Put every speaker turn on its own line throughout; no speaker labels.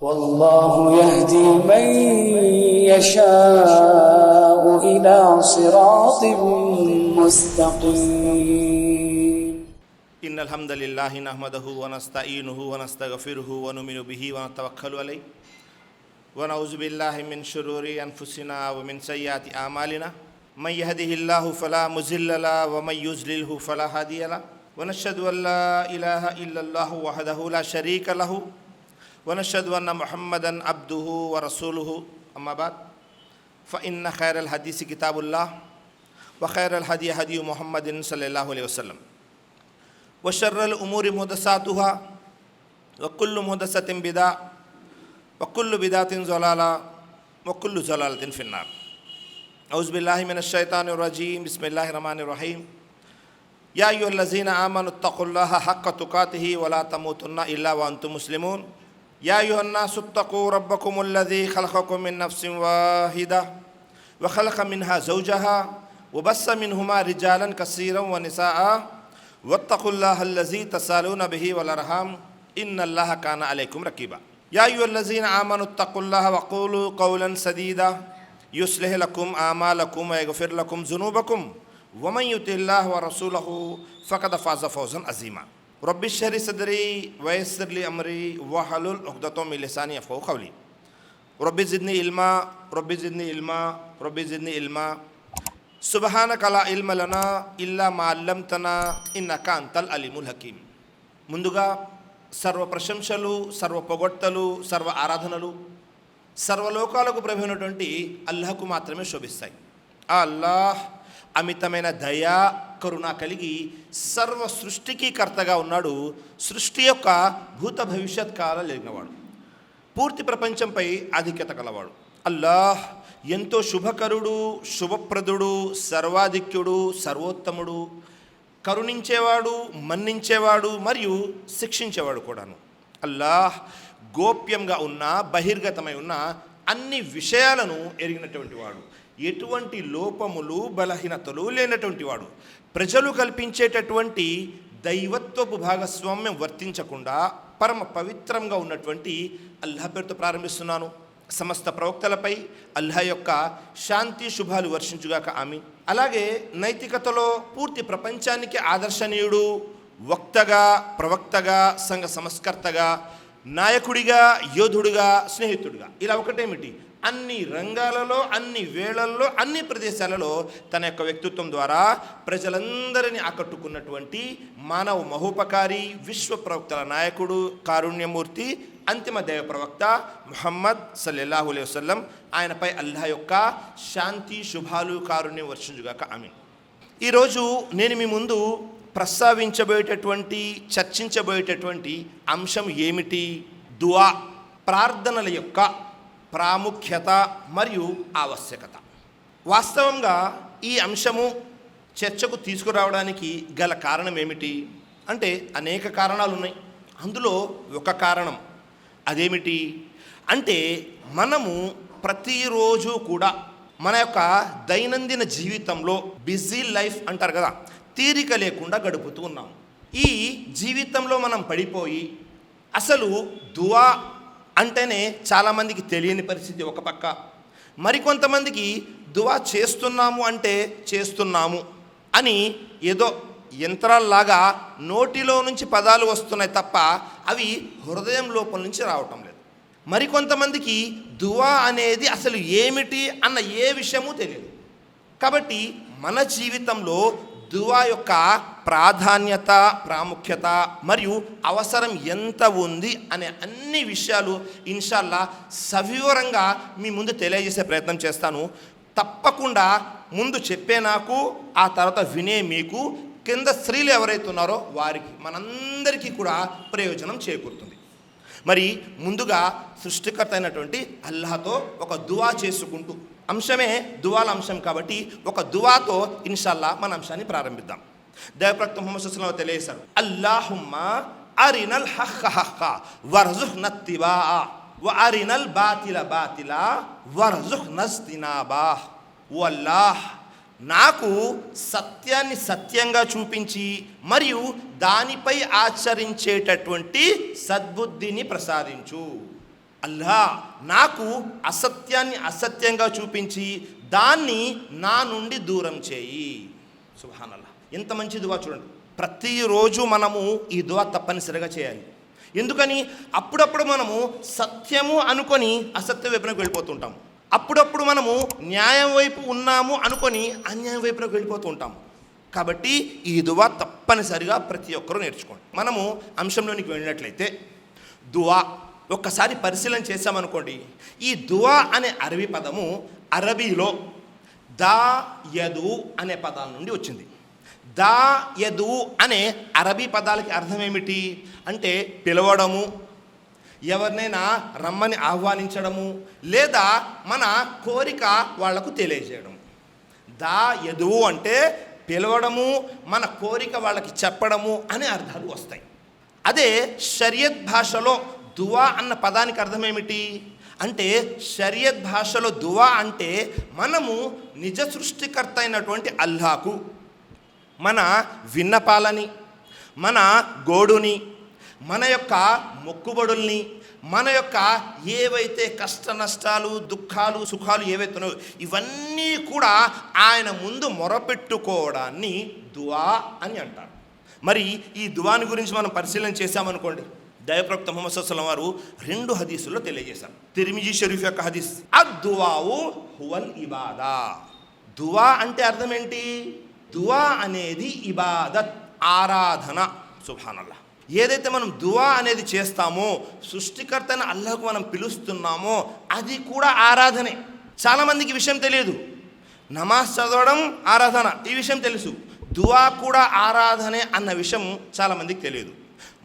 والله يهدي من يشاء إلى صراط مستقيم.
إن الحمد لله نحمده ونستعينه ونستغفره ونؤمن به ونتوكل عليه ونعوذ بالله من شرور أنفسنا ومن سيئات أعمالنا من يهده الله فلا مضل له ومن يضلل فلا هادي له ونشهد أن لا إله إلا الله وحده لا شريك له ونشهد أن محمدا عبده ورسوله أما بعد فإن خير الحديث كتاب الله وخير الهدي هدي محمد صلى الله عليه وسلم وشر الأمور محدثاتها وكل محدثة بدعة وكل بدعة ضلالة وكل ضلالة في النار. أعوذ بالله من الشيطان الرجيم. بسم الله الرحمن الرحيم. يا أيها الذين آمنوا اتقوا الله حق تقاته ولا تموتن إلا وأنتم مسلمون. يا أيها الناس اتقوا ربكم الذي خلقكم من نفس واحدة وخلق منها زوجها وبث منهما رجالا كثيرا ونساء واتقوا الله الذي تسالون به والأرحام إن الله كان عليكم رقيبا. يا أيها الذين آمنوا اتقوا الله وقولوا قولا سديدا يصلح لكم أعمالكم ويغفر لكم ذنوبكم ومن يطع الله ورسوله فقد فاز فوزا عظيما. رب اشرح لي صدري ويسر لي أمري واحلل عقدة من لساني يفقهوا قولي. رب زدني علما رب زدني علما رب زدني علما సుబ్హానక లా ఇల్మ లనా ఇల్లా మా అల్లమ్తనా ఇన్నక అంతల్ అలీముల్ హకీం. ముందుగా సర్వ ప్రశంసలు, సర్వ పొగడ్తలు, సర్వ ఆరాధనలు సర్వలోకాలకు ప్రభువైనటువంటి అల్లాహకు మాత్రమే శోభిస్తాయి. ఆ అల్లాహ్ అమితమైన దయా కరుణ కలిగి సర్వ సృష్టికి కర్తగా ఉన్నాడు. సృష్టి యొక్క భూత భవిష్యత్ కాలం లేనివాడు, పూర్తి ప్రపంచంపై ఆధిక్యత కలవాడు. అల్లాహ్ ఎంతో శుభకరుడు, శుభప్రదుడు, సర్వాధిక్యుడు, సర్వోత్తముడు, కరుణించేవాడు, మన్నించేవాడు మరియు శిక్షించేవాడు కూడాను. అల్లాహ్ గోప్యంగా ఉన్న, బహిర్గతమై ఉన్న అన్ని విషయాలను ఎరిగినటువంటి వాడు, ఎటువంటి లోపములు బలహీనతలు లేనటువంటి వాడు. ప్రజలు కల్పించేటటువంటి దైవత్వపు భాగస్వామ్యం వర్తించకుండా పరమ పవిత్రంగా ఉన్నటువంటి అల్లాహ్ పేరుతో ప్రారంభిస్తున్నాను. సమస్త ప్రవక్తలపై అల్లాహ్ యొక్క శాంతి శుభాలు వర్షించుగాక ఆమీన్. అలాగే నైతికతలో పూర్తి ప్రపంచానికి ఆదర్శనీయుడు, వక్తగా, ప్రవక్తగా, సంఘ సంస్కర్తగా, నాయకుడిగా, యోధుడిగా, స్నేహితుడిగా, ఇలా ఒకటేమిటి అన్ని రంగాలలో, అన్ని వేళల్లో, అన్ని ప్రదేశాలలో తన యొక్క వ్యక్తిత్వం ద్వారా ప్రజలందరినీ ఆకట్టుకున్నటువంటి మానవ మహోపకారి, విశ్వ ప్రవక్తల నాయకుడు, కారుణ్యమూర్తి, అంతిమ దైవ ప్రవక్త ముహమ్మద్ సల్లల్లాహు అలైహి వసల్లం. ఆయనపై అల్లాహ్ యొక్క శాంతి శుభాలు కారుణ్యం వర్షించుగాక ఆమీన్. ఈరోజు నేను మీ ముందు ప్రస్తావించబోయేటటువంటి, చర్చించబోయేటటువంటి అంశం ఏమిటి? దుఆ, ప్రార్థనల యొక్క ప్రాముఖ్యత మరియు ఆవశ్యకత. వాస్తవంగా ఈ అంశము చర్చకు తీసుకురావడానికి గల కారణం ఏమిటి అంటే అనేక కారణాలు ఉన్నాయి. అందులో ఒక కారణం అదేమిటి అంటే మనము ప్రతిరోజు కూడా మన యొక్క దైనందిన జీవితంలో బిజీ లైఫ్ అంటారు కదా, తీరిక లేకుండా గడుపుతూ ఉన్నాం. ఈ జీవితంలో మనం పడిపోయి అసలు దుఆ అంటేనే చాలామందికి తెలియని పరిస్థితి ఒక పక్క, మరికొంతమందికి దుఆ చేస్తున్నాము అంటే చేస్తున్నాము అని ఏదో యంత్రాల్లాగా నోటిలో నుంచి పదాలు వస్తున్నాయి తప్ప అవి హృదయం లోపల నుంచి రావటం లేదు. మరికొంతమందికి దుఆ అనేది అసలు ఏమిటి అన్న ఏ విషయమూ తెలియదు. కాబట్టి మన జీవితంలో దుఆ యొక్క ప్రాధాన్యత, ప్రాముఖ్యత మరియు అవసరం ఎంత ఉంది అనే అన్ని విషయాలు ఇన్షాల్లా సవివరంగా మీ ముందు తెలియజేసే ప్రయత్నం చేస్తాను. తప్పకుండా ముందు చెప్పే నాకు, ఆ తర్వాత వినే మీకు, కింద స్త్రీలు ఎవరైతే ఉన్నారో వారికి, మనందరికీ కూడా ప్రయోజనం చేకూరుతుంది. మరి ముందుగా సృష్టికర్త అయినటువంటి అల్లాహ్తో ఒక దుఆ చేసుకుంటూ, అంశమే దుఆల అంశం కాబట్టి ఒక దుఆతో ఇన్షాల్లా మన అంశాన్ని ప్రారంభిద్దాం. దైవప్రవక్త ముహమ్మద్ సల్లల్లాహు అలైహి వసల్లం తెలియజేశారు, అల్లాహుమ్మా అరినల్ హక్క హక్క వర్జుఖ్నా ఇత్తిబాఅ వ అరినల్ బాతిల బాతిల వర్జుఖ్నా ఇజ్తినాబా. ఓ అల్లాహ్, నాకు సత్యాన్ని సత్యంగా చూపించి మరియు దానిపై ఆచరించేటటువంటి సద్బుద్ధిని ప్రసాదించు. అల్లా నాకు అసత్యాన్ని అసత్యంగా చూపించి దాన్ని నా నుండి దూరం చేయి. సుబ్హానల్లాహ్, ఎంత మంచి దువా చూడండి. ప్రతిరోజు మనము ఈ దువా తప్పనిసరిగా చేయాలి. ఎందుకని? అప్పుడప్పుడు మనము సత్యము అనుకొని అసత్య వైపునకు వెళ్ళిపోతుంటాము. అప్పుడప్పుడు మనము న్యాయం వైపు ఉన్నాము అనుకొని అన్యాయం వైపునకు వెళ్ళిపోతూ ఉంటాము. కాబట్టి ఈ దువా తప్పనిసరిగా ప్రతి ఒక్కరూ నేర్చుకోండి. మనము అంశంలోనికి వెళ్ళినట్లయితే దువా ఒక్కసారి పరిశీలన చేసామనుకోండి. ఈ దువా అనే అరబీ పదము అరబీలో దా యదు అనే పదాల నుండి వచ్చింది. దా యదు అనే అరబీ పదాలకి అర్థం ఏమిటి అంటే పిలవడము, ఎవరినైనా రమ్మని ఆహ్వానించడము, లేదా మన కోరిక వాళ్లకు తెలియజేయడం. దా యదు అంటే పిలవడము, మన కోరిక వాళ్ళకి చెప్పడము అనే అర్థాలు వస్తాయి. అదే షరియత్ భాషలో దువా అన్న పదానికి అర్థం ఏమిటి అంటే షరియత్ భాషలో దువా అంటే మనము నిజ సృష్టికర్త అయినటువంటి అల్లాహకు మన విన్నపాలని, మన గోడుని, మన యొక్క మొక్కుబడుల్ని, మన యొక్క ఏవైతే కష్ట నష్టాలు, దుఃఖాలు, సుఖాలు ఏవైతే ఉన్నాయో ఇవన్నీ కూడా ఆయన ముందు మొరపెట్టుకోవడాన్ని దువా అని అంటారు. మరి ఈ దువాని గురించి మనం పరిశీలన చేశామనుకోండి. దైవప్రవక్త ముహమ్మద్ సల్లల్లాహు అలైహి వసల్లం 2 హదీసుల్లో తెలియజేశారు. తిర్మిజీ షరీఫ్ యొక్క హదీస్, అద్దువావు హువల్ ఇబాదా. దువా అంటే అర్థం ఏంటి? దువా అనేది ఇబాదత్, ఆరాధన. సుబ్హానల్లాహ్, ఏదైతే మనం దువా అనేది చేస్తామో, సృష్టికర్తని అల్లాహ్కు మనం పిలుస్తున్నామో అది కూడా ఆరాధనే. చాలామందికి విషయం తెలియదు. నమాజ్ చదవడం ఆరాధన, ఈ విషయం తెలుసు. దువా కూడా ఆరాధనే అన్న విషయం చాలామందికి తెలియదు.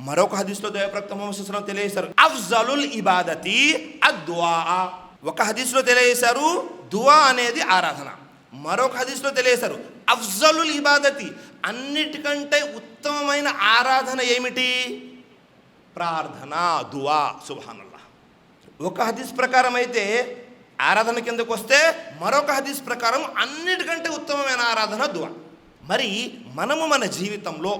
మరొక హదీస్లో దైవప్రవక్త ముహమ్మద్ సల్లల్లాహు అలైహి వసల్లం తెలియజేశారు, అఫ్జలుల్ ఇబాదతి అద్దుఆ. ఒక హదీస్లో తెలియజేశారు దువా అనేది ఆరాధన. మరొక హదీస్లో తెలియజేశారు అఫ్జలుల్ ఇబాదతి, అన్నిటికంటే ఉత్తమమైన ఆరాధన ఏమిటి? ప్రార్థన, దువా. సుబ్హానల్లాహ్. ఒక హదీస్ ప్రకారం అయితే ఆరాధన కిందకు వస్తే, మరొక హదీస్ ప్రకారం అన్నిటికంటే ఉత్తమమైన ఆరాధన దువా. మరి మనము మన జీవితంలో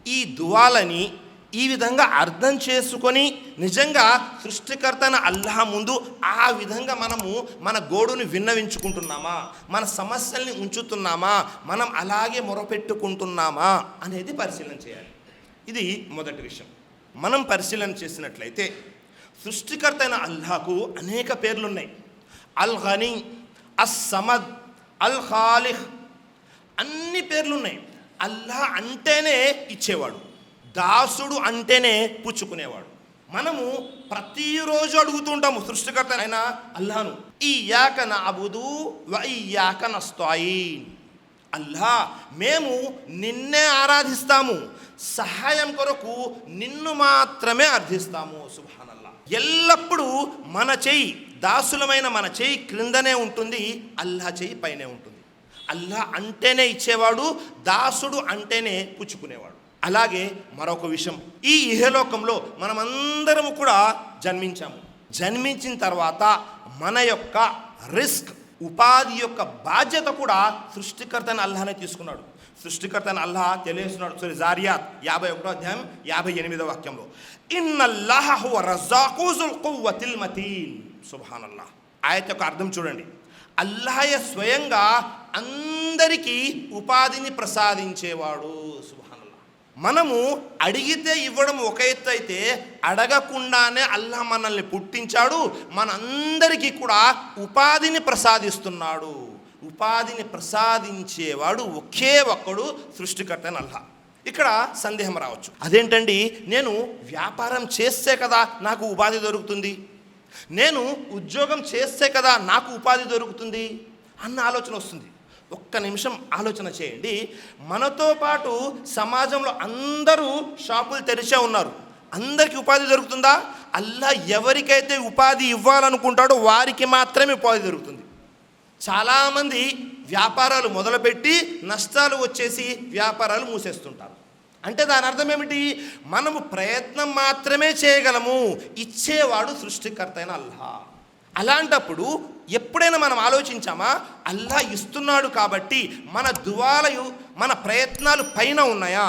ఈ దువాలని ఈ విధంగా అర్థం చేసుకొని నిజంగా సృష్టికర్తన అల్లాహ్ ముందు ఆ విధంగా మనము మన గోడుని విన్నవించుకుంటున్నామా, మన సమస్యల్ని ఉంచుతున్నామా, మనం అలాగే మొరపెట్టుకుంటున్నామా అనేది పరిశీలన చేయాలి. ఇది మొదటి విషయం. మనం పరిశీలన చేసినట్లయితే సృష్టికర్త అయిన అల్లాహకు అనేక పేర్లున్నాయి. అల్ గనీ, అస్ సమద్, అల్ ఖాలిక్, అన్ని పేర్లున్నాయి. అల్లాహ్ అంటేనే ఇచ్చేవాడు, దాసుడు అంటేనే పుచ్చుకునేవాడు. మనము ప్రతిరోజు అడుగుతుంటాము సృష్టికర్త అయిన అల్లాహ్ను, ఇయ్యాక నఅబుదు వ ఇయ్యాక నస్తఈన్. అల్లాహ్, మేము నిన్నే ఆరాధిస్తాము, సహాయం కొరకు నిన్ను మాత్రమే అర్థిస్తాము. సుబ్హానల్లాహ్. ఎల్లప్పుడూ మన చెయ్యి, దాసులమైన మన చెయ్యి క్రిందనే ఉంటుంది, అల్లాహ్ చెయ్యి పైనే ఉంటుంది. అల్లాహ్ అంటేనే ఇచ్చేవాడు, దాసుడు అంటేనే పుచ్చుకునేవాడు. అలాగే మరొక విషయం, ఈ ఇహలోకంలో మనమందరము కూడా జన్మించాము. జన్మించిన తర్వాత మన యొక్క రిస్క్, ఉపాధి యొక్క బాధ్యత కూడా సృష్టికర్తని అల్లాహనే తీసుకున్నాడు. సృష్టికర్తని అల్లాహ్ తెలియజేస్తున్నాడు సూరా జారియాత్ 51వ అధ్యాయం 58వ వాక్యంలో, ఇన్నల్లాహ హువ రజ్జాఖు జుల్ ఖువ్వతిల్ మతీన్. సుబ్హానల్లాహ్. ఆయత యొక్క అర్థం చూడండి. అల్లాహ్ స్వయంగా అందరికీ ఉపాధిని ప్రసాదించేవాడు. సుబ్హానల్లాహ్. మనము అడిగితే ఇవ్వడం ఒక ఎత్తు అయితే, అడగకుండానే అల్లాహ్ మనల్ని పుట్టించాడు, మనందరికీ కూడా ఉపాధిని ప్రసాదిస్తున్నాడు. ఉపాధిని ప్రసాదించేవాడు ఒకే ఒక్కడు, సృష్టికర్త అయిన అల్లాహ్. ఇక్కడ సందేహం రావచ్చు, అదేంటండి, నేను వ్యాపారం చేస్తే కదా నాకు ఉపాధి దొరుకుతుంది, నేను ఉద్యోగం చేస్తే కదా నాకు ఉపాధి దొరుకుతుంది అన్న ఆలోచన వస్తుంది. ఒక్క నిమిషం ఆలోచన చేయండి. మనతో పాటు సమాజంలో అందరూ షాపులు తెరిచే ఉన్నారు, అందరికీ ఉపాధి దొరుకుతుందా? అల్లాహ్ ఎవరికైతే ఉపాధి ఇవ్వాలనుకుంటాడో వారికి మాత్రమే ఉపాధి దొరుకుతుంది. చాలామంది వ్యాపారాలు మొదలుపెట్టి నష్టాలు వచ్చేసి వ్యాపారాలు మూసేస్తుంటారు. అంటే దాని అర్థం ఏమిటి? మనము ప్రయత్నం మాత్రమే చేయగలము, ఇచ్చేవాడు సృష్టికర్త అయిన అల్లాహ్. అలాంటప్పుడు ఎప్పుడైనా మనం ఆలోచించామా, అల్లాహ్ ఇస్తున్నాడు కాబట్టి మన దువాలు, మన ప్రయత్నాలు పైన ఉన్నాయా,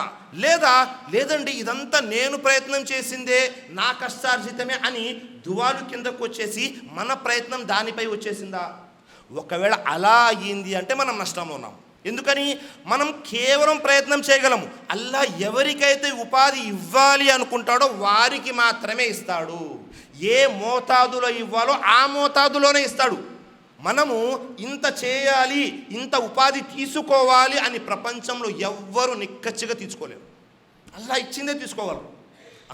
లేదండి ఇదంతా నేను ప్రయత్నం చేసిందే, నా కష్టార్జితమే అని దువాలు కిందకు వచ్చేసి మన ప్రయత్నం దానిపై వచ్చేసిందా? ఒకవేళ అలా అయ్యింది అంటే మనం నష్టంలో ఉన్నాం. ఎందుకని? మనం కేవలం ప్రయత్నం చేయగలము. అల్లా ఎవరికైతే ఉపాధి ఇవ్వాలి అనుకుంటాడో వారికి మాత్రమే ఇస్తాడు. ఏ మోతాదులో ఇవ్వాలో ఆ మోతాదులోనే ఇస్తాడు. మనము ఇంత చేయాలి, ఇంత ఉపాధి తీసుకోవాలి అని ప్రపంచంలో ఎవ్వరూ నిక్కచ్చిగా తీసుకోలేరు. అల్లా ఇచ్చిందే తీసుకోగలరు.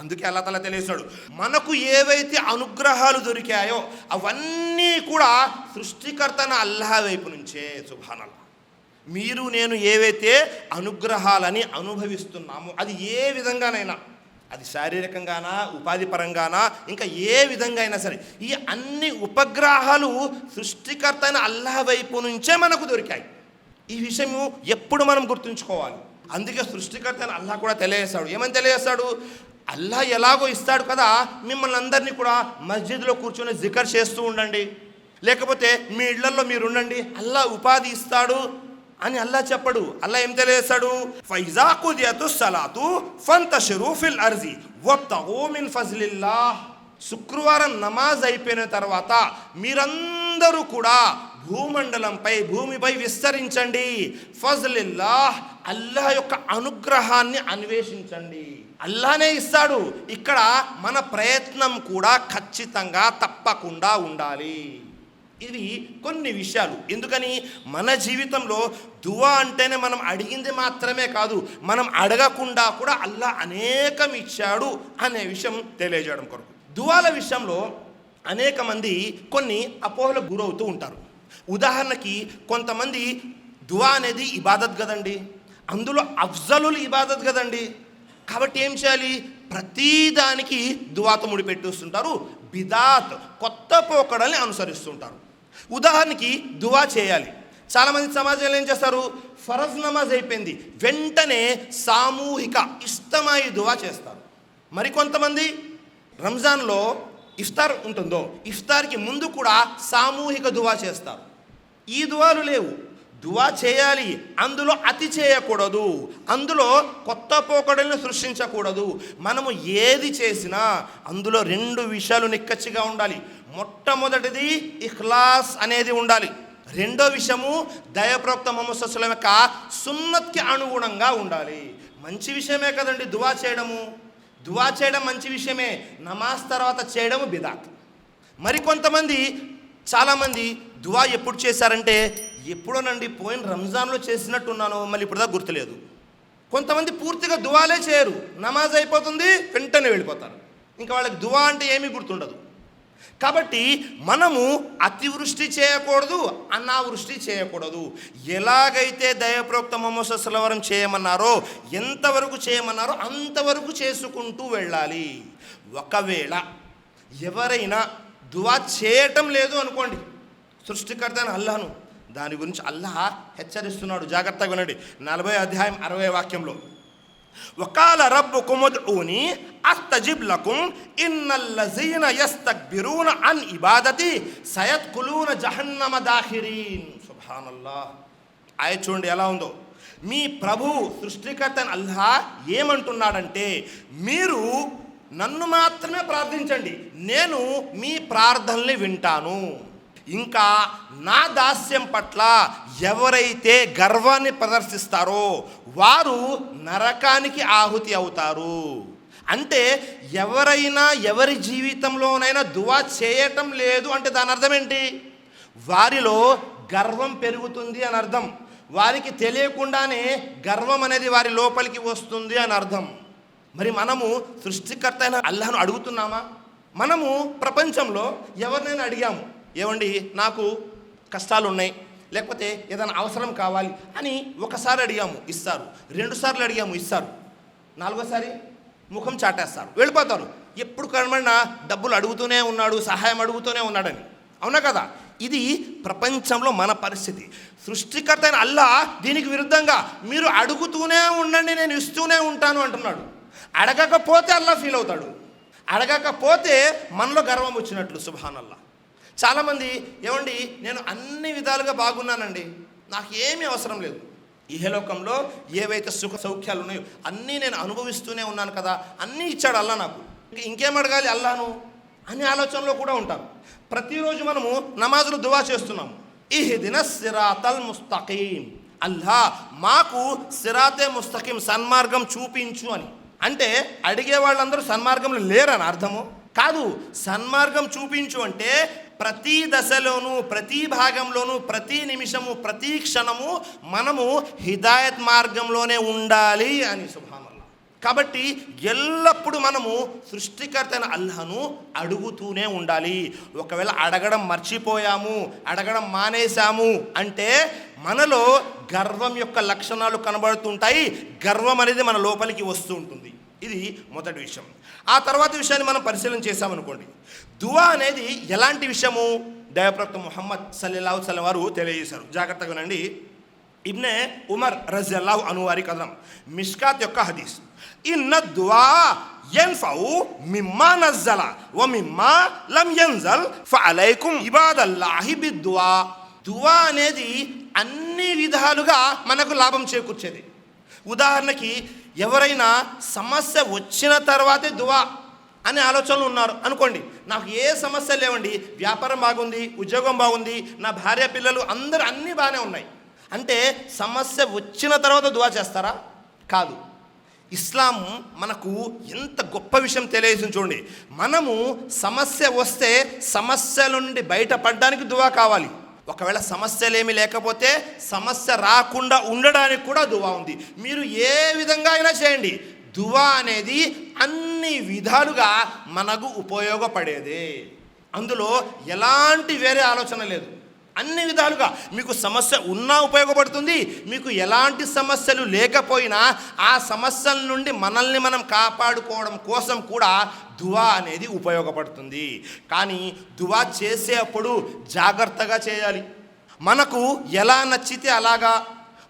అందుకే అల్లా తఆలా తెలియజేశాడు, మనకు ఏవైతే అనుగ్రహాలు దొరికాయో అవన్నీ కూడా సృష్టికర్తన అల్లాహ్ వైపు నుంచే. సుబ్హానల్లాహ్. మీరు నేను ఏవైతే అనుగ్రహాలని అనుభవిస్తున్నామో అది ఏ విధంగానైనా, అది శారీరకంగానా, ఉపాధి పరంగానా, ఇంకా ఏ విధంగా అయినా సరే, ఈ అన్ని ఉపగ్రహాలు సృష్టికర్త అయిన అల్లాహ్ వైపు నుంచే మనకు దొరికాయి. ఈ విషయము ఎప్పుడు మనం గుర్తుంచుకోవాలి. అందుకే సృష్టికర్త అయిన అల్లాహ్ కూడా తెలియజేస్తాడు. ఏమని తెలియజేస్తాడు? అల్లాహ్ ఎలాగో ఇస్తాడు కదా, మిమ్మల్ని అందరినీ కూడా మస్జిద్లో కూర్చొని జికర్ చేస్తూ ఉండండి, లేకపోతే మీ ఇళ్లలో మీరు ఉండండి, అల్లాహ్ ఉపాధి ఇస్తాడు అని అల్లాహ్ చెప్పడు. అల్లాహ్ ఏం తెలియజేస్తాడు? ఫైజా కుదియతుస్ సలాతు ఫంతషిరు ఫిల్ అర్జి వబ్తగూ మిన్ ఫజ్లిల్లాహ్. శుక్రవారం నమాజ్ అయిపోయిన తర్వాత మీరందరూ కూడా భూమండలంపై, భూమిపై విస్తరించండి. ఫజ్లిల్లాహ్, అల్లాహ్ యొక్క అనుగ్రహాన్ని అన్వేషించండి. అల్లాహనే ఇస్తాడు. ఇక్కడ మన ప్రయత్నం కూడా ఖచ్చితంగా తప్పకుండా ఉండాలి. ఇవి కొన్ని విషయాలు. ఎందుకని? మన జీవితంలో దువా అంటేనే మనం అడిగింది మాత్రమే కాదు, మనం అడగకుండా కూడా అల్లాహ్ అనేకం ఇచ్చాడు అనే విషయం తెలియజేయడం కొరకు. దువాల విషయంలో అనేక మంది కొన్ని అపోహలకు గురవుతూ ఉంటారు. ఉదాహరణకి కొంతమంది దువా అనేది ఇబాదత్ కదండి, అందులో అఫ్జలుల్ ఇబాదత్ కదండి, కాబట్టి ఏం చేయాలి? ప్రతిదానికి దువాతో ముడిపెట్టేస్తుంటారు. బిదాత్, కొత్త పోకడల్ని అనుసరిస్తుంటారు. ఉదాహరణకి దువా చేయాలి. చాలామంది సమాజంలో ఏం చేస్తారు? ఫరజ్ నమాజ్ అయిపోయింది వెంటనే సామూహిక ఇష్టమై దువా చేస్తారు. మరికొంతమంది రంజాన్లో ఇఫ్తార్ ఉంటుందో ఇఫ్తార్కి ముందు కూడా సామూహిక దువా చేస్తారు. ఈ దువాలు లేవు. దువా చేయాలి, అందులో అతి చేయకూడదు, అందులో కొత్త పోకడలను సృష్టించకూడదు. మనము ఏది చేసినా అందులో రెండు విషయాలు నిక్కచ్చిగా ఉండాలి. మొట్టమొదటిది ఇఖ్లాస్ అనేది ఉండాలి. రెండో విషయము దైవప్రవక్త ముహమ్మద్ సల్లల్లాహు అలైహి వసల్లం యొక్క సున్నత్కి అనుగుణంగా ఉండాలి. మంచి విషయమే కదండి దువా చేయడము. దువా చేయడం మంచి విషయమే. నమాజ్ తర్వాత చేయడము బిదాత్. మరికొంతమంది, చాలామంది దువా ఎప్పుడు చేశారంటే, ఎప్పుడోనండి పోయిన రంజాన్లో చేసినట్టున్నాను, మళ్ళీ ఇప్పుడు దాకా గుర్తులేదు. కొంతమంది పూర్తిగా దువాలే చేయరు, నమాజ్ అయిపోతుంది వెంటనే వెళ్ళిపోతారు, ఇంకా వాళ్ళకి దువా అంటే ఏమీ గుర్తుండదు. కాబట్టి మనము అతివృష్టి చేయకూడదు, అనావృష్టి చేయకూడదు. ఎలాగైతే దైవప్రవక్త ముహమ్మద్ సల్లల్లాహు అలైహి వసల్లం చేయమన్నారో, ఎంతవరకు చేయమన్నారో అంతవరకు చేసుకుంటూ వెళ్ళాలి. ఒకవేళ ఎవరైనా దువా చేయటం లేదు అనుకోండి, సృష్టికర్త అయిన అల్లాహ్ను, దాని గురించి అల్లాహ్ హెచ్చరిస్తున్నాడు. జాగ్రత్తగా వినండి. 40వ అధ్యాయం 60వ వాక్యంలో, వకాల రబ్బుకుం ఉద్ఊని అస్తజిబ్ లకుం ఇన్నల్లజీన యస్తక్బిరూన అన్ ఇబాదతి సయద్ఖులూన జహన్నమ దాఖిరీన్. సుబ్హానల్లాహ్. ఆయత చూడండి ఎలా ఉందో. మీ ప్రభు సృష్టికర్త అల్లాహ్ ఏమంటున్నాడంటే, మీరు నన్ను మాత్రమే ప్రార్థించండి, నేను మీ ప్రార్థనల్ని వింటాను. ఇంకా నా దాస్యం పట్ల ఎవరైతే గర్వాన్ని ప్రదర్శిస్తారో వారు నరకానికి ఆహుతి అవుతారు. అంటే ఎవరైనా ఎవరి జీవితంలోనైనా దువా చేయటం లేదు అంటే దాని అర్థం ఏంటి? వారిలో గర్వం పెరుగుతుంది అని అర్థం. వారికి తెలియకుండానే గర్వం అనేది వారి లోపలికి వస్తుంది అని అర్థం. మరి మనము సృష్టికర్త అయిన అల్లాహ్ను అడుగుతున్నామా? మనము ప్రపంచంలో ఎవరినైనా అడిగాము, ఏమండి నాకు కష్టాలు ఉన్నాయి, లేకపోతే ఏదైనా అవసరం కావాలి అని ఒకసారి అడిగాము, ఇస్తారు. 2 సార్లు అడిగాము, ఇస్తారు. 4వసారి ముఖం చాటేస్తారు, వెళ్ళిపోతారు. ఎప్పుడు కనబడినా డబ్బులు అడుగుతూనే ఉన్నాడు, సహాయం అడుగుతూనే ఉన్నాడని. అవునా కదా? ఇది ప్రపంచంలో మన పరిస్థితి. సృష్టికర్త అయిన అల్లాహ్ దీనికి విరుద్ధంగా మీరు అడుగుతూనే ఉండండి, నేను ఇస్తూనే ఉంటాను అంటున్నాడు. అడగకపోతే అల్లాహ్ ఫీల్ అవుతాడు, అడగకపోతే మనలో గర్వం వచ్చినట్లు. సుబ్హానల్లాహ్. చాలామంది, ఏమండి నేను అన్ని విధాలుగా బాగున్నానండి, నాకు ఏమీ అవసరం లేదు, ఇహలోకంలో ఏవైతే సుఖ సౌఖ్యాలు ఉన్నాయో అన్నీ నేను అనుభవిస్తూనే ఉన్నాను కదా, అన్నీ ఇచ్చాడు అల్లా నాకు, ఇంకేం అడగాలి అల్లాను అనే ఆలోచనలో కూడా ఉంటారు. ప్రతిరోజు మనము నమాజులు దువా చేస్తున్నాము, ఇహ్దినస్ సిరాతల్ ముస్తఖీం, అల్లా మాకు సిరాతే ముస్తఖీం సన్మార్గం చూపించు అని. అంటే అడిగే వాళ్ళందరూ సన్మార్గంలో లేరని అర్థము కాదు. సన్మార్గం చూపించు అంటే ప్రతి దశలోనూ, ప్రతి భాగంలోనూ, ప్రతి నిమిషము, ప్రతి క్షణము మనము హిదాయత్ మార్గంలోనే ఉండాలి అని. సుబ్హానల్లాహ్. కాబట్టి ఎల్లప్పుడూ మనము సృష్టికర్త అయిన అల్లాహను అడుగుతూనే ఉండాలి. ఒకవేళ అడగడం మర్చిపోయాము, అడగడం మానేశాము అంటే మనలో గర్వం యొక్క లక్షణాలు కనబడుతుంటాయి. గర్వం అనేది మన లోపలికి వస్తూ ఉంటుంది. ఇది మొదటి విషయం. ఆ తర్వాత విషయాన్ని మనం పరిశీలన చేశామనుకోండి, దువా అనేది ఎలాంటి విషయము దైవప్రవక్త ముహమ్మద్ సల్లల్లాహు అలైహి వసల్లం వారు తెలియజేశారు. జాగ్రత్తగా వినండి. ఇబ్నే ఉమర్ రజియల్లాహు అన్హు వారి కథనం, మిష్కాత్ యొక్క హదీస్. ఇన్న దువా యన్ఫౌ మిమ్మా నజ్జల వ మిమ్మా లం యన్జల్ ఫఅలైకుం ఇబాదల్లాహి బిద్దువా. దువా అనేది అన్ని విధాలుగా మనకు లాభం చేకూర్చేది. ఉదాహరణకి ఎవరైనా సమస్య వచ్చిన తర్వాతే దువా అనే ఆలోచనలు ఉన్నారు అనుకోండి. నాకు ఏ సమస్య లేవండి, వ్యాపారం బాగుంది, ఉద్యోగం బాగుంది, నా భార్య పిల్లలు అందరూ అన్నీ బాగానే ఉన్నాయి అంటే సమస్య వచ్చిన తర్వాత దువా చేస్తారా? కాదు. ఇస్లాం మనకు ఎంత గొప్ప విషయం తెలియజేసింది చూడండి. మనము సమస్య వస్తే సమస్యల నుండి బయటపడడానికి దువా కావాలి. ఒకవేళ సమస్యలేమీ లేకపోతే సమస్య రాకుండా ఉండడానికి కూడా దువా ఉంది. మీరు ఏ విధంగా అయినా చేయండి, దువా అనేది అన్ని విధాలుగా మనకు ఉపయోగపడేదే. అందులో ఎలాంటి వేరే ఆలోచన లేదు. అన్ని విధాలుగా మీకు సమస్య ఉన్నా ఉపయోగపడుతుంది, మీకు ఎలాంటి సమస్యలు లేకపోయినా ఆ సమస్యల నుండి మనల్ని మనం కాపాడుకోవడం కోసం కూడా దువా అనేది ఉపయోగపడుతుంది. కానీ దువా చేసేటప్పుడు జాగ్రత్తగా చేయాలి. మనకు ఎలా నచ్చితే అలాగా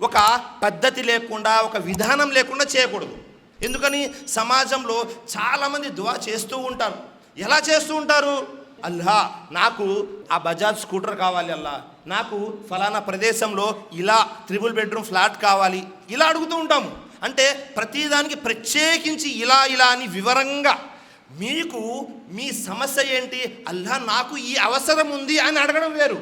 ఒక పద్ధతి లేకుండా, ఒక విధానం లేకుండా చేయకూడదు. ఎందుకని సమాజంలో చాలామంది దువా చేస్తూ ఉంటారు. ఎలా చేస్తూ ఉంటారు? అల్లా నాకు ఆ బజాజ్ స్కూటర్ కావాలి, అల్లా నాకు ఫలానా ప్రదేశంలో ఇలా 3 బెడ్రూమ్ ఫ్లాట్ కావాలి, ఇలా అడుగుతూ ఉంటాము. అంటే ప్రతిదానికి ప్రత్యేకించి ఇలా ఇలా అని వివరంగా, మీకు మీ సమస్య ఏంటి, అల్లా నాకు ఈ అవసరం ఉంది అని అడగడం వేరు.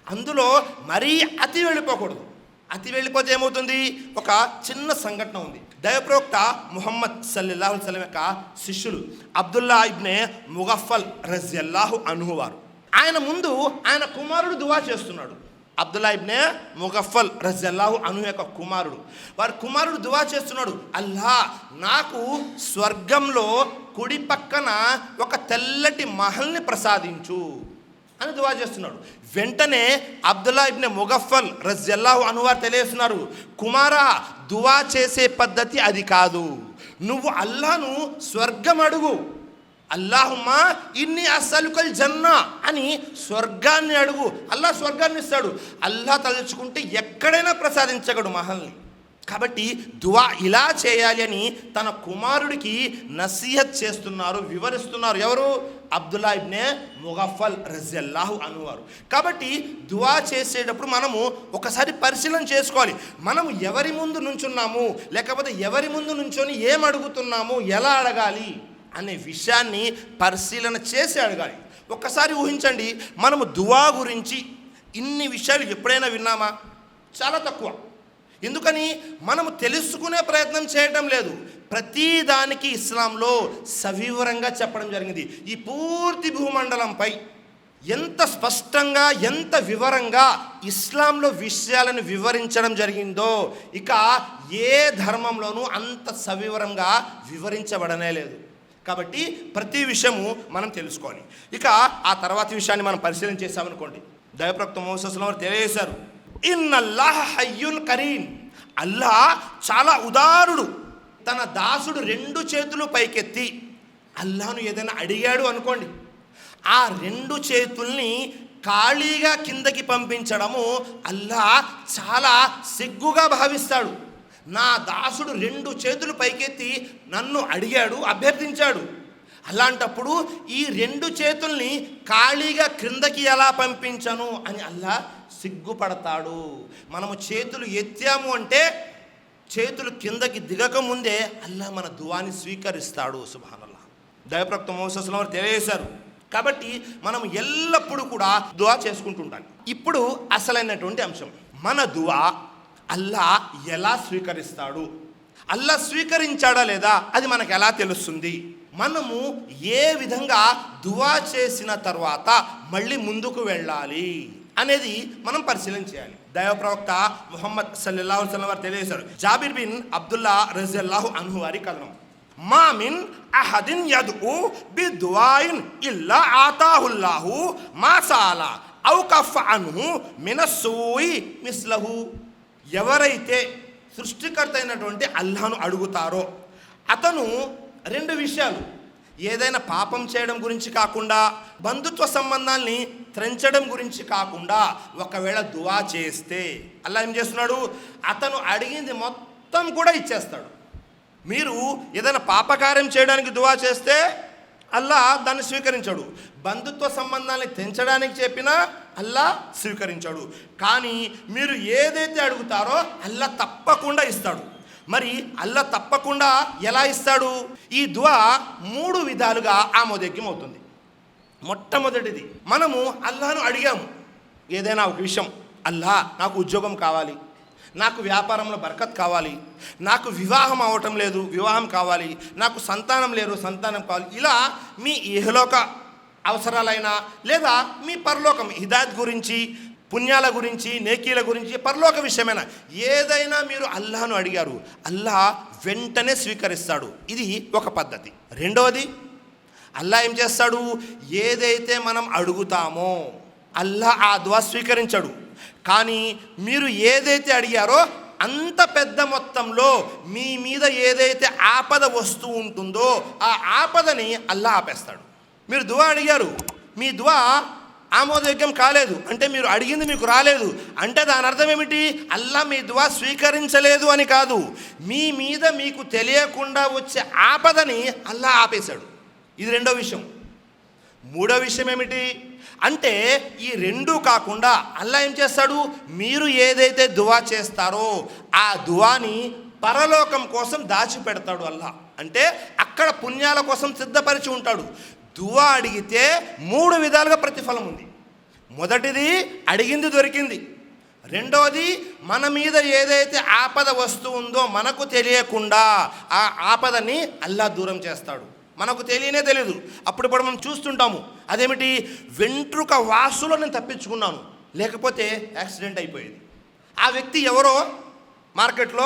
అందులో మరీ అతి వెళ్ళిపోకూడదు. అతి వెళ్ళిపోతే ఏమవుతుంది? ఒక చిన్న సంఘటన ఉంది. దైవప్రవక్త ముహమ్మద్ సల్లల్లాహు అలైహి వసల్లం యొక్క శిష్యులు అబ్దుల్లా ఇబ్నే ముగఫల్ రజియల్లాహు అన్హు వారు, ఆయన ముందు ఆయన కుమారుడు దువా చేస్తున్నాడు. అబ్దుల్లా ఇబ్నే ముగఫల్ రజియల్లాహు అన్హు యొక్క కుమారుడు, వారి కుమారుడు దువా చేస్తున్నాడు, అల్లా నాకు స్వర్గంలో కుడి పక్కన ఒక తెల్లటి మహల్ని ప్రసాదించు అని దువా చేస్తున్నాడు. వెంటనే అబ్దుల్లా ఇబ్నే ముగఫల్ రజియల్లాహు అన్హు వారు తెలియజేస్తున్నారు, కుమారా, దువా చేసే పద్ధతి అది కాదు. నువ్వు అల్లాను స్వర్గం అడుగు, అల్లాహుమ్మా ఇన్ని అస్సలుకల్ జన్నా అని స్వర్గాన్ని అడుగు, అల్లా స్వర్గాన్ని ఇస్తాడు. అల్లా తలుచుకుంటే ఎక్కడైనా ప్రసాదించగడు మహల్ని. కాబట్టి దువా ఇలా చేయాలి అని తన కుమారుడికి నసీహత్ చేస్తున్నారు, వివరిస్తున్నారు. ఎవరు? అబ్దుల్లా ఇబ్నే ముగఫల్ రజియల్లాహు అన్హు వారు. కాబట్టి దువా చేసేటప్పుడు మనము ఒకసారి పరిశీలన చేసుకోవాలి. మనము ఎవరి ముందు నుంచున్నాము, లేకపోతే ఎవరి ముందు నుంచొని ఏం అడుగుతున్నాము, ఎలా అడగాలి అనే విషయాన్ని పరిశీలన చేసి అడగాలి. ఒక్కసారి ఊహించండి, మనము దువా గురించి ఇన్ని విషయాలు ఎప్పుడైనా విన్నామా? చాలా తక్కువ. ఎందుకని? మనము తెలుసుకునే ప్రయత్నం చేయటం లేదు. ప్రతిదానికి ఇస్లాంలో సవివరంగా చెప్పడం జరిగింది. ఈ పూర్తి భూమండలంపై ఎంత స్పష్టంగా, ఎంత వివరంగా ఇస్లాంలో విషయాలను వివరించడం జరిగిందో ఇక ఏ ధర్మంలోనూ అంత సవివరంగా వివరించబడనే లేదు. కాబట్టి ప్రతి విషయము మనం తెలుసుకోవాలి. ఇక ఆ తర్వాత విషయాన్ని మనం పరిశీలన చేసామనుకోండి, దైవప్రవక్త ముహమ్మద్ సల్లల్లాహు అలైహి వసల్లం వారు తెలియజేశారు, ఇన్నల్లాహ హయ్యున్ కరీం, అల్లా చాలా ఉదారుడు. తన దాసుడు 2 చేతులు పైకెత్తి అల్లాను ఏదైనా అడిగాడు అనుకోండి, ఆ 2 చేతుల్ని ఖాళీగా కిందకి పంపించడము అల్లా చాలా సిగ్గుగా భావిస్తాడు. నా దాసుడు 2 చేతులు పైకెత్తి నన్ను అడిగాడు, అభ్యర్థించాడు, అలాంటప్పుడు ఈ 2 చేతుల్ని ఖాళీగా క్రిందకి ఎలా పంపించను అని అల్లా సిగ్గుపడతాడు. మనము చేతులు ఎత్తాము అంటే చేతులు కిందకి దిగక ముందే అల్లా మన దువాని స్వీకరిస్తాడు. సుబ్హానల్లాహ్. దైవప్రవక్త ముహమ్మద్ సల్లల్లాహు అలైహి వసల్లం తెలియజేశారు. కాబట్టి మనం ఎల్లప్పుడూ కూడా దువా చేసుకుంటుంటాం. ఇప్పుడు అసలైనటువంటి అంశం, మన దువా అల్లా ఎలా స్వీకరిస్తాడు, అల్లా స్వీకరించాడా లేదా అది మనకు ఎలా తెలుస్తుంది, మనము ఏ విధంగా దువా చేసిన తర్వాత మళ్ళీ ముందుకు వెళ్ళాలి అనేది మనం పరిశీలన చేయాలి. దైవ ప్రవక్త ముహమ్మద్ సల్లల్లాహు అలైహి వసల్లం వారు తెలియజేశారు. జాబిర్ బిన్ అబ్దుల్లా రజియల్లాహు అన్హు వారి కథనం, మా మిన్ అహదిన్ యద్ఉ బిదుఆయిన్ ఇల్లా ఆతాహుల్లాహు మా సాలా ఔ కఫ అన్హు మినస్సూయి మిస్లహు. ఎవరైతే సృష్టికర్త అయినటువంటి అల్లాహ్ను అడుగుతారో అతను రెండు విషయాలు, ఏదైనా పాపం చేయడం గురించి కాకుండా, బంధుత్వ సంబంధాల్ని త్రెంచడం గురించి కాకుండా ఒకవేళ దువా చేస్తే అల్లా ఏం చేస్తున్నాడు, అతను అడిగింది మొత్తం కూడా ఇచ్చేస్తాడు. మీరు ఏదైనా పాపకార్యం చేయడానికి దువా చేస్తే అల్లా దాన్ని స్వీకరించాడు, బంధుత్వ సంబంధాన్ని తెంచడానికి చెప్పినా అల్లా స్వీకరించాడు. కానీ మీరు ఏదైతే అడుగుతారో అల్లా తప్పకుండా ఇస్తాడు. మరి అల్లా తప్పకుండా ఎలా ఇస్తాడు? ఈ దువా 3 విధాలుగా ఆమోదయోగ్యం అవుతుంది. మొట్టమొదటిది, మనము అల్లాను అడిగాము ఏదైనా ఒక విషయం, అల్లా నాకు ఉద్యోగం కావాలి, నాకు వ్యాపారంలో బరకత్ కావాలి, నాకు వివాహం అవటం లేదు, వివాహం కావాలి, నాకు సంతానం లేరు, సంతానం కావాలి. ఇలా మీ ఇహలోక అవసరాలైనా లేదా మీ పరలోకం హిదాయత్ గురించి, పుణ్యాల గురించి, నేకీల గురించి, పరలోక విషయమైనా ఏదైనా మీరు అల్లాహను అడిగారు, అల్లా వెంటనే స్వీకరిస్తాడు. ఇది ఒక పద్ధతి. రెండవది, అల్లా ఏం చేస్తాడు, ఏదైతే మనం అడుగుతామో అల్లా ఆ దువా స్వీకరించడు. కానీ మీరు ఏదైతే అడిగారో అంత పెద్ద మొత్తంలో మీ మీద ఏదైతే ఆపద వస్తూ ఉంటుందో ఆ ఆపదని అల్లా ఆపేస్తాడు. మీరు దువా అడిగారు, మీ దువా ఆమోదయోగ్యం కాలేదు అంటే, మీరు అడిగింది మీకు రాలేదు అంటే దాని అర్థం ఏమిటి? అల్లా మీ దువా స్వీకరించలేదు అని కాదు, మీ మీద మీకు తెలియకుండా వచ్చే ఆపదని అల్లా ఆపేశాడు. ఇది రెండో విషయం. మూడో విషయం ఏమిటి అంటే, ఈ రెండూ కాకుండా అల్లా ఏం చేస్తాడు, మీరు ఏదైతే దువా చేస్తారో ఆ దువాని పరలోకం కోసం దాచిపెడతాడు అల్లా. అంటే అక్కడ పుణ్యాల కోసం సిద్ధపరిచి ఉంటాడు. దువా అడిగితే 3 విధాలుగా ప్రతిఫలం ఉంది. మొదటిది, అడిగింది దొరికింది. రెండవది, మన మీద ఏదైతే ఆపద వస్తూ ఉందో మనకు తెలియకుండా ఆ ఆపదని అల్లా దూరం చేస్తాడు. మనకు తెలియనే తెలియదు, అప్పుడు మనం చూస్తుంటాము. అదేమిటి, వెంట్రుక వాసులో నేను తప్పించుకున్నాను, లేకపోతే యాక్సిడెంట్ అయిపోయేది. ఆ వ్యక్తి ఎవరో మార్కెట్లో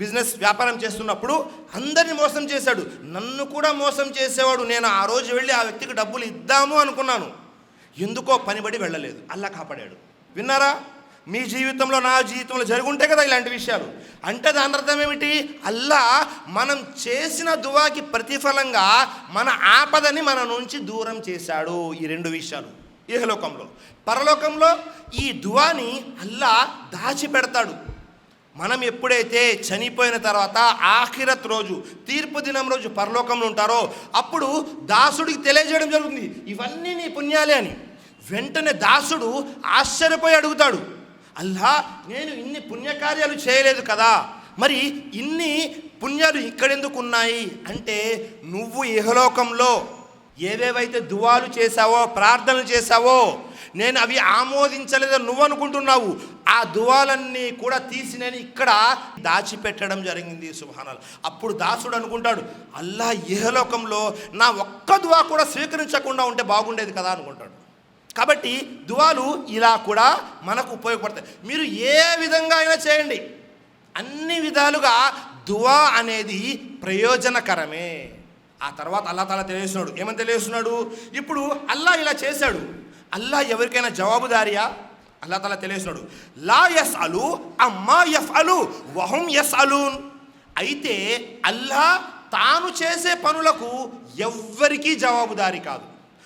బిజినెస్ వ్యాపారం చేస్తున్నప్పుడు అందరిని మోసం చేశాడు, నన్ను కూడా మోసం చేసేవాడు. నేను ఆ రోజు వెళ్ళి ఆ వ్యక్తికి డబ్బులు ఇద్దాము అనుకున్నాను, ఎందుకో పనిబడి వెళ్ళలేదు, అల్లా కాపాడాడు. విన్నారా? మీ జీవితంలో, నా జీవితంలో జరుగుంటే కదా ఇలాంటి విషయాలు. అంటే దాని అర్థం ఏమిటి, అల్లా మనం చేసిన దువాకి ప్రతిఫలంగా మన ఆపదని మన నుంచి దూరం చేశాడు. ఈ 2 విషయాలు ఇహలోకంలో. పరలోకంలో ఈ దువాని అల్లా దాచిపెడతాడు. మనం ఎప్పుడైతే చనిపోయిన తర్వాత ఆఖిరత్ రోజు, తీర్పు దినం రోజు పరలోకంలో ఉంటారో అప్పుడు దాసుడికి తెలియజేయడం జరుగుతుంది, ఇవన్నీ నీ పుణ్యాలే అని. వెంటనే దాసుడు ఆశ్చర్యపోయి అడుగుతాడు, అల్లా నేను ఇన్ని పుణ్యకార్యాలు చేయలేదు కదా, మరి ఇన్ని పుణ్యాలు ఇక్కడెందుకు ఉన్నాయి అంటే, నువ్వు ఇహలోకంలో ఏవేవైతే దువాలు చేశావో, ప్రార్థనలు చేశావో నేను అవి ఆమోదించలేదని నువ్వు అనుకుంటున్నావు. ఆ దువాలన్నీ కూడా తీసి నేను ఇక్కడ దాచిపెట్టడం జరిగింది. సుబ్హానల్లాహ్. అప్పుడు దాసుడు అనుకుంటాడు, అల్లా ఇహలోకంలో నా ఒక్క దువా కూడా స్వీకరించకుండా ఉంటే బాగుండేది కదా అనుకుంటాడు. కాబట్టి దువాలు ఇలా కూడా మనకు ఉపయోగపడతాయి. మీరు ఏ విధంగా అయినా చేయండి, అన్ని విధాలుగా దువా అనేది ప్రయోజనకరమే. ఆ తర్వాత అల్లా తాలా తెలియజేస్తున్నాడు. ఏమని తెలియజేస్తున్నాడు? ఇప్పుడు అల్లా ఇలా చేశాడు, అల్లా ఎవరికైనా జవాబుదారియా? అల్లా తాలా తెలియజేస్తున్నాడు, లా యస్అలు అమ్మా యఫ్అలు వహుం యస్అలూన్. అయితే అల్లా తాను చేసే పనులకు ఎవ్వరికీ జవాబుదారి కాదు.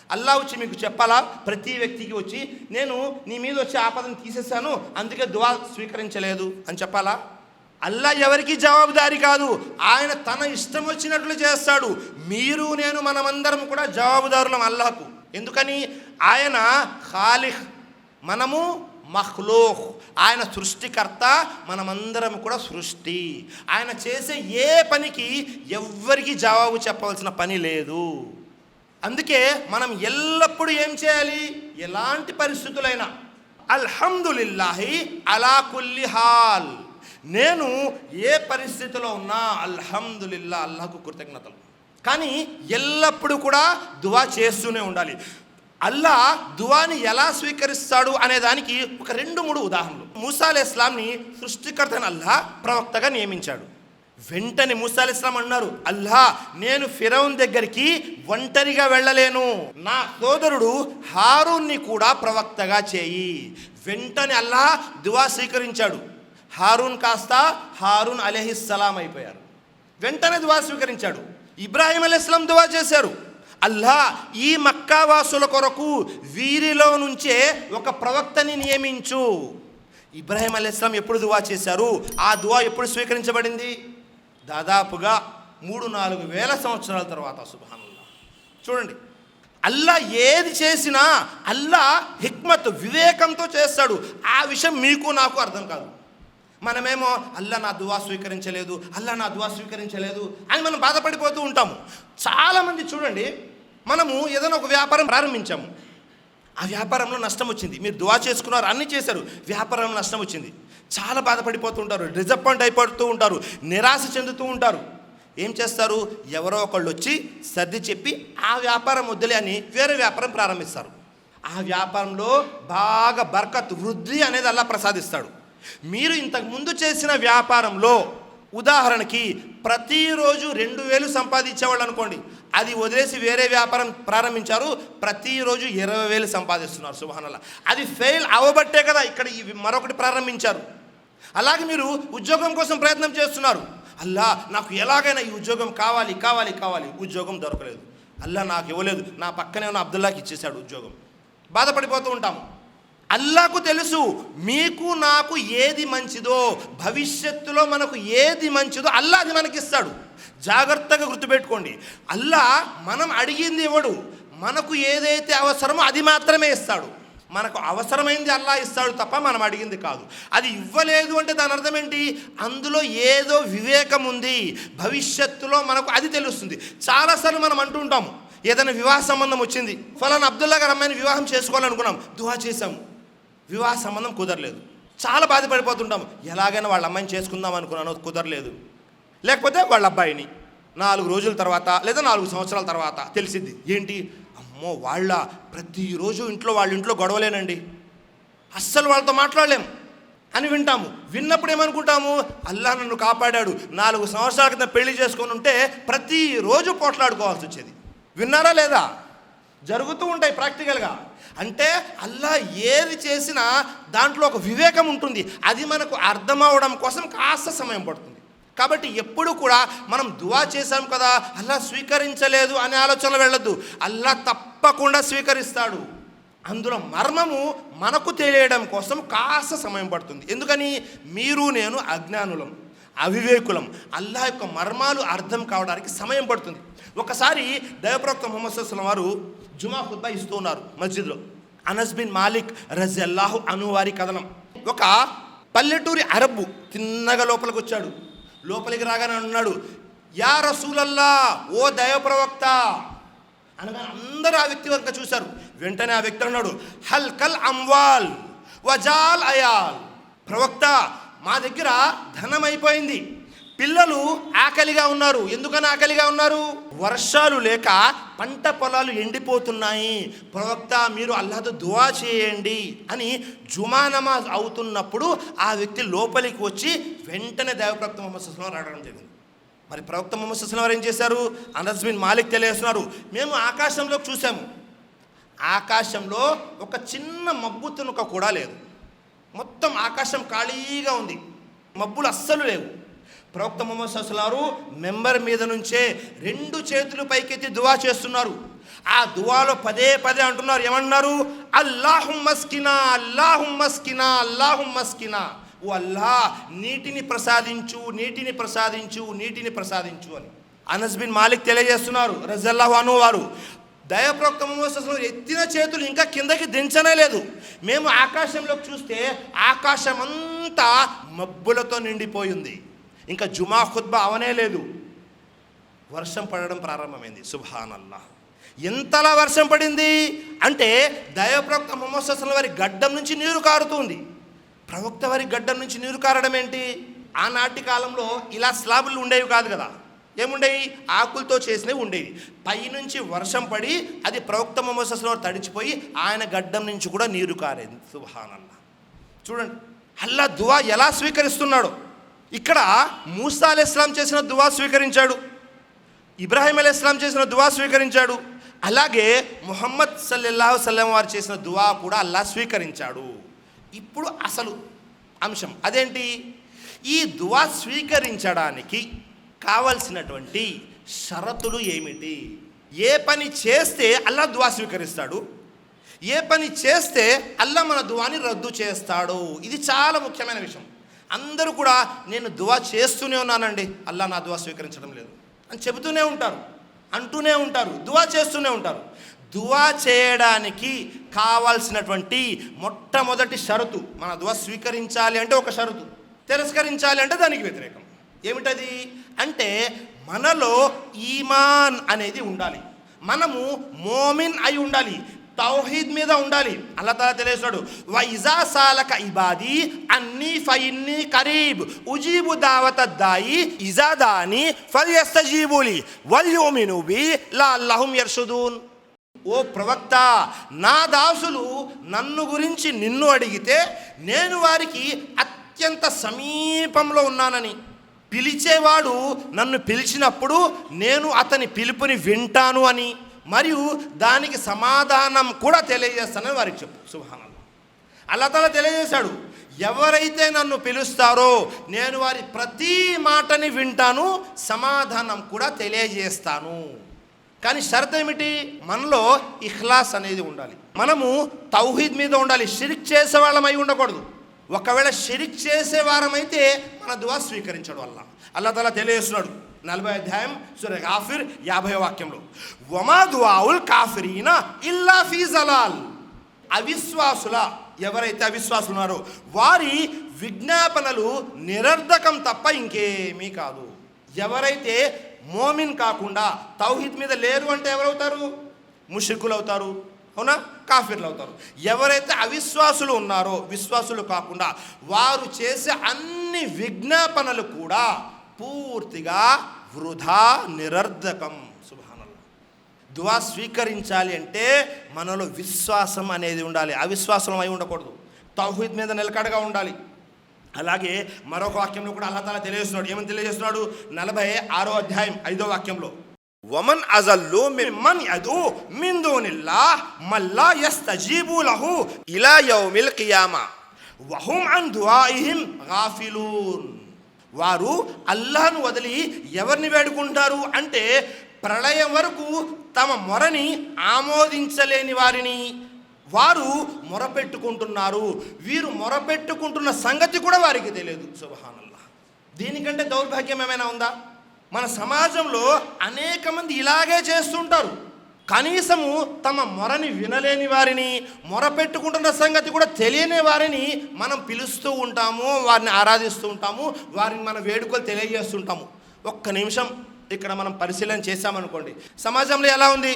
అల్లా వచ్చి మీకు చెప్పాలా? ప్రతి వ్యక్తికి వచ్చి నేను నీ మీద వచ్చే ఆపదను తీసేశాను అందుకే దువా స్వీకరించలేదు అని చెప్పాలా? అల్లా ఎవరికి జవాబుదారి కాదు, ఆయన తన ఇష్టం వచ్చినట్లు చేస్తాడు. మీరు నేను మనమందరం కూడా జవాబుదారులం అల్లాహకు. ఎందుకని? ఆయన ఖాలిక్, మనము మఖ్లూక్, ఆయన సృష్టికర్త, మనమందరం కూడా సృష్టి. ఆయన చేసే ఏ పనికి ఎవ్వరికి జవాబు చెప్పవలసిన పని లేదు. అందుకే మనం ఎల్లప్పుడూ ఏం చేయాలి? ఎలాంటి పరిస్థితులైనా అల్హమ్దులిల్లాహి అలా కుల్లి హాల్, నేను ఏ పరిస్థితిలో ఉన్నా అల్హమ్దులిల్లా, అల్లాహకు కృతజ్ఞతలు. కానీ ఎల్లప్పుడూ కూడా దువా చేస్తూనే ఉండాలి. అల్లా దువాని ఎలా స్వీకరిస్తాడు అనే దానికి ఒక 2-3 ఉదాహరణలు. మూసా అలైహిస్సలాంని సృష్టికర్త అల్లా ప్రవక్తగా నియమించాడు. వెంటనే మూసా అలైహిస్సలాం అన్నారు, అల్లా నేను ఫిరౌన్ దగ్గరికి ఒంటరిగా వెళ్ళలేను, నా సోదరుడు హారూన్ని కూడా ప్రవక్తగా చేయి. వెంటనే అల్లా దువా స్వీకరించాడు. హారూన్ కాస్త హారూన్ అలైహిస్సలాం అయిపోయారు. వెంటనే దువా స్వీకరించాడు. ఇబ్రాహీం అలైహిస్సలాం దువా చేశారు, అల్లా ఈ మక్కావాసుల కొరకు వీరిలో నుంచే ఒక ప్రవక్తని నియమించు. ఇబ్రాహీం అలైహిస్సలాం ఎప్పుడు దువా చేశారు? ఆ దువా ఎప్పుడు స్వీకరించబడింది? దాదాపుగా 3-4 వేల సంవత్సరాల తర్వాత. సుబ్హానల్లాహ్. చూడండి, అల్లా ఏది చేసినా అల్లా హిక్మత్, వివేకంతో చేస్తాడు. ఆ విషయం మీకు నాకు అర్థం కాదు. మనమేమో అల్లా నా దువా స్వీకరించలేదు, అల్లా నా దువా స్వీకరించలేదు అని మనం బాధపడిపోతూ ఉంటాము. చాలామంది చూడండి, మనము ఏదైనా ఒక వ్యాపారం ప్రారంభించాము, ఆ వ్యాపారంలో నష్టం వచ్చింది. మీరు దువా చేసుకున్నారు, అన్నీ చేశారు, వ్యాపారంలో నష్టం వచ్చింది. చాలా బాధపడిపోతూ ఉంటారు, డిసప్పాయింట్ అయిపోతూ ఉంటారు, నిరాశ చెందుతూ ఉంటారు. ఏం చేస్తారు? ఎవరో ఒకళ్ళు వచ్చి సర్ది చెప్పి ఆ వ్యాపారం వద్దులే అని వేరే వ్యాపారం ప్రారంభిస్తారు. ఆ వ్యాపారంలో బాగా బర్కత్, వృద్ధి అనేది అల్లా ప్రసాదిస్తాడు. మీరు ఇంతకు ముందు చేసిన వ్యాపారంలో ఉదాహరణకి ప్రతిరోజు 2000 సంపాదించేవాళ్ళు అనుకోండి, అది వదిలేసి వేరే వ్యాపారం ప్రారంభించారు, ప్రతిరోజు 20,000 సంపాదిస్తున్నారు. సుబ్హానల్లాహ్. అది ఫెయిల్ అవ్వబట్టే కదా ఇక్కడ మరొకటి ప్రారంభించారు. అలాగే మీరు ఉద్యోగం కోసం ప్రయత్నం చేస్తున్నారు, అల్లా నాకు ఎలాగైనా ఈ ఉద్యోగం కావాలి కావాలి కావాలి, ఉద్యోగం దొరకలేదు, అల్లా నాకు ఇవ్వలేదు, నా పక్కనే ఉన్న అబ్దుల్లాకి ఇచ్చేశాడు ఉద్యోగం. బాధపడిపోతూ ఉంటాము. అల్లాకు తెలుసు మీకు నాకు ఏది మంచిదో, భవిష్యత్తులో మనకు ఏది మంచిదో అల్లా అది మనకిస్తాడు. జాగ్రత్తగా గుర్తుపెట్టుకోండి, అల్లా మనం అడిగింది ఇవ్వడు, మనకు ఏదైతే అవసరమో అది మాత్రమే ఇస్తాడు. మనకు అవసరమైంది అల్లా ఇస్తాడు తప్ప మనం అడిగింది కాదు. అది ఇవ్వలేదు అంటే దాని అర్థం ఏంటి? అందులో ఏదో వివేకం ఉంది, భవిష్యత్తులో మనకు అది తెలుస్తుంది. చాలాసార్లు మనం అంటూ ఉంటాము, ఏదైనా వివాహ సంబంధం వచ్చింది, ఫలానా అబ్దుల్లా గారు అమ్మాయిని వివాహం చేసుకోవాలనుకున్నాం, దువా చేశాము, వివాహ సంబంధం కుదరలేదు. చాలా బాధపడిపోతుంటాము, ఎలాగైనా వాళ్ళ అమ్మాయిని చేసుకుందాం అనుకున్నాను, కుదరలేదు. లేకపోతే వాళ్ళ అబ్బాయిని 4 రోజుల తర్వాత లేదా 4 సంవత్సరాల తర్వాత తెలిసింది, ఏంటి అమ్మో వాళ్ళ ప్రతిరోజు వాళ్ళ ఇంట్లో గొడవలేనండి, అస్సలు వాళ్ళతో మాట్లాడలేం అని వింటాము. విన్నప్పుడు ఏమనుకుంటాము? అల్లా నన్ను కాపాడాడు, 4 సంవత్సరాల క్రితం పెళ్లి చేసుకొని ఉంటే ప్రతిరోజు పోట్లాడుకోవాల్సి వచ్చేది. విన్నారా లేదా? జరుగుతూ ఉంటాయి ప్రాక్టికల్గా. అంటే అల్లా ఏది చేసినా దాంట్లో ఒక వివేకం ఉంటుంది, అది మనకు అర్థం అవడం కోసం కాస్త సమయం పడుతుంది. కాబట్టి ఎప్పుడు కూడా మనం దువా చేశాం కదా, అల్లా స్వీకరించలేదు అనే ఆలోచనలు వెళ్ళొద్దు. అల్లా తప్పకుండా స్వీకరిస్తాడు. అందులో మర్మము మనకు తెలియడం కోసం కాస్త సమయం పడుతుంది. ఎందుకని? మీరు నేను అజ్ఞానులం, అవివేకులం. అల్లా యొక్క మర్మాలు అర్థం కావడానికి సమయం పడుతుంది. ఒకసారి దైవప్రవక్త ముహమ్మద్ సల్లల్లాహు అలైహి వసల్లం వారు జుమా ఖుత్బా ఇస్తూ ఉన్నారు మస్జిద్లో. అనస్ బిన్ మాలిక్ రజియల్లాహు అన్హు వారి కథనం. ఒక పల్లెటూరి అరబ్బు తిన్నగా లోపలికి వచ్చాడు. లోపలికి రాగానే అన్నాడు, యా రసూలల్లా, ఓ దైవ ప్రవక్త అనగా అందరూ ఆ వ్యక్తి వంక చూశారు. వెంటనే ఆ వ్యక్తి అన్నాడు, హల్ కల్ అమ్వాల్ వజాల్ అయాల్. ప్రవక్త, మా దగ్గర ధనం అయిపోయింది, పిల్లలు ఆకలిగా ఉన్నారు. ఎందుకని ఆకలిగా ఉన్నారు? వర్షాలు లేక పంట పొలాలు ఎండిపోతున్నాయి. ప్రవక్త, మీరు అల్లాహ్తో దువా చేయండి అని జుమా నమాజ్ అవుతున్నప్పుడు ఆ వ్యక్తి లోపలికి వచ్చి వెంటనే దైవప్రవక్త ముహమ్మద్ సల్లల్లాహు అలైహి వసల్లం రావడం జరిగింది. మరి ప్రవక్త ముహమ్మద్ సల్లల్లాహు అలైహి వసల్లం ఏం చేశారు? అనస్ బిన్ మాలిక్ తెలియజేస్తున్నారు, మేము ఆకాశంలోకి చూసాము, ఆకాశంలో ఒక చిన్న మబ్బు తునుక కూడా లేదు, మొత్తం ఆకాశం ఖాళీగా ఉంది, మబ్బులు అస్సలు లేవు. ప్రవక్త ముహమ్మద్ సల్లల్లాహు అలైహి వసల్లం మెంబర్ మీద నుంచే 2 చేతులు పైకెత్తి దువా చేస్తున్నారు. ఆ దువాలో పదే పదే అంటున్నారు, ఏమన్నారు? అల్లాహుమ్మస్కినా అల్లాహుమ్మస్కినా అల్లాహుమ్మస్కినా, ఓ అల్లా నీటిని ప్రసాదించు, నీటిని ప్రసాదించు, నీటిని ప్రసాదించు అని. అనస్ బిన్ మాలిక్ తెలియజేస్తున్నారు రజియల్లాహు అన్హు వారు, దైవప్రవక్త ముహమ్మద్ సల్లల్లాహు అలైహి వసల్లం ఎత్తిన చేతులు ఇంకా కిందకి దించనే లేదు. మేము ఆకాశంలోకి చూస్తే ఆకాశం అంతా మబ్బులతో నిండిపోయింది. ఇంకా జుమా ఖుత్బా అవనే లేదు. వర్షం పడడం ప్రారంభమైంది. సుబ్హానల్లాహ్. ఎంతలా వర్షం పడింది అంటే దైవప్రవక్త ముహమ్మద్ సల్లల్లాహు అలైహి వసల్లం వారి గడ్డం నుంచి నీరు కారుతుంది. ప్రవక్త వారి గడ్డం నుంచి నీరు కారడం ఏంటి? ఆనాటి కాలంలో ఇలా స్లాబులు ఉండేవి కాదు కదా. ఏముండేవి? ఆకులతో చేసినవి ఉండేవి. పైనుంచి వర్షం పడి అది ప్రవక్త ముహమ్మద్ సల్లల్లాహు అలైహి వసల్లం తడిచిపోయి ఆయన గడ్డం నుంచి కూడా నీరు కారేది. సుబ్హానల్లాహ్. చూడండి అల్లా దువా ఎలా స్వీకరిస్తున్నాడు. ఇక్కడ మూసా అలైహిస్సలాం చేసిన దువా స్వీకరించాడు, ఇబ్రాహీం అలైహిస్సలాం చేసిన దువా స్వీకరించాడు, అలాగే ముహమ్మద్ సల్లల్లాహు అలైహి వసల్లం వారు చేసిన దువా కూడా అల్లా స్వీకరించాడు. ఇప్పుడు అసలు అంశం అదేంటి? ఈ దువా స్వీకరించడానికి కావలసినటువంటి షరతులు ఏమిటి? ఏ పని చేస్తే అల్లా దువా స్వీకరిస్తాడు, ఏ పని చేస్తే అల్లా మన దువాని రద్దు చేస్తాడు. ఇది చాలా ముఖ్యమైన విషయం. అందరూ కూడా నేను దువా చేస్తూనే ఉన్నానండి, అల్లా నా దువా స్వీకరించడం లేదు అని చెబుతూనే ఉంటారు, అంటూనే ఉంటారు, దువా చేస్తూనే ఉంటారు. దువా చేయడానికి కావాల్సినటువంటి మొట్టమొదటి షరతు, మన దువా స్వీకరించాలి అంటే ఒక షరతు, తిరస్కరించాలి అంటే దానికి వ్యతిరేకం. ఏమిటది అంటే మనలో ఈమాన్ అనేది ఉండాలి, మనము మోమిన్ అయి ఉండాలి, తౌహీద్ మీద ఉండాలి. అల్లాహ్ తాలా తెలియజేస్తాడు, వైజా సాలక ఇబాది అన్నీ ఫయిన్ని కరీబ్ ఉజీబు దావత దాయి ఇజాదాని ఫల్యస్తజీబులి వల్యుమిను బి లఅల్లహుం యర్షుదూన్. ఓ ప్రవక్త, నా దాసులు నన్ను గురించి నిన్ను అడిగితే నేను వారికి అత్యంత సమీపంలో ఉన్నానని, పిలిచేవాడు నన్ను పిలిచినప్పుడు నేను అతని పిలుపుని వింటాను అని, మరియు దానికి సమాధానం కూడా తెలియజేస్తానని వారికి చెప్పు. సుబ్హానల్లాహ్. అల్లాహ్ తాలా తెలియజేశాడు, ఎవరైతే నన్ను పిలుస్తారో నేను వారి ప్రతి మాటని వింటాను, సమాధానం కూడా తెలియజేస్తాను. కానీ షరత్ ఏమిటి? మనలో ఇఖ్లాస్ అనేది ఉండాలి, మనము తౌహీద్ మీద ఉండాలి, షిరిక్ చేసే వాళ్ళమై ఉండకూడదు. ఒకవేళ షిరిక్ చేసేవారమైతే మన దువా స్వీకరించడం వల్ల అల్లాహ్ తాలా తెలియజేస్తున్నాడు 40వ అధ్యాయం సూరా గాఫిర్ 50వ వాక్యంలో, వమా దుఆఉల్ కాఫిరీన ఇల్లా ఫీ జలాల్. అవిశ్వాసుల, ఎవరైతే అవిశ్వాసులు ఉన్నారో వారి విజ్ఞాపనలు నిరర్ధకం తప్ప ఇంకేమీ కాదు. ఎవరైతే మోమిన్ కాకుండా తౌహీద్ మీద లేరు అంటే ఎవరవుతారు? ముష్రికులు అవుతారు, అవునా? కాఫిర్లు అవుతారు. ఎవరైతే అవిశ్వాసులు ఉన్నారో, విశ్వాసులు కాకుండా వారు చేసే అన్ని విజ్ఞాపనలు కూడా పూర్తిగా వృధా, నిరర్ధకం. సుబ్హానల్లాహ్. దువా స్వీకరించాలి అంటే మనలో విశ్వాసం అనేది ఉండాలి, అవిశ్వాసం అయి ఉండకూడదు, తౌహీద్ మీద నిలకడగా ఉండాలి. అలాగే మరొక వాక్యంలో కూడా అల్లాహ్ తాలా తెలియజేస్తున్నాడు. ఏమని తెలియజేస్తున్నాడు? 46వ అధ్యాయం 5వ వాక్యంలో, వమన్ అజల్లు మిమ్మన్ యదు మిన్ దూనిల్లాహ్ మల్లా యస్తజీబు లహు ఇలా యౌమిల్ కియామా వహుం అన్ దుఆఇహిం గాఫిలూన్. వారు అల్లాహ్ను వదిలి ఎవరిని వేడుకుంటారు అంటే ప్రళయం వరకు తమ మొరని ఆమోదించలేని వారిని వారు మొరపెట్టుకుంటున్నారు. వీరు మొరపెట్టుకుంటున్న సంగతి కూడా వారికి తెలియదు. సుబ్హానల్లాహ్. దీనికంటే దౌర్భాగ్యం ఏమైనా ఉందా? మన సమాజంలో అనేక మంది ఇలాగే చేస్తుంటారు. కనీసము తమ మొరని వినలేని వారిని, మొరపెట్టుకుంటున్న సంగతి కూడా తెలియని వారిని మనం పిలుస్తూ ఉంటాము, వారిని ఆరాధిస్తూ ఉంటాము, వారిని మన వేడుకలు తెలియజేస్తుంటాము. ఒక్క నిమిషం ఇక్కడ మనం పరిశీలన చేశామనుకోండి, సమాజంలో ఎలా ఉంది?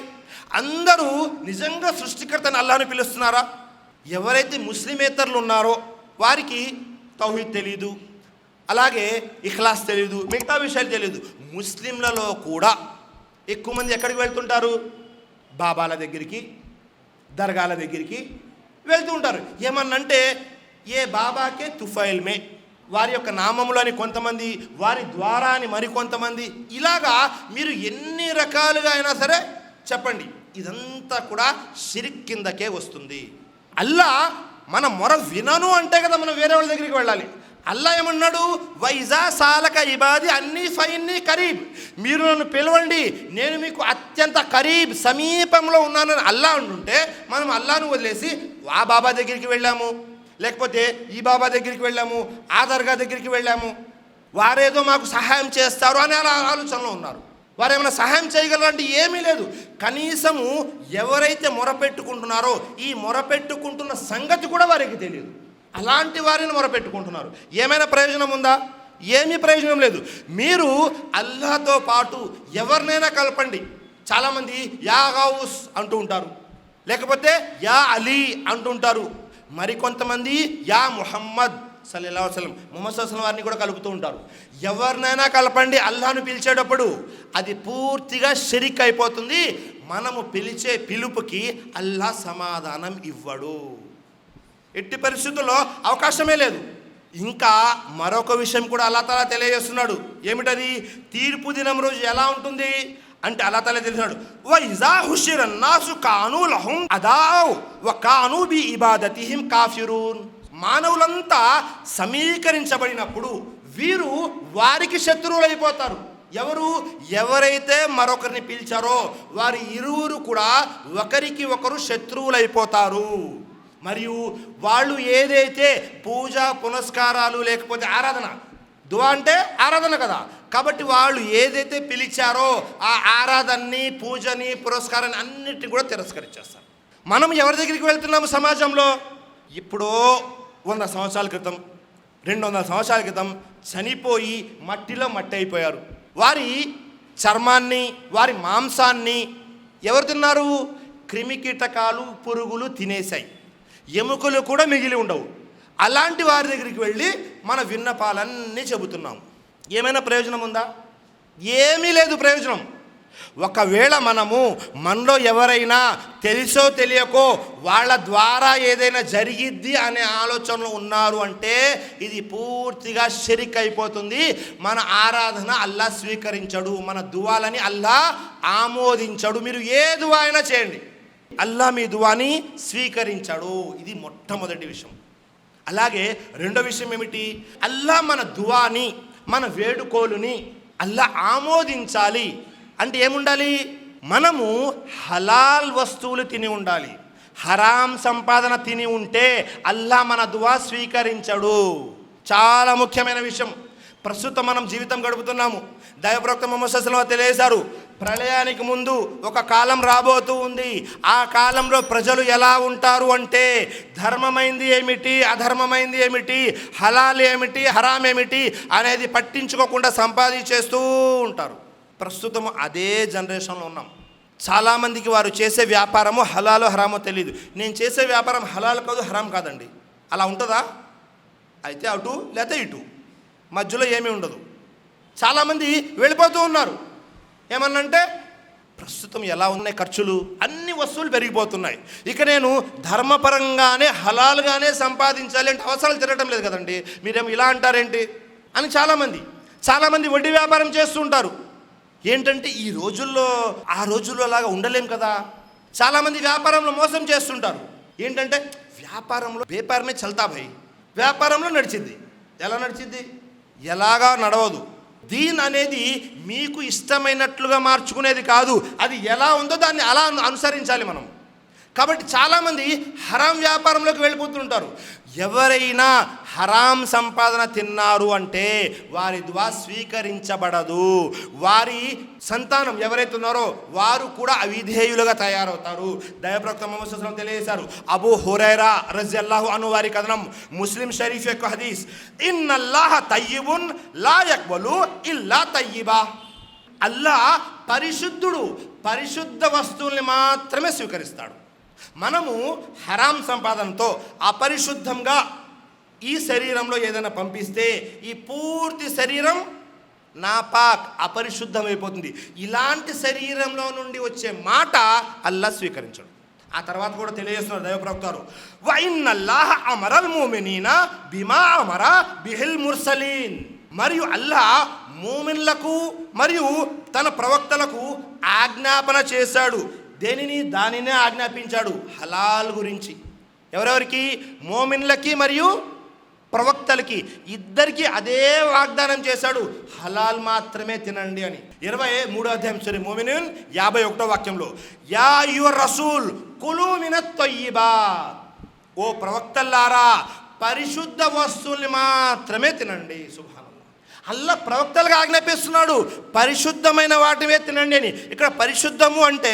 అందరూ నిజంగా సృష్టికర్తని అల్లాహ్ని పిలుస్తున్నారా? ఎవరైతే ముస్లిమేతరులు ఉన్నారో వారికి తౌహీద్ తెలీదు, అలాగే ఇఖ్లాస్ తెలీదు, మిగతా విషయాలు తెలీదు. ముస్లింలలో కూడా ఎక్కువ మంది ఎక్కడికి వెళ్తుంటారు? బాబాల దగ్గరికి, దర్గాల దగ్గరికి వెళ్తూ ఉంటారు. ఏమన్నంటే ఏ బాబాకే తుఫైల్ మే, వారి యొక్క నామంలో అని కొంతమంది, వారి ద్వారా అని మరికొంతమంది, ఇలాగా మీరు ఎన్ని రకాలుగా అయినా సరే చెప్పండి, ఇదంతా కూడా షిరిక్ కిందకే వస్తుంది. అల్లా మన మొర వినను అంటే కదా మనం వేరే వాళ్ళ దగ్గరికి వెళ్ళాలి. అల్లా ఏమన్నాడు? వైజా సాలక ఇబాది అన్నీ ఫైన్ని కరీబ్. మీరు నన్ను పిలవండి, నేను మీకు అత్యంత కరీబ్, సమీపంలో ఉన్నానని అల్లా అంటుంటే మనం అల్లాను వదిలేసి ఆ బాబా దగ్గరికి వెళ్ళాము, లేకపోతే ఈ బాబా దగ్గరికి వెళ్ళాము, ఆ దర్గా దగ్గరికి వెళ్ళాము, వారేదో మాకు సహాయం చేస్తారు అని అలా ఆలోచనలో ఉన్నారు. వారు ఏమైనా సహాయం చేయగలరంటే ఏమీ లేదు. కనీసము ఎవరైతే మొరపెట్టుకుంటున్నారో ఈ మొరపెట్టుకుంటున్న సంగతి కూడా వారికి తెలియదు. అలాంటి వారిని మొరపెట్టుకుంటున్నారు. ఏమైనా ప్రయోజనం ఉందా? ఏమీ ప్రయోజనం లేదు. మీరు అల్లాహ్తో పాటు ఎవరినైనా కలపండి. చాలామంది యా గౌస్ అంటూ ఉంటారు, లేకపోతే యా అలీ అంటుంటారు. మరికొంతమంది యా ముహమ్మద్ సల్లల్లాహు అలైహి వసల్లం, ముహమ్మద్ సల్లల్లాహు అలైహి వసల్లం వారిని కూడా కలుపుతూ ఉంటారు. ఎవరినైనా కలపండి, అల్లాహ్ను పిలిచేటప్పుడు అది పూర్తిగా షిరిక్ అయిపోతుంది. మనము పిలిచే పిలుపుకి అల్లాహ్ సమాధానం ఇవ్వడు. ఎట్టి పరిస్థితుల్లో అవకాశమే లేదు. ఇంకా మరొక విషయం కూడా అల్లాహ్ తఆలా తెలియజేస్తున్నాడు. ఏమిటది? తీర్పు దినం రోజు ఎలా ఉంటుంది అంటే అల్లాహ్ తఆలా తెలియజేస్తున్నాడు, వ ఇజా హుషిరన్ నాసు కాను లహుం అదావ్ వ కాను బి ఇబాదతిహిం కాఫిరూన్. మానవులంతా సమీకరించబడినప్పుడు వీరు వారికి శత్రువులు అయిపోతారు. ఎవరైతే మరొకరిని పిలిచారో వారి ఇరువురు కూడా ఒకరికి ఒకరు శత్రువులైపోతారు. మరియు వాళ్ళు ఏదైతే పూజ పునస్కారాలు లేకపోతే ఆరాధన, దువా అంటే ఆరాధన కదా, కాబట్టి వాళ్ళు ఏదైతే పిలిచారో ఆ ఆరాధనని, పూజని, పురస్కారాన్ని అన్నిటిని కూడా తిరస్కరించేస్తారు. మనం ఎవరి దగ్గరికి వెళ్తున్నాము సమాజంలో? ఇప్పుడో 100 సంవత్సరాల క్రితం, 200 సంవత్సరాల క్రితం చనిపోయి మట్టిలో మట్టి అయిపోయారు. వారి చర్మాన్ని, వారి మాంసాన్ని ఎవరు తిన్నారు? క్రిమికీటకాలు, పురుగులు తినేశాయి. ఎముకలు కూడా మిగిలి ఉండవు. అలాంటి వారి దగ్గరికి వెళ్ళి మన విన్నపాలన్నీ చెబుతున్నాం. ఏమైనా ప్రయోజనం ఉందా? ఏమీ లేదు ప్రయోజనం. ఒకవేళ మనలో ఎవరైనా తెలుసో తెలియకో వాళ్ళ ద్వారా ఏదైనా జరిగిద్ది అనే ఆలోచనలో ఉన్నారు అంటే ఇది పూర్తిగా షిరిక్ అయిపోతుంది. మన ఆరాధన అల్లాహ్ స్వీకరించడు, మన దువాలని అల్లాహ్ ఆమోదించడు. మీరు ఏ దువా అయినా చేయండి, అల్లాహ్ మీ దువాని స్వీకరించడు. ఇది మొట్టమొదటి విషయం. అలాగే రెండో విషయం ఏమిటి? అల్లాహ్ మన దువాని, మన వేడుకోలుని అల్లాహ్ ఆమోదించాలి అంటే ఏముండాలి? మనము హలాల్ వస్తువులు తిని ఉండాలి. హరాం సంపాదన తిని ఉంటే అల్లాహ్ మన దువా స్వీకరించడు. చాలా ముఖ్యమైన విషయం. ప్రస్తుతం మనం జీవితం గడుపుతున్నాము. దైవప్రవక్త ముహమ్మద్ సల్లల్లాహు అలైహి వసల్లం తెలియజేశారు, ప్రళయానికి ముందు ఒక కాలం రాబోతూ ఉంది. ఆ కాలంలో ప్రజలు ఎలా ఉంటారు అంటే ధర్మమైంది ఏమిటి, అధర్మమైంది ఏమిటి, హలాల్ ఏమిటి, హరాం ఏమిటి అనేది పట్టించుకోకుండా సంపాదించేస్తూ ఉంటారు. ప్రస్తుతం అదే జనరేషన్లో ఉన్నాం. చాలామందికి వారు చేసే వ్యాపారము హలాలో హరామో తెలియదు. నేను చేసే వ్యాపారం హలాల్ కాదు, హరాం కాదండి. అలా ఉంటుందా? అయితే అటు లేకపోతే ఇటు, మధ్యలో ఏమీ ఉండదు. చాలామంది వెళ్ళిపోతూ ఉన్నారు. ఏమన్నంటే ప్రస్తుతం ఎలా ఉన్నాయి ఖర్చులు, అన్ని వస్తువులు పెరిగిపోతున్నాయి. ఇక నేను ధర్మపరంగానే హలాల్గానే సంపాదించాలి అంటే అవసరాలు తిరగటం లేదు కదండి, మీరేమో ఇలా అంటారేంటి అని చాలామంది వడ్డీ వ్యాపారం చేస్తూ ఉంటారు. ఏంటంటే ఈ రోజుల్లో ఆ రోజుల్లో అలాగా ఉండలేం కదా. చాలామంది వ్యాపారంలో మోసం చేస్తుంటారు. ఏంటంటే వ్యాపారంలో వ్యాపారమే చల్తా భయ్, వ్యాపారంలో నడిచింది. ఎలా నడిచింది? ఎలాగా నడవదు. దీన్ అనేది మీకు ఇష్టమైనట్లుగా మార్చుకునేది కాదు. అది ఎలా ఉందో దాన్ని అలా అనుసరించాలి మనం. కాబట్టి చాలామంది హరాం వ్యాపారంలోకి వెళ్ళిపోతుంటారు. ఎవరైనా హరాం సంపాదన తిన్నారు అంటే వారి దువా స్వీకరించబడదు. వారి సంతానం ఎవరైతే ఉన్నారో వారు కూడా అవిధేయులుగా తయారవుతారు. దైవప్రవక్త ముహమ్మద్ సల్లల్లాహు అలైహి వసల్లం తెలియజేశారు. అబూ హురైరా రజియల్లాహు అన్హు వారి కథనం, ముస్లిం షరీఫ్ యొక్క హదీస్, ఇన్నల్లాహ తయ్యిబున్ లా యక్బలు ఇల్లా తయ్యిబా. అల్లాహ్ పరిశుద్ధుడు, పరిశుద్ధ వస్తువుల్ని మాత్రమే స్వీకరిస్తాడు. మనము హరాం సంపాదనతో అపరిశుద్ధంగా ఈ శరీరంలో ఏదైనా పంపిస్తే ఈ పూర్తి శరీరం నాపాక్ అపరిశుద్ధమైపోతుంది. ఇలాంటి శరీరంలో నుండి వచ్చే మాట అల్లాహ్ స్వీకరించడు. ఆ తర్వాత కూడా తెలియజేస్తున్నారు దైవప్రవక్తలు, వ ఇన్నల్లాహ అమరల్ ముమినీన బిమా అమర బిహిల్ ముర్సలీన్. మరియు అల్లాహ్ మూమిన్లకు మరియు తన ప్రవక్తలకు ఆజ్ఞాపన చేశాడు. దానినే ఆజ్ఞాపించాడు హలాల్ గురించి. ఎవరెవరికి? మోమిన్లకి మరియు ప్రవక్తలకి, ఇద్దరికి అదే వాగ్దానం చేశాడు, హలాల్ మాత్రమే తినండి అని. 23వ అధ్యాయం సూరా మోమినూన్ 51వ వాక్యంలో, యా అయ్యుహ రసూల్ కులు మినత్ తయ్యిబాత్. ఓ ప్రవక్తల్లారా పరిశుద్ధ వస్తువుల్ని మాత్రమే తినండి. సుబ్హానల్లాహ్. అల్లా ప్రవక్తలుగా ఆజ్ఞాపిస్తున్నాడు, పరిశుద్ధమైన వాటివే తినండి అని. ఇక్కడ పరిశుద్ధము అంటే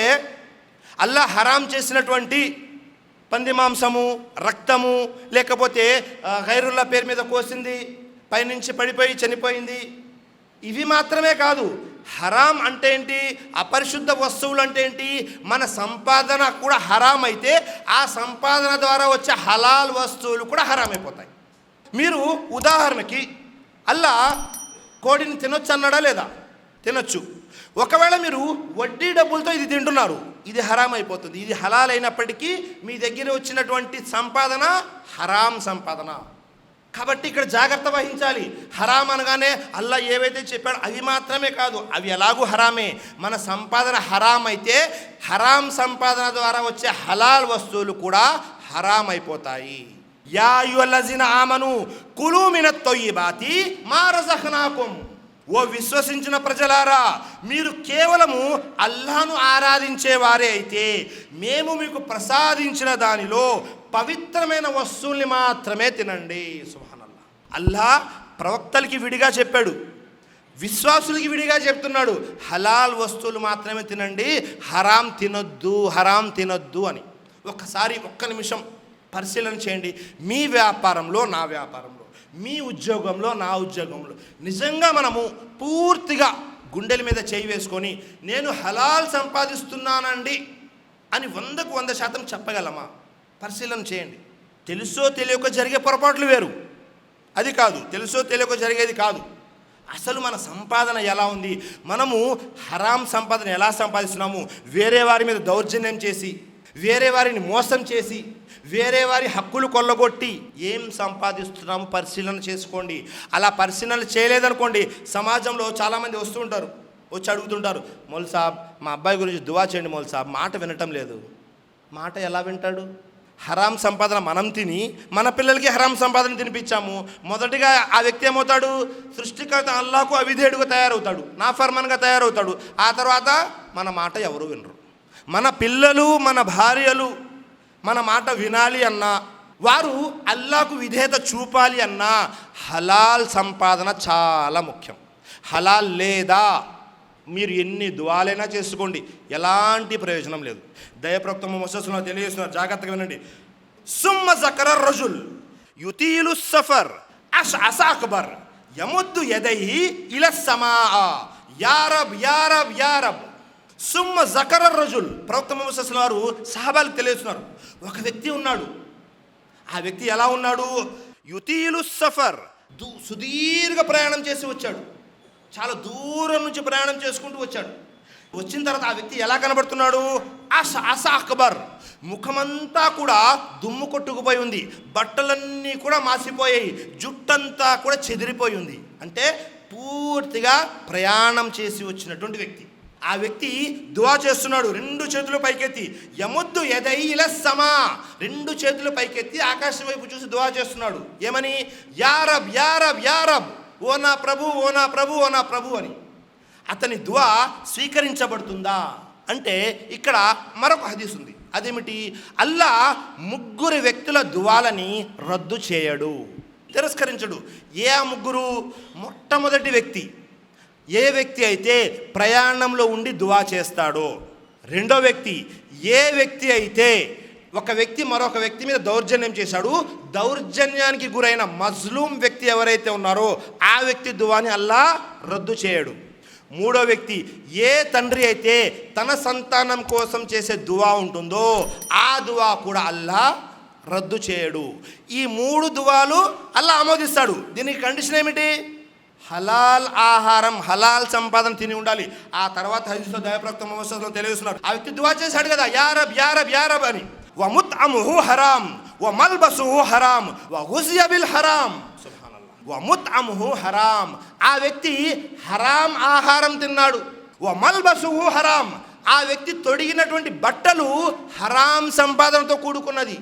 అల్లా హరాం చేసినటువంటి పంది మాంసము, రక్తము, లేకపోతే గైరుల్లా పేరు మీద కోసింది, పైనుంచి పడిపోయి చనిపోయింది, ఇవి మాత్రమే కాదు. హరాం అంటే ఏంటి? అపరిశుద్ధ వస్తువులు అంటే ఏంటి? మన సంపాదన కూడా హరాం అయితే ఆ సంపాదన ద్వారా వచ్చే హలాల్ వస్తువులు కూడా హరాం అయిపోతాయి. మీరు ఉదాహరణకి అల్లా కోడిని తినొచ్చు అన్నాడా లేదా? తినొచ్చు. ఒకవేళ మీరు వడ్డీ డబ్బులతో ఇది తింటున్నారు, ఇది హరాం అయిపోతుంది. ఇది హలాల్ అయినప్పటికీ మీ దగ్గర వచ్చినటువంటి సంపాదన హరాం సంపాదన. కాబట్టి ఇక్కడ జాగ్రత్త వహించాలి. హరాం అనగానే అల్లా ఏవైతే చెప్పాడో అవి మాత్రమే కాదు, అవి ఎలాగూ హరామే. మన సంపాదన హరాం అయితే హరాం సంపాదన ద్వారా వచ్చే హలాల్ వస్తువులు కూడా హరాం అయిపోతాయి. యా అయ్యుహల్లజీన ఆమను కులూ మినత్ తయ్యిబాతి మా రజఖ్నాకుం. ఓ విశ్వసించిన ప్రజలారా, మీరు కేవలము అల్లాహను ఆరాధించేవారే అయితే మేము మీకు ప్రసాదించిన దానిలో పవిత్రమైన వస్తువుల్ని మాత్రమే తినండి. సుబ్హానల్లాహ్. అల్లాహ్ ప్రవక్తలకి విడిగా చెప్పాడు, విశ్వాసులకి విడిగా చెప్తున్నాడు, హలాల్ వస్తువులు మాత్రమే తినండి, హరాం తినొద్దు, హరాం తినొద్దు అని. ఒక్కసారి ఒక్క నిమిషం పరిశీలన చేయండి. మీ వ్యాపారంలో, నా వ్యాపారంలో, మీ ఉద్యోగంలో, నా ఉద్యోగంలో నిజంగా మనము పూర్తిగా గుండెల మీద చేయి వేసుకొని నేను హలాల్ సంపాదిస్తున్నానండి అని 100కు 100% చెప్పగలమా? పరిశీలన చేయండి. తెలుసో తెలియక జరిగే పొరపాట్లు వేరు, అది కాదు. తెలుసో తెలియక జరిగేది కాదు. అసలు మన సంపాదన ఎలా ఉంది? మనము హరాం సంపాదన ఎలా సంపాదిస్తున్నాము? వేరే వారి మీద దౌర్జన్యం చేసి, వేరే వారిని మోసం చేసి, వేరే వారి హక్కులు కొల్లగొట్టి ఏం సంపాదిస్తున్నాము పరిశీలన చేసుకోండి. అలా పరిశీలన చేయలేదనుకోండి, సమాజంలో చాలామంది వస్తూ ఉంటారు, వచ్చి అడుగుతుంటారు, మౌల్ సాబ్ మా అబ్బాయి గురించి దువా చేయండి మౌల్ సాబ్, మాట వినటం లేదు. మాట ఎలా వింటాడు? హరాం సంపాదన మనం తిని మన పిల్లలకి హరాం సంపాదన తినిపించాము. మొదటిగా ఆ వ్యక్తి ఏమవుతాడు? సృష్టికర్త అల్లాహకు అవిధేయుడుగా తయారవుతాడు, నాఫర్మాన్గా తయారవుతాడు. ఆ తర్వాత మన మాట ఎవరు వినరు. మన పిల్లలు, మన భార్యలు మన మాట వినాలి అన్నా, వారు అల్లాహకు విధేయత చూపాలి అన్నా హలాల్ సంపాదన చాలా ముఖ్యం. హలాల్ లేదా మీరు ఎన్ని దువాలైనా చేసుకోండి, ఎలాంటి ప్రయోజనం లేదు. దయప్రవక్త ముహమ్మద్ తెలియజేస్తున్నారు, జాగ్రత్తగా వినండి. సుమ్మ జకర రజుల్ యుతీలు సఫర్ అష్ అక్బర్ యముద్దు యదైహి ఇల సమా యా రబ్ యా రబ్ యా రబ్. సుమ్మ జకర రజుల్. ప్రవక్త ముహమ్మద్ వారు సహాబాలకు తెలియజేస్తున్నారు, ఒక వ్యక్తి ఉన్నాడు. ఆ వ్యక్తి ఎలా ఉన్నాడు? యుతీలు సఫర్, సుదీర్ఘ ప్రయాణం చేసి వచ్చాడు, చాలా దూరం నుంచి ప్రయాణం చేసుకుంటూ వచ్చాడు. వచ్చిన తర్వాత ఆ వ్యక్తి ఎలా కనబడుతున్నాడు? అష్ అక్బర్, ముఖమంతా కూడా దుమ్ము కొట్టుకుపోయి ఉంది, బట్టలన్నీ కూడా మాసిపోయాయి, జుట్టంతా కూడా చెదిరిపోయి ఉంది. అంటే పూర్తిగా ప్రయాణం చేసి వచ్చినటువంటి వ్యక్తి. ఆ వ్యక్తి దువా చేస్తున్నాడు, 2 చేతులు పైకెత్తి. యముద్దు యదై ఇల సమా, 2 చేతులు పైకెత్తి ఆకాశం వైపు చూసి దువా చేస్తున్నాడు. ఏమని? యా రబ్ యా రబ్ యా రబ్, ఓ నా ప్రభు, ఓ నా ప్రభు, ఓ నా ప్రభు అని. అతని దువా స్వీకరించబడుతుందా అంటే ఇక్కడ మరొక హదీస్ ఉంది. అదేమిటి? అల్లా 3 వ్యక్తుల దువాలని రద్దు చేయడు, తిరస్కరించడు. ఏ ఆ 3? మొట్టమొదటి వ్యక్తి, ఏ వ్యక్తి అయితే ప్రయాణంలో ఉండి దువా చేస్తాడో. రెండో వ్యక్తి, ఏ వ్యక్తి అయితే ఒక వ్యక్తి మరొక వ్యక్తి మీద దౌర్జన్యం చేశాడు, దౌర్జన్యానికి గురైన మజ్లూమ్ వ్యక్తి ఎవరైతే ఉన్నారో ఆ వ్యక్తి దువాని అల్లా రద్దు చేయడు. మూడో వ్యక్తి, ఏ తండ్రి అయితే తన సంతానం కోసం చేసే దువా ఉంటుందో ఆ దువా కూడా అల్లా రద్దు చేయడు. ఈ 3 దువాలు అల్లా ఆమోదిస్తాడు. దీనికి కండిషన్ ఏమిటి? హలాల్ ఆహారం, హలాల్ సంపాదన తిని ఉండాలి. ఆ తర్వాత హదీస్లో దైవప్రవక్త ముహమ్మద్ తెలియజేస్తున్నారు, ఆ వ్యక్తి దువా చేశాడు కదా, యా రబ్ యా రబ్ యా రబ్ అని. వ ముత్అముహు హరాం వ మల్బసుహు హరాం వ గుజియ బిల్ హరాం. సుబ్హానల్లాహ్. వ ముత్అముహు హరాం, ఆ వ్యక్తి హరాం ఆహారం తిన్నాడు. వ మల్బసుహు హరాం, ఆ వ్యక్తి తొడిగినటువంటి బట్టలు హరాం సంపాదనతో కూడుకున్నది.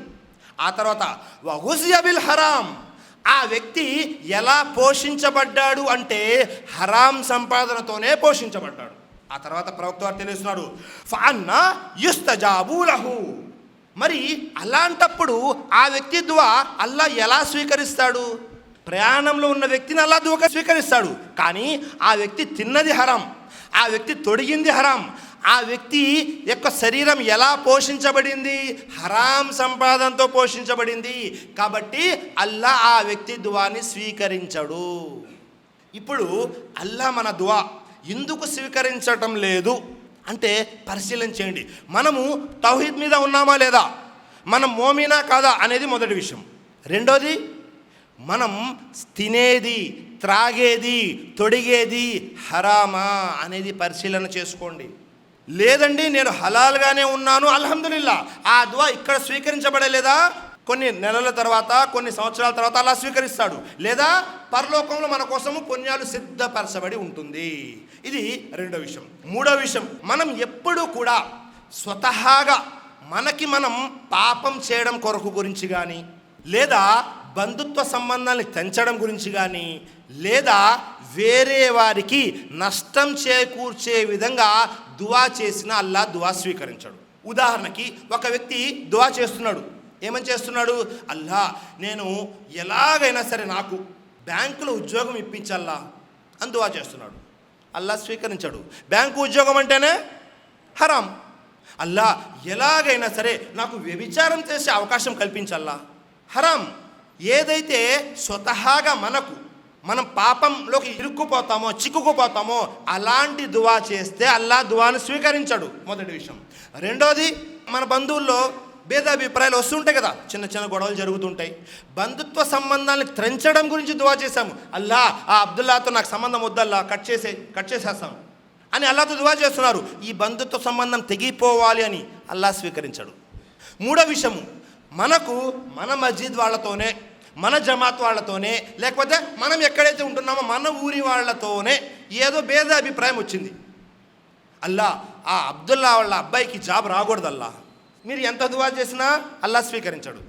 ఆ తర్వాత వ గుజియ బిల్ హరాం, ఆ వ్యక్తి ఎలా పోషించబడ్డాడు అంటే హరాం సంపాదనతోనే పోషించబడ్డాడు. ఆ తర్వాత ప్రవక్త వారు తెలుస్తున్నారు, ఫఅన్నా యుస్తజాబు లహు, మరి అలాంటప్పుడు ఆ వ్యక్తి దువా అల్లా ఎలా స్వీకరిస్తాడు? ప్రయాణంలో ఉన్న వ్యక్తిని అల్లా దువగా స్వీకరిస్తాడు. కానీ ఆ వ్యక్తి తిన్నది హరాం, ఆ వ్యక్తి తొడిగింది హరాం, ఆ వ్యక్తి యొక్క శరీరం ఎలా పోషించబడింది? హరాం సంపాదనతో పోషించబడింది. కాబట్టి అల్లా ఆ వ్యక్తి దువాని స్వీకరించడు. ఇప్పుడు అల్లా మన దువా ఎందుకు స్వీకరించటం లేదు అంటే పరిశీలన చేయండి. మనము తౌహీద్ మీద ఉన్నామా లేదా, మనం మోమినా కాదా అనేది మొదటి విషయం. రెండోది, మనం తినేది, త్రాగేది, తొడిగేది హరామా అనేది పరిశీలన చేసుకోండి. లేదండి నేను హలాల్గానే ఉన్నాను అల్హమ్దులిల్లా, ఆ దువా ఇక్కడ స్వీకరించబడలేదా, కొన్ని నెలల తర్వాత, కొన్ని సంవత్సరాల తర్వాత అలా స్వీకరిస్తాడు. లేదా పరలోకంలో మన కోసము పుణ్యాలు సిద్ధపరచబడి ఉంటుంది. ఇది రెండో విషయం. మూడో విషయం, మనం ఎప్పుడూ కూడా స్వతహాగా మనకి మనం పాపం చేయడం కొరకు గురించి కానీ, లేదా బంధుత్వ సంబంధాన్ని తెంచడం గురించి కానీ, లేదా వేరే వారికి నష్టం చేకూర్చే విధంగా దువా చేసిన అల్లా దువా స్వీకరించాడు. ఉదాహరణకి ఒక వ్యక్తి దువా చేస్తున్నాడు. ఏమని చేస్తున్నాడు? అల్లా నేను ఎలాగైనా సరే నాకు బ్యాంకులో ఉద్యోగం ఇప్పించల్లా అని దువా చేస్తున్నాడు. అల్లా స్వీకరించాడు. బ్యాంకు ఉద్యోగం అంటేనే హరాం. అల్లా ఎలాగైనా సరే నాకు వ్యభిచారం చేసే అవకాశం కల్పించల్లా, హరాం. ఏదైతే స్వతహాగా మనం పాపంలోకి ఇరుక్కుపోతామో, చిక్కుకుపోతామో అలాంటి దువా చేస్తే అల్లా దువాను స్వీకరించాడు. మొదటి విషయం. రెండోది, మన బంధువుల్లో భేదాభిప్రాయాలు వస్తుంటాయి కదా, చిన్న చిన్న గొడవలు జరుగుతుంటాయి. బంధుత్వ సంబంధాన్ని త్రెంచడం గురించి దువా చేశాము. అల్లా ఆ అబ్దుల్లాతో నాకు సంబంధం వద్దల్లా, కట్ చేసేస్తాం అని అల్లాతో దువా చేస్తున్నారు. ఈ బంధుత్వ సంబంధం తెగిపోవాలి అని అల్లా స్వీకరించాడు. మూడో విషయము, మన మస్జిద్ వాళ్ళతోనే, మన జమాత్ వాళ్ళతోనే, లేకపోతే మనం ఎక్కడైతే ఉంటున్నామో మన ఊరి వాళ్ళతోనే ఏదో భేదాభిప్రాయం వచ్చింది. అల్లా ఆ అబ్దుల్లా వాళ్ళ అబ్బాయికి జాబ్ రాకూడదు అల్లా. మీరు ఎంత దువా చేసినా అల్లా స్వీకరించాడు.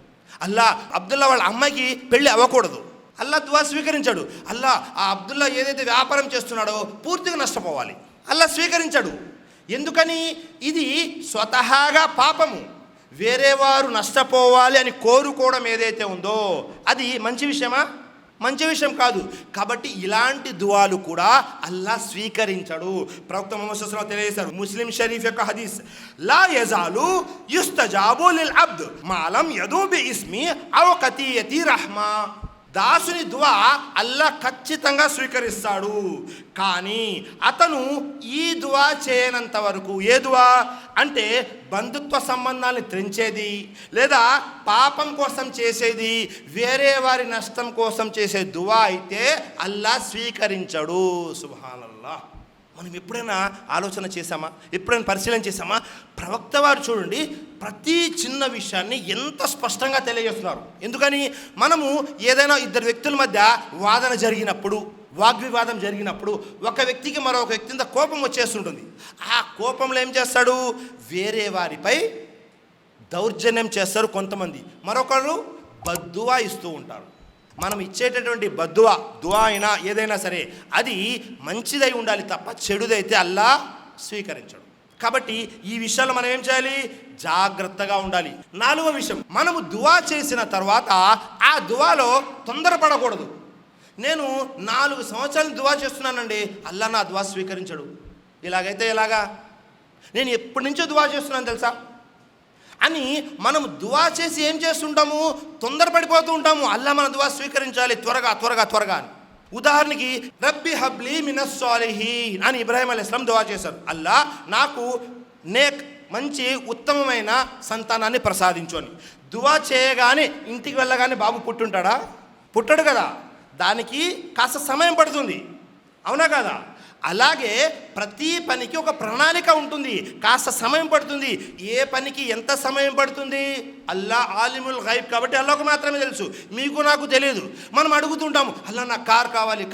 అల్లా అబ్దుల్లా వాళ్ళ అమ్మాయికి పెళ్ళి అవ్వకూడదు, అల్లా దువా స్వీకరించాడు. అల్లా ఆ అబ్దుల్లా ఏదైతే వ్యాపారం చేస్తున్నాడో పూర్తిగా నష్టపోవాలి, అల్లా స్వీకరించాడు. ఎందుకని? ఇది స్వతహాగా పాపము. వేరే వారు నష్టపోవాలి అని కోరుకోవడం ఏదైతే ఉందో అది మంచి విషయమా? మంచి విషయం కాదు. కాబట్టి ఇలాంటి దువాలు కూడా అల్లా స్వీకరించడు. ప్రవక్త ముహమ్మద్ సల్లల్లాహు అలైహి వసల్లం తెలియజేశారు, ముస్లిం షరీఫ్ యొక్క హదీస్, లా యజాలు యుస్తజాబు లిల్ అబ్ద్ మాలం యదు బి ఇస్మి ఔ కతియతి రహ్మా. దాసుని దువా అల్లా ఖచ్చితంగా స్వీకరిస్తాడు. కానీ అతను ఈ దువా చేయనంత వరకు, ఏ దువా అంటే బంధుత్వ సంబంధాన్ని త్రెంచేది, లేదా పాపం కోసం చేసేది, వేరే వారి నష్టం కోసం చేసే దువా అయితే అల్లా స్వీకరించడు. సుబ్హానల్లాహ్. మనం ఎప్పుడైనా ఆలోచన చేశామా? ఎప్పుడైనా పరిశీలన చేశామా? ప్రవక్త వారు చూడండి, ప్రతి చిన్న విషయాన్ని ఎంత స్పష్టంగా తెలియజేస్తున్నారు. ఎందుకని? మనము ఏదైనా ఇద్దరు వ్యక్తుల మధ్య వాదన జరిగినప్పుడు, వాగ్వివాదం జరిగినప్పుడు ఒక వ్యక్తికి మరొక వ్యక్తి మీద కోపం వచ్చేస్తుంటుంది. ఆ కోపంలో ఏం చేస్తాడు? వేరే వారిపై దౌర్జన్యం చేస్తారు కొంతమంది, మరొకరు బద్దువా ఇస్తూ ఉంటారు. మనం ఇచ్చేటటువంటి దువా అయినా ఏదైనా సరే అది మంచిదై ఉండాలి తప్ప చెడుదైతే అల్లా స్వీకరించడు. కాబట్టి ఈ విషయాల్లో మనం ఏం చేయాలి? జాగ్రత్తగా ఉండాలి. నాలుగో విషయం, మనము దువా చేసిన తర్వాత ఆ దువాలో తొందరపడకూడదు. నేను 4 సంవత్సరాలు దువా చేస్తున్నానండి, అల్లా నా దువా స్వీకరించడు, ఇలాగైతే ఎలాగా, నేను ఎప్పటి నుంచో దువా చేస్తున్నాను తెలుసా అని మనం దువా చేసి ఏం చేస్తుంటాము? తొందరపడిపోతూ ఉంటాము. అల్లా మన దువా స్వీకరించాలి త్వరగా త్వరగా త్వరగా అని. ఉదాహరణకి, రబ్బి హబ్లీ మినస్ సాలిహీన్ అని ఇబ్రాహీం అలైహిస్సలాం దువా చేశారు. అల్లా నాకు మంచి ఉత్తమమైన సంతానాన్ని ప్రసాదించు అని దువా చేయగానే ఇంటికి వెళ్ళగానే బాబు పుట్టుంటాడా? పుట్టడు కదా, దానికి కాస్త సమయం పడుతుంది, అవునా కదా? అలాగే ప్రతి పనికి ఒక ప్రణాళిక ఉంటుంది, కాస్త సమయం పడుతుంది. ఏ పనికి ఎంత సమయం పడుతుంది? అల్లా ఆలిముల్ గైబ్ కాబట్టి అల్లాకు మాత్రమే తెలుసు, మీకు నాకు తెలియదు. మనం అడుగుతుంటాము, అల్లా నాకు కార్ కావాలి,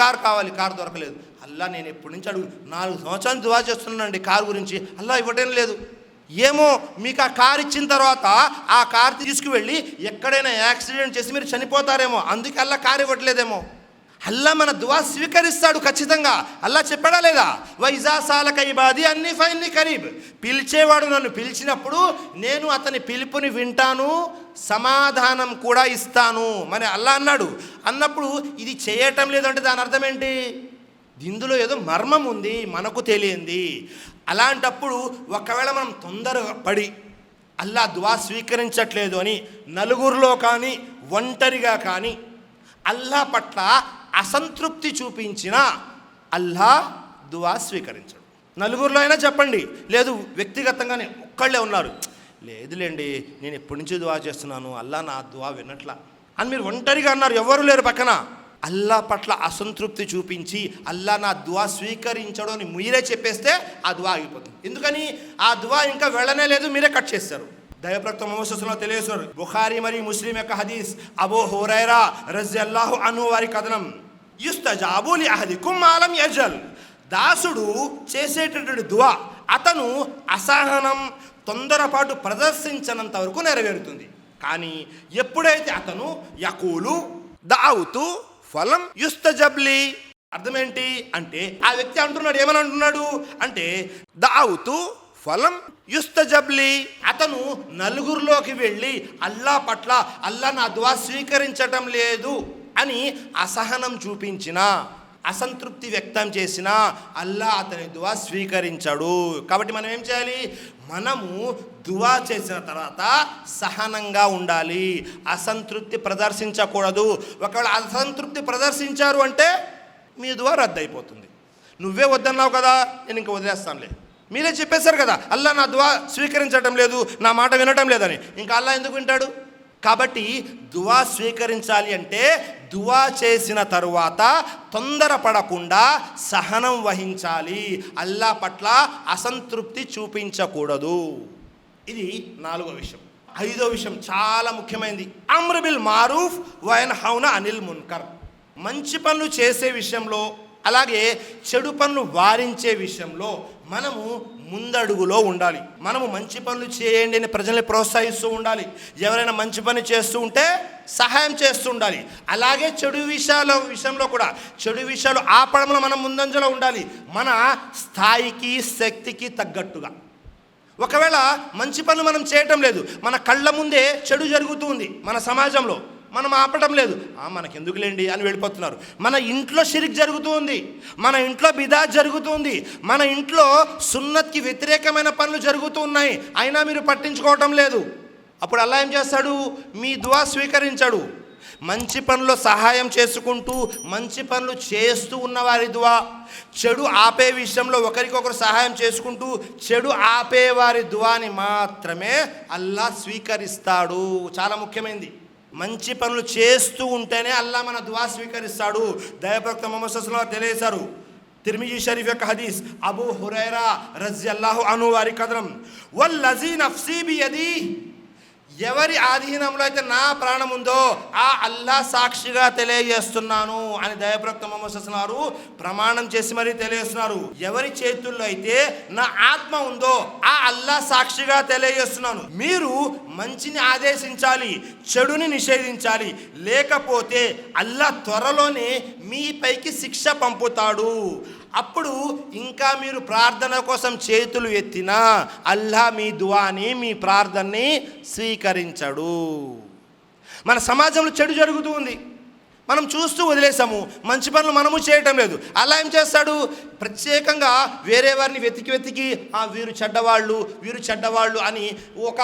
కార్ దొరకలేదు. అల్లా నేను ఎప్పటి నుంచి 4 సంవత్సరాలు దువా చేస్తున్నానండి కారు గురించి, అల్లా ఇవ్వటం లేదు. ఏమో మీకు ఆ కారు ఇచ్చిన తర్వాత ఆ కారు తీసుకువెళ్ళి ఎక్కడైనా యాక్సిడెంట్ చేసి మీరు చనిపోతారేమో, అందుకే అల్లా కారు ఇవ్వట్లేదేమో. అల్లా మన దువా స్వీకరిస్తాడు ఖచ్చితంగా. అల్లా చెప్పాడా లేదా? వైజా సాలక ఇబాది అన్ని ఫైన్ని కరీబ్. పిలిచేవాడు నన్ను పిలిచినప్పుడు నేను అతని పిలుపుని వింటాను, సమాధానం కూడా ఇస్తాను. మరి అల్లా అన్నప్పుడు ఇది చేయటం లేదంటే దాని అర్థం ఏంటి? ఇందులో ఏదో మర్మం ఉంది, మనకు తెలియంది. అలాంటప్పుడు ఒకవేళ మనం తొందరపడి అల్లా దువా స్వీకరించట్లేదు అని నలుగురిలో కానీ ఒంటరిగా కానీ అల్లా పట్ల అసంతృప్తి చూపించిన అల్లా దువా స్వీకరించడు. నలుగురిలో అయినా చెప్పండి, లేదు వ్యక్తిగతంగానే ఒక్కళ్ళే ఉన్నారు, లేదులేండి నేను ఎప్పటి నుంచి దువా చేస్తున్నాను, అల్లా నా దువా వినట్లా అని మీరు ఒంటరిగా అన్నారు, ఎవరు లేరు పక్కన, అల్లా పట్ల అసంతృప్తి చూపించి అల్లా నా దువా స్వీకరించడం అని మీరే చెప్పేస్తే ఆ దువా ఆగిపోతుంది. ఎందుకని? ఆ దువా ఇంకా వెళ్ళనే లేదు, మీరే కట్ చేస్తారు. దైవప్రవక్త ముహమ్మద్ సల్లల్లాహు అలైహి వసల్లం తెలియజేశారు. బుఖారీ మరియు ముస్లిం యొక్క హదీస్, అబూ హురైరా రజియల్లాహు అన్హు వారి కథనం, యుస్తజాబు లి అహదికుం మా లం యజల్. దాసుడు చేసేటటువంటి దువా అతను అసహనం తొందరపాటు ప్రదర్శించనంత వరకు నెరవేరుతుంది. కానీ ఎప్పుడైతే అతను యకూలు దఅవుతు ఫలం యుస్తజబ్లి, అర్థమేంటి అంటే ఆ వ్యక్తి అంటున్నాడు, ఏమని అంటున్నాడు అంటే దఅవుతు ఫలం యుస్తజబ్లి, అతను నలుగురిలోకి వెళ్ళి అల్లా పట్ల అల్లా నా దువా స్వీకరించటం లేదు అని అసహనం చూపించిన, అసంతృప్తి వ్యక్తం చేసిన అల్లా అతని దువా స్వీకరించాడు. కాబట్టి మనం ఏం చేయాలి? మనము దువా చేసిన తర్వాత సహనంగా ఉండాలి, అసంతృప్తి ప్రదర్శించకూడదు. ఒకవేళ అసంతృప్తి ప్రదర్శించారు అంటే మీ దువా రద్దు అయిపోతుంది. నువ్వే వద్దన్నావు కదా, నేను ఇంకా వదిలేస్తానులే, మీరే చెప్పేశారు కదా అల్లా నా దువా స్వీకరించడం లేదు, నా మాట వినటం లేదని, ఇంకా అల్లా ఎందుకు వింటాడు? కాబట్టి దువా స్వీకరించాలి అంటే దువా చేసిన తరువాత తొందరపడకుండా సహనం వహించాలి, అల్లా పట్ల అసంతృప్తి చూపించకూడదు. ఇది 4వ విషయం. 5వ విషయం చాలా ముఖ్యమైనది, అమ్ర్ బిల్ మారూఫ్ వ యన్హౌన అనిల్ మున్కర్. మంచి పనులు చేసే విషయంలో అలాగే చెడు పనులు వారించే విషయంలో మనము ముందడుగులో ఉండాలి. మనము మంచి పనులు చేయండి అని ప్రజల్ని ప్రోత్సహిస్తూ ఉండాలి. ఎవరైనా మంచి పని చేస్తూ ఉంటే సహాయం చేస్తూ ఉండాలి. అలాగే చెడు విషయంలో కూడా చెడు విషయాలు ఆపడంలో మనం ముందంజలో ఉండాలి, మన స్థాయికి శక్తికి తగ్గట్టుగా. ఒకవేళ మంచి పనులు మనం చేయటం లేదు, మన కళ్ళ ముందే చెడు జరుగుతుంది మన సమాజంలో, మనం ఆపటం లేదు, మనకెందుకులేండి అని వెళ్ళిపోతున్నారు. మన ఇంట్లో షిరిక్ జరుగుతుంది, మన ఇంట్లో బిదాత్ జరుగుతుంది, మన ఇంట్లో సున్నత్కి వ్యతిరేకమైన పనులు జరుగుతూ ఉన్నాయి, అయినా మీరు పట్టించుకోవటం లేదు. అప్పుడు అల్లా ఏం చేస్తాడు? మీ దువా స్వీకరించాడు. మంచి పనుల్లో సహాయం చేసుకుంటూ మంచి పనులు చేస్తూ ఉన్న వారి దువా, చెడు ఆపే విషయంలో ఒకరికొకరు సహాయం చేసుకుంటూ చెడు ఆపే వారి దువాని మాత్రమే అల్లా స్వీకరిస్తాడు. చాలా ముఖ్యమైనది. మంచి పనులు చేస్తూ ఉంటేనే అల్లా మన దువా స్వీకరిస్తాడు. దైవప్రవక్త ముహమ్మద్ సల్లల్లాహు అలైహి వసల్లం తెలియజేశారు. తిర్మిజీ షరీఫ్ యొక్క హదీస్, అబూ హురైరా రజియల్లాహు అన్హు వారి కథనం, వల్లజీ నఫ్సీ బియదీ, ఎవరి ఆధీనంలో అయితే నా ప్రాణం ఉందో ఆ అల్లా సాక్షిగా తెలియజేస్తున్నాను అని దైవప్రవక్త ముహమ్మద్ సల్లల్లాహు అలైహి వసల్లం ప్రమాణం చేసి మరీ తెలియజేస్తున్నారు. ఎవరి చేతుల్లో అయితే నా ఆత్మ ఉందో ఆ అల్లా సాక్షిగా తెలియజేస్తున్నాను, మీరు మంచిని ఆదేశించాలి, చెడుని నిషేధించాలి, లేకపోతే అల్లా త్వరలోనే మీపైకి శిక్ష పంపుతాడు. అప్పుడు ఇంకా మీరు ప్రార్థన కోసం చేతులు ఎత్తినా అల్లా మీ దువాని, మీ ప్రార్థనని స్వీకరించడు. మన సమాజంలో చెడు జరుగుతూ ఉంది, మనం చూస్తూ వదిలేసాము, మంచి పనులు మనము చేయటం లేదు. అలా ఏం చేస్తాడు? ప్రత్యేకంగా వేరే వారిని వెతికి వీరు చెడ్డవాళ్ళు అని ఒక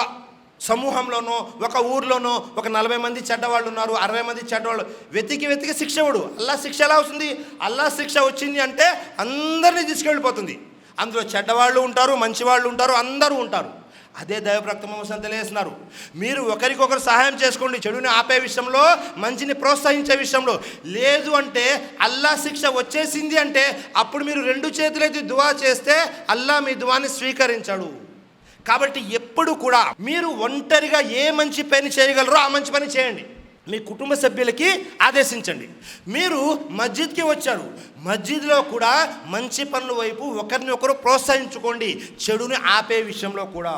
సమూహంలోనో ఒక ఊర్లోనో ఒక 40 మంది చెడ్డవాళ్ళు ఉన్నారు, 60 మంది చెడ్డవాళ్ళు, వెతికి శిక్ష ఇవ్వడు. అల్లా శిక్ష ఎలా వస్తుంది? అల్లా శిక్ష వచ్చింది అంటే అందరినీ తీసుకెళ్ళిపోతుంది. అందులో చెడ్డవాళ్ళు ఉంటారు, మంచివాళ్ళు ఉంటారు, అందరూ ఉంటారు. అదే దైవప్రవక్త ముహమ్మద్ సల్లల్లాహు అలైహి వసల్లం తెలియజేస్తున్నారు. మీరు ఒకరికొకరు సహాయం చేసుకోండి, చెడుని ఆపే విషయంలో, మంచిని ప్రోత్సహించే విషయంలో. లేదు అంటే అల్లా శిక్ష వచ్చేసింది అంటే అప్పుడు మీరు 2 చేతులైతే దువా చేస్తే అల్లా మీ దువాని స్వీకరించాడు. కాబట్టి ఎప్పుడు కూడా మీరు ఒంటరిగా ఏ మంచి పని చేయగలరో ఆ మంచి పని చేయండి. మీ కుటుంబ సభ్యులకి ఆదేశించండి. మీరు మస్జిద్కి వచ్చారు, మస్జిద్లో కూడా మంచి పనుల వైపు ఒకరిని ఒకరు ప్రోత్సహించుకోండి, చెడుని ఆపే విషయంలో కూడా.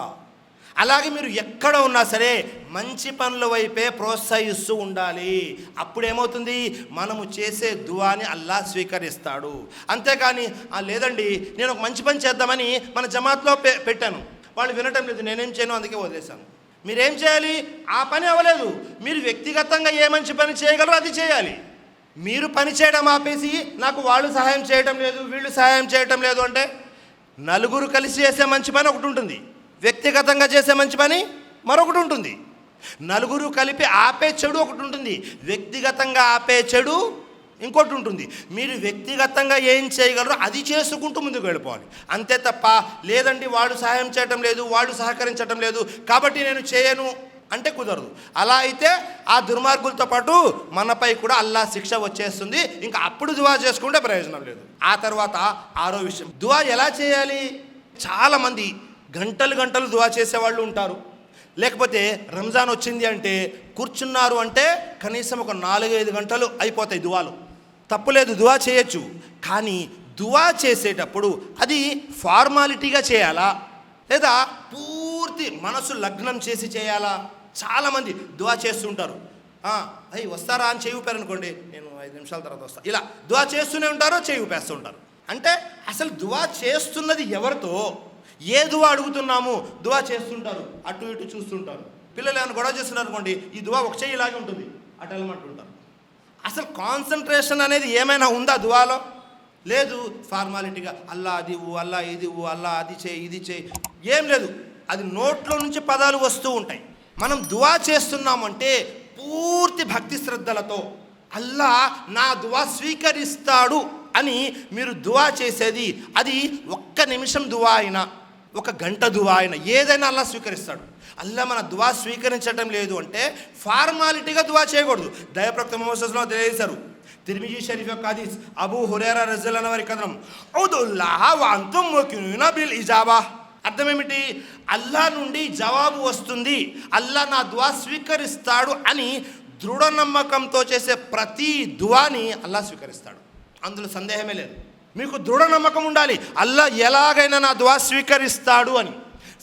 అలాగే మీరు ఎక్కడ ఉన్నా సరే మంచి పనుల వైపే ప్రోత్సహిస్తూ ఉండాలి. అప్పుడు ఏమవుతుంది, మనము చేసే దుఆని అల్లాహ్ స్వీకరిస్తాడు. అంతేకాని లేదండి నేను ఒక మంచి పని చేద్దామని మన జమాత్లో పెట్టాను, వాళ్ళు వినటం లేదు, నేనేం చేయను అందుకే వదిలేశాను. మీరేం చేయాలి, ఆ పని అవ్వలేదు, మీరు వ్యక్తిగతంగా ఏ మంచి పని చేయగలరో అది చేయాలి. మీరు పని చేయడం ఆపేసి నాకు వాళ్ళు సహాయం చేయటం లేదు వీళ్ళు సహాయం చేయటం లేదు అంటే, నలుగురు కలిసి చేసే మంచి పని ఒకటి ఉంటుంది, వ్యక్తిగతంగా చేసే మంచి పని మరొకటి ఉంటుంది. నలుగురు కలిపి ఆపే చెడు ఒకటి ఉంటుంది, వ్యక్తిగతంగా ఆపే చెడు ఇంకోటి ఉంటుంది. మీరు వ్యక్తిగతంగా ఏం చేయగలరో అది చేసుకుంటూ ముందుకు వెళ్ళిపోవాలి. అంతే తప్ప లేదండి వాళ్ళు సహాయం చేయటం లేదు వాళ్ళు సహకరించటం లేదు కాబట్టి నేను చేయను అంటే కుదరదు. అలా అయితే ఆ దుర్మార్గులతో పాటు మనపై కూడా అల్లాహ్ శిక్ష వచ్చేస్తుంది. ఇంకా అప్పుడు దువా చేసుకుంటే ప్రయోజనం లేదు. ఆ తర్వాత 6వ విషయం, దువా ఎలా చేయాలి. చాలామంది గంటలు గంటలు దువా చేసేవాళ్ళు ఉంటారు. లేకపోతే రంజాన్ వచ్చింది అంటే కూర్చున్నారు అంటే కనీసం ఒక 4-5 గంటలు అయిపోతాయి దువాలు. తప్పులేదు, దువా చేయొచ్చు. కానీ దువా చేసేటప్పుడు అది ఫార్మాలిటీగా చేయాలా లేదా పూర్తి మనసు లగ్నం చేసి చేయాలా. చాలామంది దువా చేస్తుంటారు, అయ్యి వస్తారా అని చేయి ఊపారనుకోండి, నేను 5 నిమిషాల తర్వాత వస్తా, ఇలా దువా చేస్తూనే ఉంటారో చేయి ఊపేస్తూ ఉంటారు. అంటే అసలు దువా చేస్తున్నది ఎవరితో, ఏ దువా అడుగుతున్నాము, దువా చేస్తుంటారు, అటు ఇటు చూస్తుంటారు. పిల్లలు ఏమైనా గొడవ చేస్తున్నారు అనుకోండి, ఈ దువా ఒక చెయ్యి ఇలాగే ఉంటుంది, అటు వెళ్ళమంటుంటారు. అసలు కాన్సన్ట్రేషన్ అనేది ఏమైనా ఉందా దువాలో? లేదు. ఫార్మాలిటీగా అల్లా అది ఇవ్వు, అల్లా ఇది ఇవ్వు, అల్లా అది చేయి ఇది చేయి, ఏం లేదు. అది నోట్లో నుంచి పదాలు వస్తూ ఉంటాయి. మనం దువా చేస్తున్నామంటే పూర్తి భక్తి శ్రద్ధలతో అల్లా నా దువా స్వీకరిస్తాడు అని మీరు దువా చేసేది, అది 1 నిమిషం దువా అయినా 1 గంట దువా అయినా ఏదైనా అల్లా స్వీకరిస్తాడు. అల్లా మన దువా స్వీకరించడం లేదు అంటే ఫార్మాలిటీగా దువా చేయకూడదు. దైవప్రవక్త ముహమ్మద్ సల్లల్లాహు అలైహి వసల్లం తెలియజేశారు. తిర్మిజీ షరీఫ్ యొక్క హదీస్, అబూ హురైరా రజియల్లాహు అన్హు వారి కథనం, ఉదుల్లాహ వ అంతుమ్ ముకినూన బిల్ ఇజాబా. అర్థం ఏమిటి? అల్లా నుండి జవాబు వస్తుంది, అల్లా నా దువా స్వీకరిస్తాడు అని దృఢ నమ్మకంతో చేసే ప్రతి దువాని అల్లా స్వీకరిస్తాడు. అందులో సందేహమే లేదు. మీకు దృఢ నమ్మకం ఉండాలి, అల్లా ఎలాగైనా నా దువా స్వీకరిస్తాడు అని.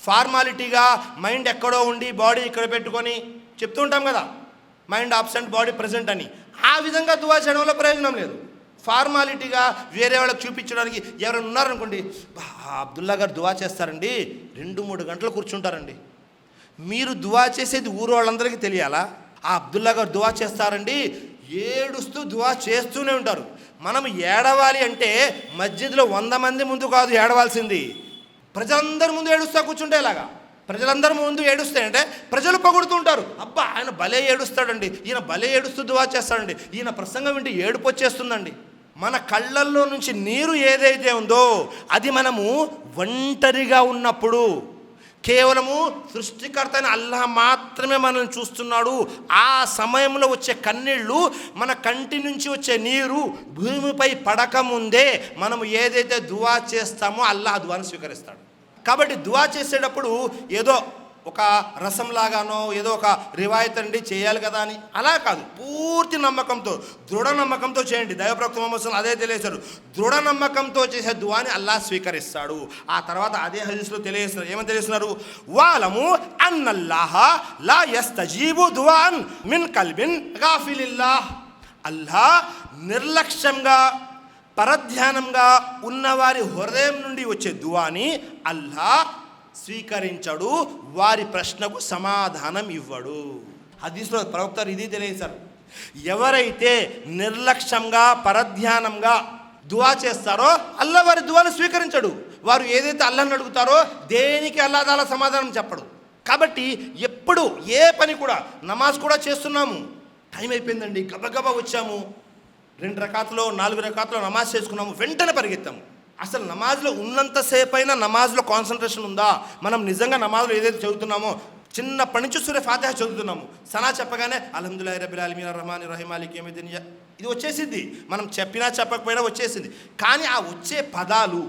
ఫార్మాలిటీగా మైండ్ ఎక్కడో ఉండి బాడీ ఇక్కడ పెట్టుకొని చెప్తుంటాం కదా, మైండ్ ఆబ్సెంట్ బాడీ ప్రెజెంట్ అని. ఆ విధంగా దువా చేయడం వల్ల ప్రయోజనం లేదు. ఫార్మాలిటీగా వేరే వాళ్ళకి చూపించడానికి ఎవరైనా ఉన్నారనుకోండి, అబ్దుల్లా గారు దువా చేస్తారండి, 2-3 గంటలు కూర్చుంటారండి. మీరు దువా చేసేది ఊరు వాళ్ళందరికీ తెలియాలా? ఆ అబ్దుల్లా గారు దువా చేస్తారండి, ఏడుస్తూ దువా చేస్తూనే ఉంటారు. మనం ఏడవాలి అంటే మస్జిద్లో 100 మంది ముందు కాదు ఏడవాల్సింది, ప్రజలందరి ముందు ఏడుస్తా కూర్చుంటే ఎలాగా? ప్రజలందరి ముందు ఏడుస్తే అంటే ప్రజలు పొగుడుతూ ఉంటారు, అబ్బా ఆయన భలే ఏడుస్తాడండి, ఈయన భలే ఏడుస్తూ దువా చేస్తాడండి, ఈయన ప్రసంగం వింటే ఏడుపు వచ్చేస్తుందండి. మన కళ్ళల్లో నుంచి నీరు ఏదైతే ఉందో అది మనము ఒంటరిగా ఉన్నప్పుడు, కేవలము సృష్టికర్త అయిన అల్లాహ్ మాత్రమే మనల్ని చూస్తున్నాడు, ఆ సమయంలో వచ్చే కన్నీళ్ళు, మన కంటి నుంచి వచ్చే నీరు భూమిపై పడకముందే మనము ఏదైతే దువా చేస్తామో అల్లాహ్ దువాను స్వీకరిస్తాడు. కాబట్టి దువా చేసేటప్పుడు ఏదో ఒక రసంలాగానో ఏదో ఒక రివాయత్ అండి చేయాలి కదా అని అలా కాదు, పూర్తి నమ్మకంతో దృఢ నమ్మకంతో చేయండి. దైవప్రవక్త ముహమ్మద్ సల్లల్లాహు అలైహి వసల్లం అదే తెలియజేశారు, దృఢ నమ్మకంతో చేసే దువాని అల్లాహ్ స్వీకరిస్తాడు. ఆ తర్వాత అదే హదీస్లో తెలియజేస్తున్నారు, ఏమని తెలియజేస్తున్నారు? వాలము అన్నల్లాహ లా యస్తజీబు దువాన్ మిన్ కల్బిన్ గాఫిలిల్లాహ్. అల్లాహ్ నిర్లక్ష్యంగా పరధ్యానంగా ఉన్నవారి హృదయం నుండి వచ్చే దువాని అల్లాహ్ స్వీకరించడు, వారి ప్రశ్నకు సమాధానం ఇవ్వడు. హదీస్లో ప్రవక్త ఇది తెలియజేశారు, ఎవరైతే నిర్లక్ష్యంగా పరధ్యానంగా దువా చేస్తారో అల్లా వారి దువాను స్వీకరించడు. వారు ఏదైతే అల్లాహ్ని అడుగుతారో దేనికి అల్లాహ్ తాలా సమాధానం చెప్పడు. కాబట్టి ఎప్పుడు ఏ పని కూడా, నమాజ్ కూడా చేస్తున్నాము, టైం అయిపోయిందండి గబగబా వచ్చాము, 2 రకాతులో 4 రకాతులో నమాజ్ చేసుకున్నాము, వెంటనే పరిగెత్తాము. అసలు నమాజ్లో ఉన్నంతసేపు అయినా నమాజ్లో కాన్సన్ట్రేషన్ ఉందా? మనం నిజంగా నమాజ్లో ఏదైతే చదువుతున్నామో, చిన్నప్పటి నుంచి సూర ఫాతిహా చదువుతున్నాము, సనా చెప్పగానే అల్హమ్దులిల్లాహి రబ్బిల్ ఆలమీన్ అర్రహ్మానిర్ రహీమ్ మాలికి యౌమిద్దీన్ ఇది వచ్చేసింది, మనం చెప్పినా చెప్పకపోయినా వచ్చేసింది. కానీ ఆ వచ్చే పదాలు,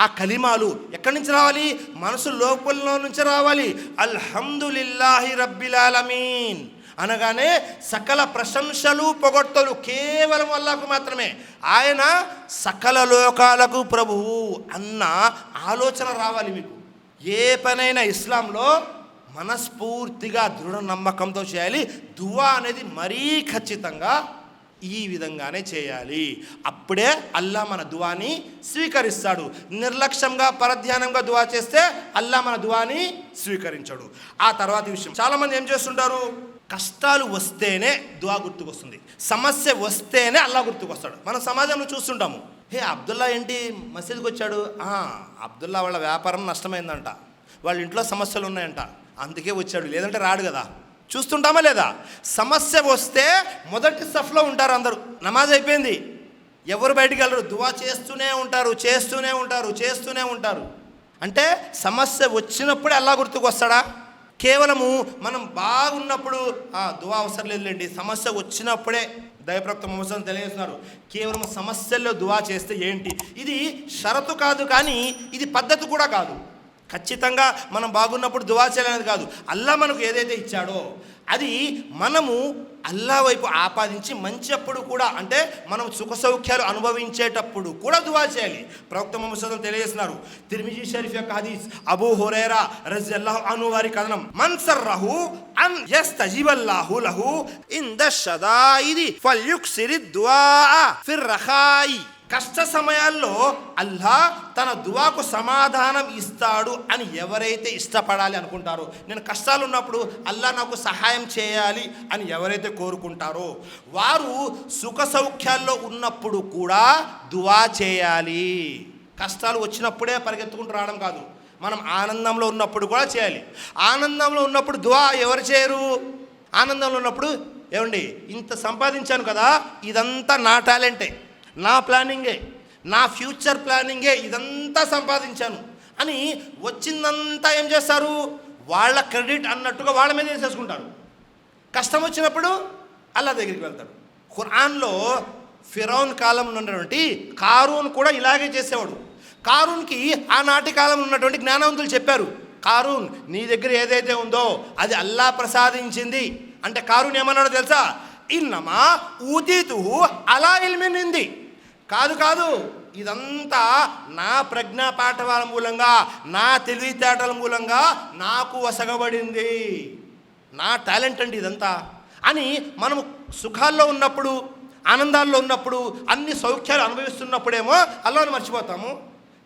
ఆ కలిమాలు ఎక్కడి నుంచి రావాలి? మనసు లోపల నుంచి రావాలి. అల్హమ్దులిల్లాహి రబ్బిల్ ఆలమీన్ అనగానే సకల ప్రశంసలు పొగడ్తలు కేవలం అల్లాహ్కు మాత్రమే, ఆయన సకల లోకాలకు ప్రభువు అన్న ఆలోచన రావాలి మీకు. ఏ పనైనా ఇస్లాంలో మనస్ఫూర్తిగా దృఢ నమ్మకంతో చేయాలి. దువా అనేది మరీ ఖచ్చితంగా ఈ విధంగానే చేయాలి. అప్పుడే అల్లా మన దువాని స్వీకరిస్తాడు. నిర్లక్ష్యంగా పరధ్యానంగా దువా చేస్తే అల్లా మన దువాని స్వీకరించడు. ఆ తర్వాత విషయం, చాలామంది ఏం చేస్తుంటారు, కష్టాలు వస్తేనే దువా గుర్తుకొస్తుంది, సమస్య వస్తేనే అల్లా గుర్తుకొస్తాడు. మన సమాజంలో చూస్తుంటాము, హే అబ్దుల్లా ఏంటి మసీదుకి వచ్చాడు, అబ్దుల్లా వాళ్ళ వ్యాపారం నష్టమైందంట, వాళ్ళ ఇంట్లో సమస్యలు ఉన్నాయంట, అందుకే వచ్చాడు, లేదంటే రాడు కదా. చూస్తుంటామా లేదా? సమస్య వస్తే మొదటి సఫ్లో ఉంటారు అందరూ. నమాజ్ అయిపోయింది, ఎవరు బయటికి వెళ్ళరు, దువా చేస్తూనే ఉంటారు. అంటే సమస్య వచ్చినప్పుడే అల్లా గుర్తుకు వస్తాడా? కేవలము మనం బాగున్నప్పుడు దువా అవసరం లేదులేండి, సమస్య వచ్చినప్పుడే దైవప్రవక్త ముహమ్మద్ తెలియజేస్తున్నారు. కేవలం సమస్యల్లో దువా చేస్తే ఏంటి? ఇది షరతు కాదు, కానీ ఇది పద్ధతి కూడా కాదు. ఖచ్చితంగా మనం బాగున్నప్పుడు దువా చేయాలనేది కాదు. అల్లా మనకు ఏదైతే ఇచ్చాడో అది మనము అల్లా వైపు ఆపాదించి మంచిప్పుడు కూడా, అంటే మనం సుఖ సౌఖ్యాలు అనుభవించేటప్పుడు కూడా దువా చేయాలి. ప్రవక్త ముహమ్మద్ తెలియజేస్తున్నారు, తిర్మిజీ షరీఫ్ యొక్క హదీస్, అబూ హురైరా రజియల్లాహు అన్హు వారి కథనం, మన్ సర్రహు అన్ యస్తజిబల్లాహు లహు ఇంద షదాయిది ఫల్యుక్సిరి దుఆ ఫిర్ రఖాయి. కష్ట సమయాల్లో అల్లా తన దువాకు సమాధానం ఇస్తాడు అని ఎవరైతే ఇష్టపడాలి అనుకుంటారో, నేను కష్టాలు ఉన్నప్పుడు అల్లా నాకు సహాయం చేయాలి అని ఎవరైతే కోరుకుంటారో వారు సుఖ సౌఖ్యాల్లో ఉన్నప్పుడు కూడా దువా చేయాలి. కష్టాలు వచ్చినప్పుడే పరిగెత్తుకుంటూ రావడం కాదు, మనం ఆనందంలో ఉన్నప్పుడు కూడా చేయాలి. ఆనందంలో ఉన్నప్పుడు దువా ఎవరు చేయరు? ఆనందంలో ఉన్నప్పుడు, ఏమండి ఇంత సంపాదించాను కదా, ఇదంతా నా టాలెంటే, నా ప్లానింగే, నా ఫ్యూచర్ ప్లానింగే, ఇదంతా సంపాదించాను అని వచ్చిందంతా ఏం చేస్తారు, వాళ్ళ క్రెడిట్ అన్నట్టుగా వాళ్ళ మీద వేసేసుకుంటారు. కష్టం వచ్చినప్పుడు అల్లా దగ్గరికి వెళ్తాడు. ఖురాన్లో ఫిరౌన్ కాలంలో ఉన్నటువంటి కారూన్ కూడా ఇలాగే చేసేవాడు. కారూన్కి ఆనాటి కాలంలో ఉన్నటువంటి జ్ఞానవంతులు చెప్పారు, కారూన్ నీ దగ్గర ఏదైతే ఉందో అది అల్లా ప్రసాదించింది అంటే కారూన్ ఏమన్నాడో తెలుసా? ఇన్నమా ఊతీతుహు అలా ఇల్మినింది, కాదు ఇదంతా నా ప్రజ్ఞా పాఠవాల మూలంగా, నా తెలివితేటల మూలంగా నాకు వసగబడింది, నా టాలెంట్ అండి ఇదంతా అని మనము సుఖాల్లో ఉన్నప్పుడు, ఆనందాల్లో ఉన్నప్పుడు, అన్ని సౌఖ్యాలు అనుభవిస్తున్నప్పుడేమో అల్లాహ్ను మర్చిపోతాము,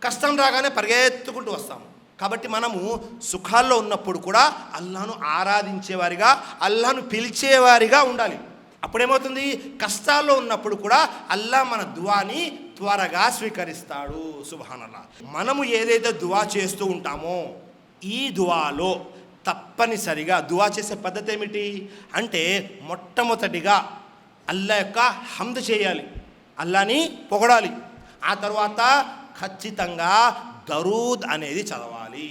కష్టం రాగానే పరిగెత్తుకుంటూ వస్తాము. కాబట్టి మనము సుఖాల్లో ఉన్నప్పుడు కూడా అల్లాహ్ను ఆరాధించేవారిగా, అల్లాహ్ను పిలిచేవారిగా ఉండాలి. అప్పుడేమవుతుంది, కష్టాల్లో ఉన్నప్పుడు కూడా అల్లా మన దువాని త్వరగా స్వీకరిస్తాడు. సుబ్హానల్లాహ్. మనము ఏదైతే దువా చేస్తూ ఉంటామో ఈ దువాలో తప్పనిసరిగా దువా చేసే పద్ధతి ఏమిటి అంటే, మొట్టమొదటిగా అల్లా యొక్క హమ్ద్ చేయాలి, అల్లాని పొగడాలి. ఆ తర్వాత ఖచ్చితంగా దరూద్ అనేది చదవాలి.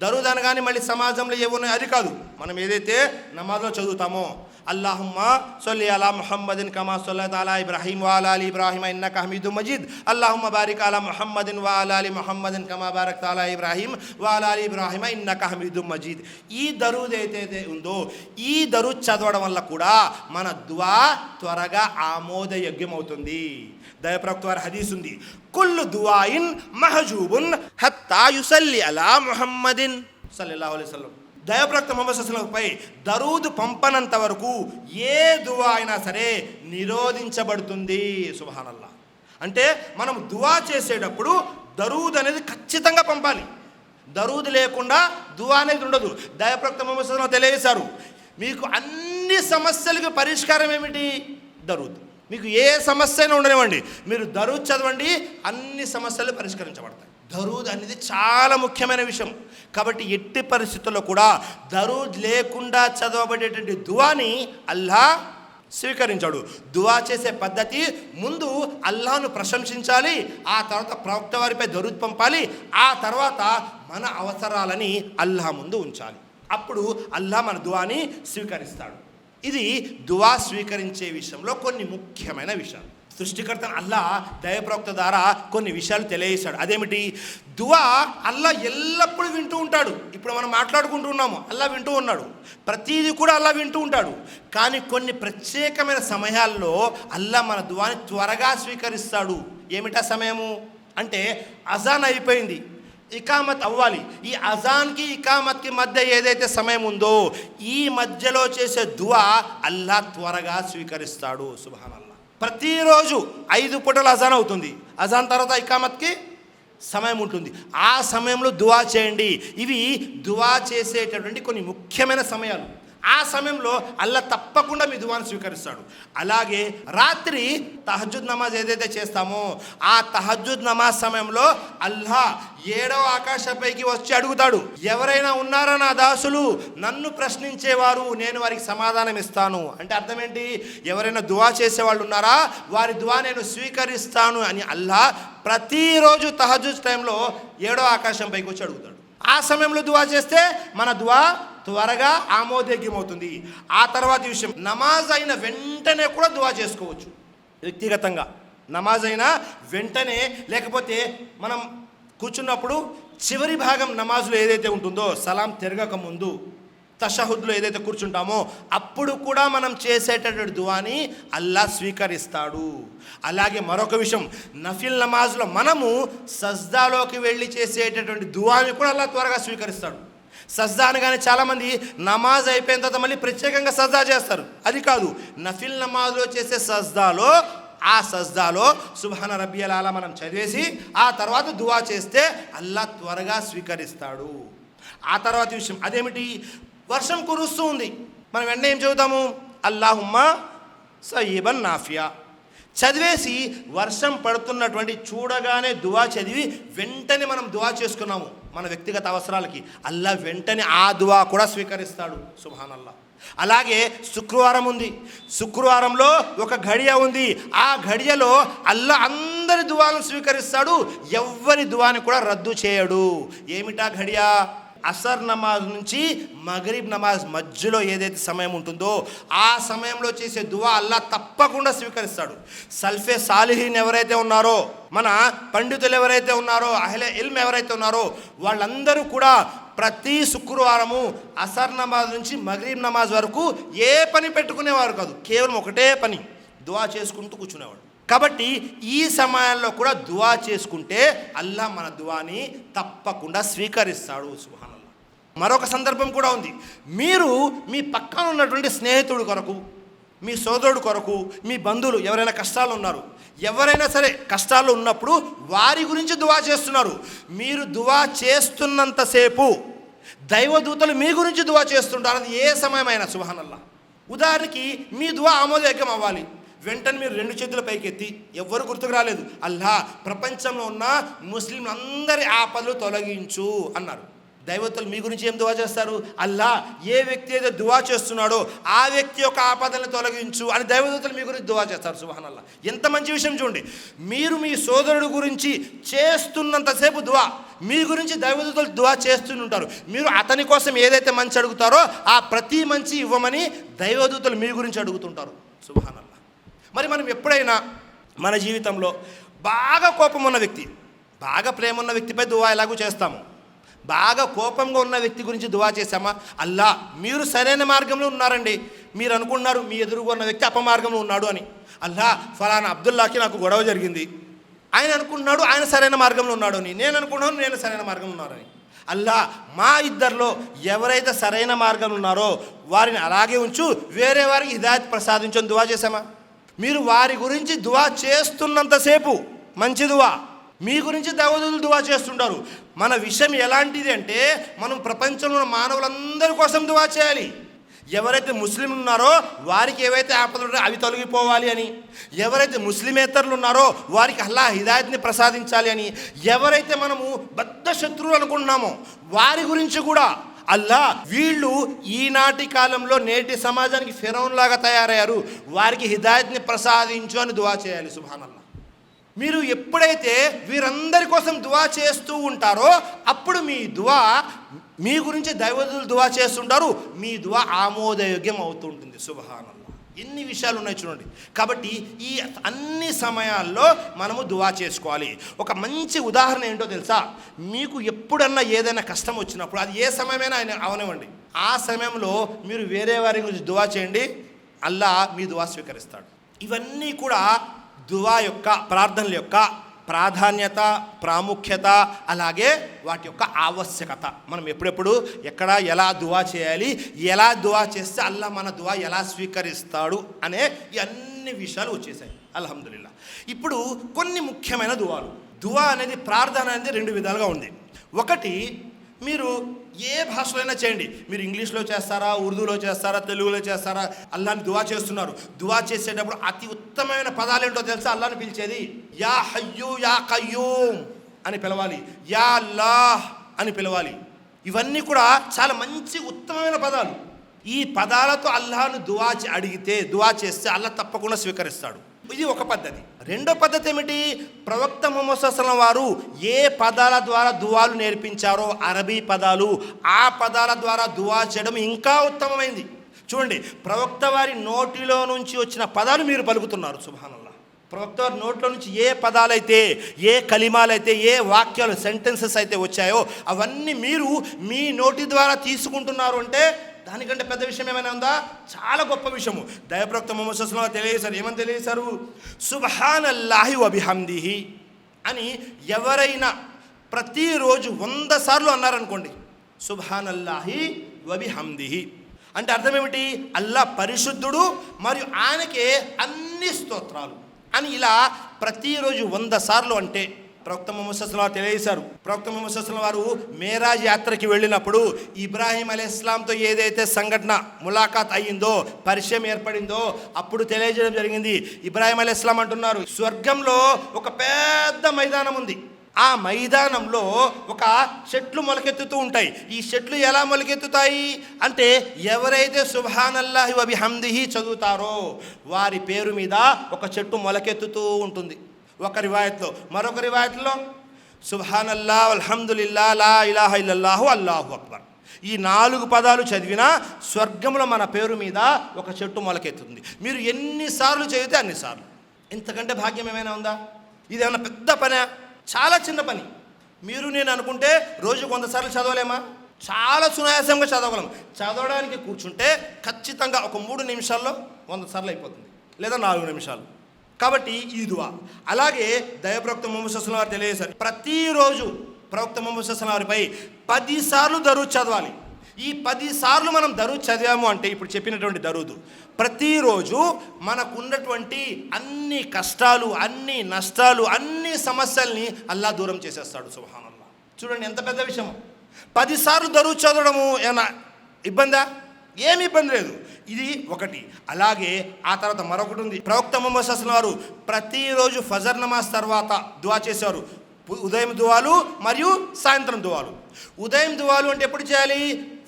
దరూద్ అనగానే మళ్ళీ సమాజంలో ఏమున్నాయి అది కాదు, మనం ఏదైతే నమాజ్లో చదువుతామో, అల్లాహుమ్మా సొల్లి అలా ముహమ్మదిన్ కమా సొల్లత అలా ఇబ్రాహీం వాలా అలీ ఇబ్రాహీం ఇన్నక హమీదు మజీద్ అల్లాహుమ్మా బారిక్ అలా ముహమ్మదిన్ వాలా అలీ ముహమ్మదిన్ కమా బారక్ తాలా ఇబ్రాహీం వాలా అలీ ఇబ్రాహీం ఇన్నక హమీదు మజీద్. ఈ దరూద్ ఏదైతే ఉందో ఈ దరూద్ చదవడం వల్ల కూడా మన దువా త్వరగా ఆమోదయోగ్యమవుతుంది. దైవప్రవక్త వారి హదీస్ ఉంది, కుల్లు దువాయిన్ మహజూబున్ హత్తా యుసల్లి అలా ముహమ్మదిన్ సల్లల్లాహు అలైహి వసల్లం. దైవప్రవక్త ముహమ్మద్ సల్లల్లాహు అలైహి వసల్లం దరూద్ పంపనంత వరకు ఏ దువా అయినా సరే నిరోధించబడుతుంది. సుబ్హానల్లాహ్. అంటే మనం దువా చేసేటప్పుడు దరూద్ అనేది ఖచ్చితంగా పంపాలి. దరూద్ లేకుండా దువా అనేది ఉండదు. దైవప్రవక్త ముహమ్మద్ సల్లల్లాహు అలైహి వసల్లం తెలియజేశారు, మీకు అన్ని సమస్యలకు పరిష్కారం ఏమిటి? దరూద్. మీకు ఏ సమస్య అయినా ఉండనివ్వండి, మీరు దరూద్ చదవండి, అన్ని సమస్యలు పరిష్కరించబడతాయి. దరూద్ అనేది చాలా ముఖ్యమైన విషయం. కాబట్టి ఎట్టి పరిస్థితుల్లో కూడా దరూద్ లేకుండా చదవబడేటువంటి దువాని అల్లాహ్ స్వీకరించాడు. దువా చేసే పద్ధతి, ముందు అల్లాహ్ను ప్రశంసించాలి, ఆ తర్వాత ప్రవక్త వారిపై దరూద్ పంపాలి, ఆ తర్వాత మన అవసరాలని అల్లాహ్ ముందు ఉంచాలి. అప్పుడు అల్లాహ్ మన దువాని స్వీకరిస్తాడు. ఇది దువా స్వీకరించే విషయంలో కొన్ని ముఖ్యమైన విషయాలు. సృష్టికర్త అల్లా దైవప్రవక్త ద్వారా కొన్ని విషయాలు తెలియజేశాడు. అదేమిటి? దువా అల్లా ఎల్లప్పుడూ వింటూ ఉంటాడు. ఇప్పుడు మనం మాట్లాడుకుంటూ ఉన్నాము, అల్లా వింటూ ఉన్నాడు. ప్రతిదీ కూడా అల్లా వింటూ ఉంటాడు. కానీ కొన్ని ప్రత్యేకమైన సమయాల్లో అల్లా మన దువాని త్వరగా స్వీకరిస్తాడు. ఏమిటా సమయము అంటే, అజాన్ అయిపోయింది, ఇకామత్ అవ్వాలి. ఈ అజాన్కి ఇకామత్కి మధ్య ఏదైతే సమయం ఉందో ఈ మధ్యలో చేసే దువా అల్లా త్వరగా స్వీకరిస్తాడు. సుబ్హానల్లాహ్. ప్రతిరోజు 5 పూటలు అజాన్ అవుతుంది. అజాన్ తర్వాత ఇకామత్కి సమయం ఉంటుంది. ఆ సమయంలో దువా చేయండి. ఇవి దువా చేసేటటువంటి కొన్ని ముఖ్యమైన సమయాలు. ఆ సమయంలో అల్లా తప్పకుండా మీ దువాను స్వీకరిస్తాడు. అలాగే రాత్రి తహజ్జుద్ నమాజ్ ఏదైతే చేస్తామో ఆ తహజ్జుద్ నమాజ్ సమయంలో అల్లా 7వ ఆకాశంపైకి వచ్చి అడుగుతాడు, ఎవరైనా ఉన్నారా నా దాసులు నన్ను ప్రశ్నించేవారు, నేను వారికి సమాధానం ఇస్తాను. అంటే అర్థం ఏంటి? ఎవరైనా దువా చేసేవాళ్ళు ఉన్నారా, వారి దువా నేను స్వీకరిస్తాను అని అల్లా ప్రతిరోజు తహజ్జుద్ టైంలో 7వ ఆకాశంపైకి వచ్చి అడుగుతాడు. ఆ సమయంలో దువా చేస్తే మన దువా త్వరగా ఆమోదయోగ్యమవుతుంది. ఆ తర్వాత విషయం, నమాజ్ అయిన వెంటనే కూడా దువా చేసుకోవచ్చు. వ్యక్తిగతంగా నమాజ్ అయిన వెంటనే, లేకపోతే మనం కూర్చున్నప్పుడు చివరి భాగం నమాజ్లో ఏదైతే ఉంటుందో సలాం తిరగక ముందు తషహుద్లో ఏదైతే కూర్చుంటామో అప్పుడు కూడా మనం చేసేటటువంటి దువాని అల్లా స్వీకరిస్తాడు. అలాగే మరొక విషయం, నఫిల్ నమాజ్లో మనము సజ్దాలోకి వెళ్ళి చేసేటటువంటి దువాని కూడా అల్లా త్వరగా స్వీకరిస్తాడు. సజ్దా అనగానే చాలామంది నమాజ్ అయిపోయిన తర్వాత మళ్ళీ ప్రత్యేకంగా సజ్దా చేస్తారు. అది కాదు, నఫిల్ నమాజ్లో చేసే సజ్దాలో ఆ సజ్దాలో సుబ్హాన రబ్బియల్ ఆలా మనం చదివేసి ఆ తర్వాత దువా చేస్తే అల్లా త్వరగా స్వీకరిస్తాడు. ఆ తర్వాత విషయం అదేమిటి, వర్షం కురుస్తూ ఉంది, మనం వెంటనే ఏం చదువుతాము, అల్లాహుమ్మా సయ్యిబన్ నాఫియా చదివేసి వర్షం పడుతున్నటువంటి చూడగానే దువా చదివి వెంటనే మనం దువా చేసుకున్నాము మన వ్యక్తిగత అవసరాలకి, అల్లా వెంటనే ఆ దువా కూడా స్వీకరిస్తాడు. సుబ్హానల్లాహ్. అలాగే శుక్రవారం ఉంది, శుక్రవారంలో ఒక ఘడియ ఉంది, ఆ ఘడియలో అల్లా అందరి దువాలను స్వీకరిస్తాడు, ఎవ్వరి దువాని కూడా రద్దు చేయడు. ఏమిటా ఘడియ? అసర్ నమాజ్ నుంచి మగరిబ్ నమాజ్ మధ్యలో ఏదైతే సమయం ఉంటుందో ఆ సమయంలో చేసే దువా అల్లా తప్పకుండా స్వీకరిస్తాడు. సల్ఫే సాలిహీన్ ఎవరైతే ఉన్నారో, మన పండితులు ఎవరైతే ఉన్నారో, అహ్లే ఇల్మ్ ఎవరైతే ఉన్నారో వాళ్ళందరూ కూడా ప్రతి శుక్రవారము అసర్ నమాజ్ నుంచి మగరిబ్ నమాజ్ వరకు ఏ పని పెట్టుకునేవారు కాదు, కేవలం ఒకటే పని, దువా చేసుకుంటూ కూర్చునేవాడు. కాబట్టి ఈ సమయాల్లో కూడా దువా చేసుకుంటే అల్లా మన దువాని తప్పకుండా స్వీకరిస్తాడు. సుబ్హానల్లాహ్. మరొక సందర్భం కూడా ఉంది, మీరు మీ పక్కన ఉన్నటువంటి స్నేహితుడి కొరకు, మీ సోదరుడు కొరకు, మీ బంధువులు ఎవరైనా కష్టాలు ఉన్నారు, ఎవరైనా సరే కష్టాలు ఉన్నప్పుడు వారి గురించి దువా చేస్తున్నారు, మీరు దువా చేస్తున్నంతసేపు దైవదూతలు మీ గురించి దువా చేస్తుంటారు. అది ఏ సమయమైనా. సుబ్హానల్లాహ్. ఉదాహరణకి మీ దువా ఆమోదయోగ్యం అవ్వాలి, వెంటనే మీరు 2 చేతుల పైకెత్తి, ఎవ్వరు గుర్తుకు రాలేదు, అల్లా ప్రపంచంలో ఉన్న ముస్లింలందరి ఆపదలు తొలగించు అన్నారు. దైవతలు మీ గురించి ఏం దువా చేస్తారు? అల్లా ఏ వ్యక్తి అయితే దువా చేస్తున్నాడో ఆ వ్యక్తి యొక్క ఆపదలను తొలగించు అని దైవదూతలు మీ గురించి దువా చేస్తారు. సుబ్హానల్లాహ్. ఎంత మంచి విషయం చూడండి, మీరు మీ సోదరుడు గురించి చేస్తున్నంతసేపు దువా, మీ గురించి దైవదూతలు దువా చేస్తుంటారు. మీరు అతని కోసం ఏదైతే మంచి అడుగుతారో ఆ ప్రతి మంచి ఇవ్వమని దైవదూతలు మీ గురించి అడుగుతుంటారు. సుబ్హానల్లాహ్. మరి మనం ఎప్పుడైనా మన జీవితంలో బాగా కోపం ఉన్న వ్యక్తి, బాగా ప్రేమ ఉన్న వ్యక్తిపై దువా ఎలాగూ చేస్తాము, బాగా కోపంగా ఉన్న వ్యక్తి గురించి దువా చేశామా, అల్లా మీరు సరైన మార్గంలో ఉన్నారండి, మీరు అనుకున్నారు మీ ఎదురుగా ఉన్న వ్యక్తి అపమార్గంలో ఉన్నాడు అని, అల్లా ఫలానా అబ్దుల్లాకి నాకు గొడవ జరిగింది, ఆయన అనుకుంటున్నాడు ఆయన సరైన మార్గంలో ఉన్నాడు అని, నేను అనుకున్నాను నేను సరైన మార్గంలో ఉన్నారని, అల్లా మా ఇద్దరిలో ఎవరైతే సరైన మార్గంలో ఉన్నారో వారిని అలాగే ఉంచు, వేరే వారికి హిదాయత్ ప్రసాదించని దువా చేశామా? మీరు వారి గురించి దువా చేస్తున్నంతసేపు మంచి దువా, మీ గురించి దైవదూతలు దువా చేస్తుంటారు. మన విషయం ఎలాంటిది అంటే మనం ప్రపంచంలో ఉన్న మానవులందరి కోసం దువా చేయాలి. ఎవరైతే ముస్లిం ఉన్నారో వారికి ఏవైతే ఆపదలు ఉన్నాయో అవి తొలగిపోవాలి అని, ఎవరైతే ముస్లిమేతరులు ఉన్నారో వారికి అల్లా హిదాయత్ని ప్రసాదించాలి అని, ఎవరైతే మనము బద్ధ శత్రువులు అనుకుంటున్నామో వారి గురించి కూడా అల్లా వీళ్ళు ఈనాటి కాలంలో నేటి సమాజానికి ఫిరౌన్ లాగా తయారయ్యారు, వారికి హిదాయత్ని ప్రసాదించు అని దువా చేయాలి. సుబ్హానల్లాహ్. మీరు ఎప్పుడైతే వీరందరి కోసం దువా చేస్తూ ఉంటారో అప్పుడు మీ దువా, మీ గురించి దైవదూతలు దువా చేస్తుంటారు, మీ దువా ఆమోదయోగ్యం అవుతుంటుంది. సుబ్హానల్లాహ్. ఎన్ని విషయాలు ఉన్నాయి చూడండి. కాబట్టి ఈ అన్ని సమయాల్లో మనము దువా చేసుకోవాలి. ఒక మంచి ఉదాహరణ ఏంటో తెలుసా? మీకు ఎప్పుడన్నా ఏదైనా కష్టం వచ్చినప్పుడు అది ఏ సమయమైనా ఆయన అవనివ్వండి, ఆ సమయంలో మీరు వేరే వారి గురించి దువా చేయండి, అల్లా మీ దువా స్వీకరిస్తాడు. ఇవన్నీ కూడా దువా యొక్క, ప్రార్థనల యొక్క ప్రాధాన్యత, ప్రాముఖ్యత, అలాగే వాటి యొక్క ఆవశ్యకత. మనం ఎప్పుడెప్పుడు ఎక్కడ ఎలా దువా చేయాలి, ఎలా దువా చేస్తే అల్లాహ్ మన దువా ఎలా స్వీకరిస్తాడు అనే ఈ అన్ని విషయాలు వచ్చేసాయి అల్హమ్దులిల్లా. ఇప్పుడు కొన్ని ముఖ్యమైన దువాలు. దువా అనేది, ప్రార్థన అనేది 2 విధాలుగా ఉంది. ఒకటి, మీరు ఏ భాషలో అయినా చేయండి. మీరు ఇంగ్లీష్లో చేస్తారా, ఉర్దూలో చేస్తారా, తెలుగులో చేస్తారా, అల్లాహ్ని దువా చేస్తున్నారు. దువా చేసేటప్పుడు అతి ఉత్తమమైన పదాలు ఏంటో తెలుసా? అల్లాహ్ని పిలిచేది యా హయ్యూ యా కయ్యూమ్ అని పిలవాలి, యా అల్లాహ్ అని పిలవాలి. ఇవన్నీ కూడా చాలా మంచి ఉత్తమమైన పదాలు. ఈ పదాలతో అల్లాహ్ను దువా చేస్తే అల్లాహ్ తప్పకుండా స్వీకరిస్తాడు. ఇది ఒక పద్ధతి. రెండో పద్ధతి ఏమిటి? ప్రవక్త ముహమ్మద్ సల్లల్లాహు అలైహి వసల్లం వారు ఏ పదాల ద్వారా దువాలు నేర్పించారో, అరబీ పదాలు, ఆ పదాల ద్వారా దువా చేయడం ఇంకా ఉత్తమమైంది. చూడండి, ప్రవక్త వారి నోటిలో నుంచి వచ్చిన పదాలు మీరు పలుకుతున్నారు. సుబ్హానల్లాహ్. ప్రవక్త వారి నోట్లో నుంచి ఏ పదాలైతే, ఏ కలిమాలైతే, ఏ వాక్యాలు, సెంటెన్సెస్ అయితే వచ్చాయో అవన్నీ మీరు మీ నోటి ద్వారా తీసుకుంటున్నారు అంటే దానికంటే పెద్ద విషయం ఏమైనా ఉందా? చాలా గొప్ప విషయము. దైవప్రవక్త ముహమ్మద్ సల్లల్లాహు అలైహి వసల్లం తెలియజేశారు. ఏమని తెలియజేశారు? సుబ్హానల్లాహి వ బిహమ్దిహి అని ఎవరైనా ప్రతిరోజు 100 సార్లు అన్నారనుకోండి, సుబ్హానల్లాహి వ బిహమ్దిహి అంటే అర్థం ఏమిటి? అల్లాహ్ పరిశుద్ధుడు మరియు ఆయనకే అన్ని స్తోత్రాలు అని ఇలా ప్రతిరోజు 100 సార్లు అంటే ప్రవక్త ముహమ్మద్ సల్లల్లాహు అలైహి వసల్లం తెలియజేశారు. ప్రవక్త ముహమ్మద్ సల్లల్లాహు అలైహి వసల్లం వారు మేరాజ్ యాత్రకి వెళ్ళినప్పుడు ఇబ్రాహీం అలైహిస్సలాంతో ఏదైతే సంఘటన, ములాఖాత్ అయ్యిందో, పరిచయం ఏర్పడిందో అప్పుడు తెలియజేయడం జరిగింది. ఇబ్రాహీం అలైహిస్సలాం అంటున్నారు, స్వర్గంలో ఒక పెద్ద మైదానం ఉంది. ఆ మైదానంలో ఒక చెట్లు మొలకెత్తుతూ ఉంటాయి. ఈ చెట్లు ఎలా మొలకెత్తుతాయి అంటే ఎవరైతే సుబ్హానల్లాహి వ బిహమ్దిహి చదువుతారో వారి పేరు మీద ఒక చెట్టు మొలకెత్తుతూ ఉంటుంది. ఒక రివాయత్లో. మరొక రివాయత్లో సుబ్హానల్లాహ్ అల్హమ్దులిల్లాహ్ లా ఇలాహ ఇల్లల్లాహు అల్లాహు అక్బర్. ఈ 4 పదాలు చదివినా స్వర్గంలో మన పేరు మీద ఒక చెట్టు మొలకెత్తుతుంది. మీరు ఎన్నిసార్లు చదివితే అన్నిసార్లు. ఇంతకంటే భాగ్యం ఏమైనా ఉందా? ఇదేమన్నా పెద్ద పనే? చాలా చిన్న పని. మీరు నేను అనుకుంటే రోజుకు 100 సార్లు చదవలేమా? చాలా సునాయాసంగా చదవగలం. చదవడానికి కూర్చుంటే ఖచ్చితంగా ఒక 3 నిమిషాల్లో 100 సార్లు అయిపోతుంది, లేదా 4 నిమిషాలు. కాబట్టి ఈ దువా. అలాగే దైవప్రవక్త ముహమ్మద్ సల్లల్లాహు అలైహి వసల్లం వారు తెలియజేశారు, ప్రతిరోజు ప్రవక్త ముహమ్మద్ సల్లల్లాహు అలైహి వసల్లం వారిపై 10 సార్లు దరూద్ చదవాలి. ఈ 10 సార్లు మనం దరూద్ చదివాము అంటే, ఇప్పుడు చెప్పినటువంటి దరూద్ ప్రతిరోజు మనకున్నటువంటి అన్ని కష్టాలు, అన్ని నష్టాలు, అన్ని సమస్యల్ని అల్లాహ్ దూరం చేసేస్తాడు. సుబ్హానల్లాహ్. చూడండి ఎంత పెద్ద విషయం. 10 సార్లు దరూద్ చదవడము ఏమన్నా ఇబ్బందా? ఏమి ఇబ్బంది లేదు. ఇది ఒకటి. అలాగే ఆ తర్వాత మరొకటి ఉంది. ప్రవక్త ముహమ్మద్ సల్లల్లాహు అలైహి వసల్లం వారు ప్రతిరోజు ఫజర్ నమాజ్ తర్వాత దువా చేసేవారు. ఉదయం దువాలు మరియు సాయంత్రం దువాలు. ఉదయం దువాలు అంటే ఎప్పుడు చేయాలి?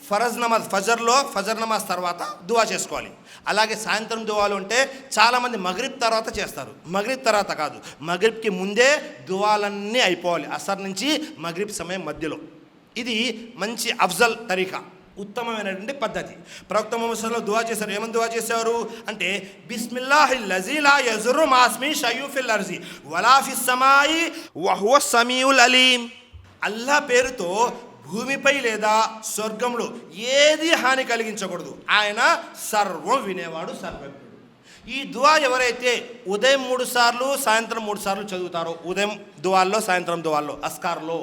ఫజర్ నమాజ్ తర్వాత దువా చేసుకోవాలి. అలాగే సాయంత్రం దువాలు అంటే చాలామంది మగ్రిబ్ తర్వాత చేస్తారు. మగ్రిబ్ తర్వాత కాదు, మగ్రిబ్కి ముందే దువాలన్నీ అయిపోవాలి. అసర్ నుంచి మగ్రిబ్ సమయం మధ్యలో. ఇది మంచి అఫ్జల్ తరీకా, ఉత్తమమైనటువంటి పద్ధతి. ప్రవక్త ముహమ్మద్ సల్లల్లాహు దువా చేశారు. ఏమని దువా చేశారు అంటే, బిస్మిల్లాహిల్లజీ లా యజుర్రు మాస్మి షయ్యు ఫిల్ అర్జి వలా ఫిస్ సమాయి వహువ సమీఉల్ అలీం. అల్లాహ్ పేరుతో భూమిపై లేదా స్వర్గంలో ఏది హాని కలిగించకూడదు. ఆయన సర్వం వినేవాడు, సర్వజ్ఞుడు. ఈ దువా ఎవరైతే ఉదయం 3 సార్లు, సాయంత్రం 3 సార్లు చదువుతారో, ఉదయం దువాల్లో, సాయంత్రం దువాల్లో, అస్కార్లో,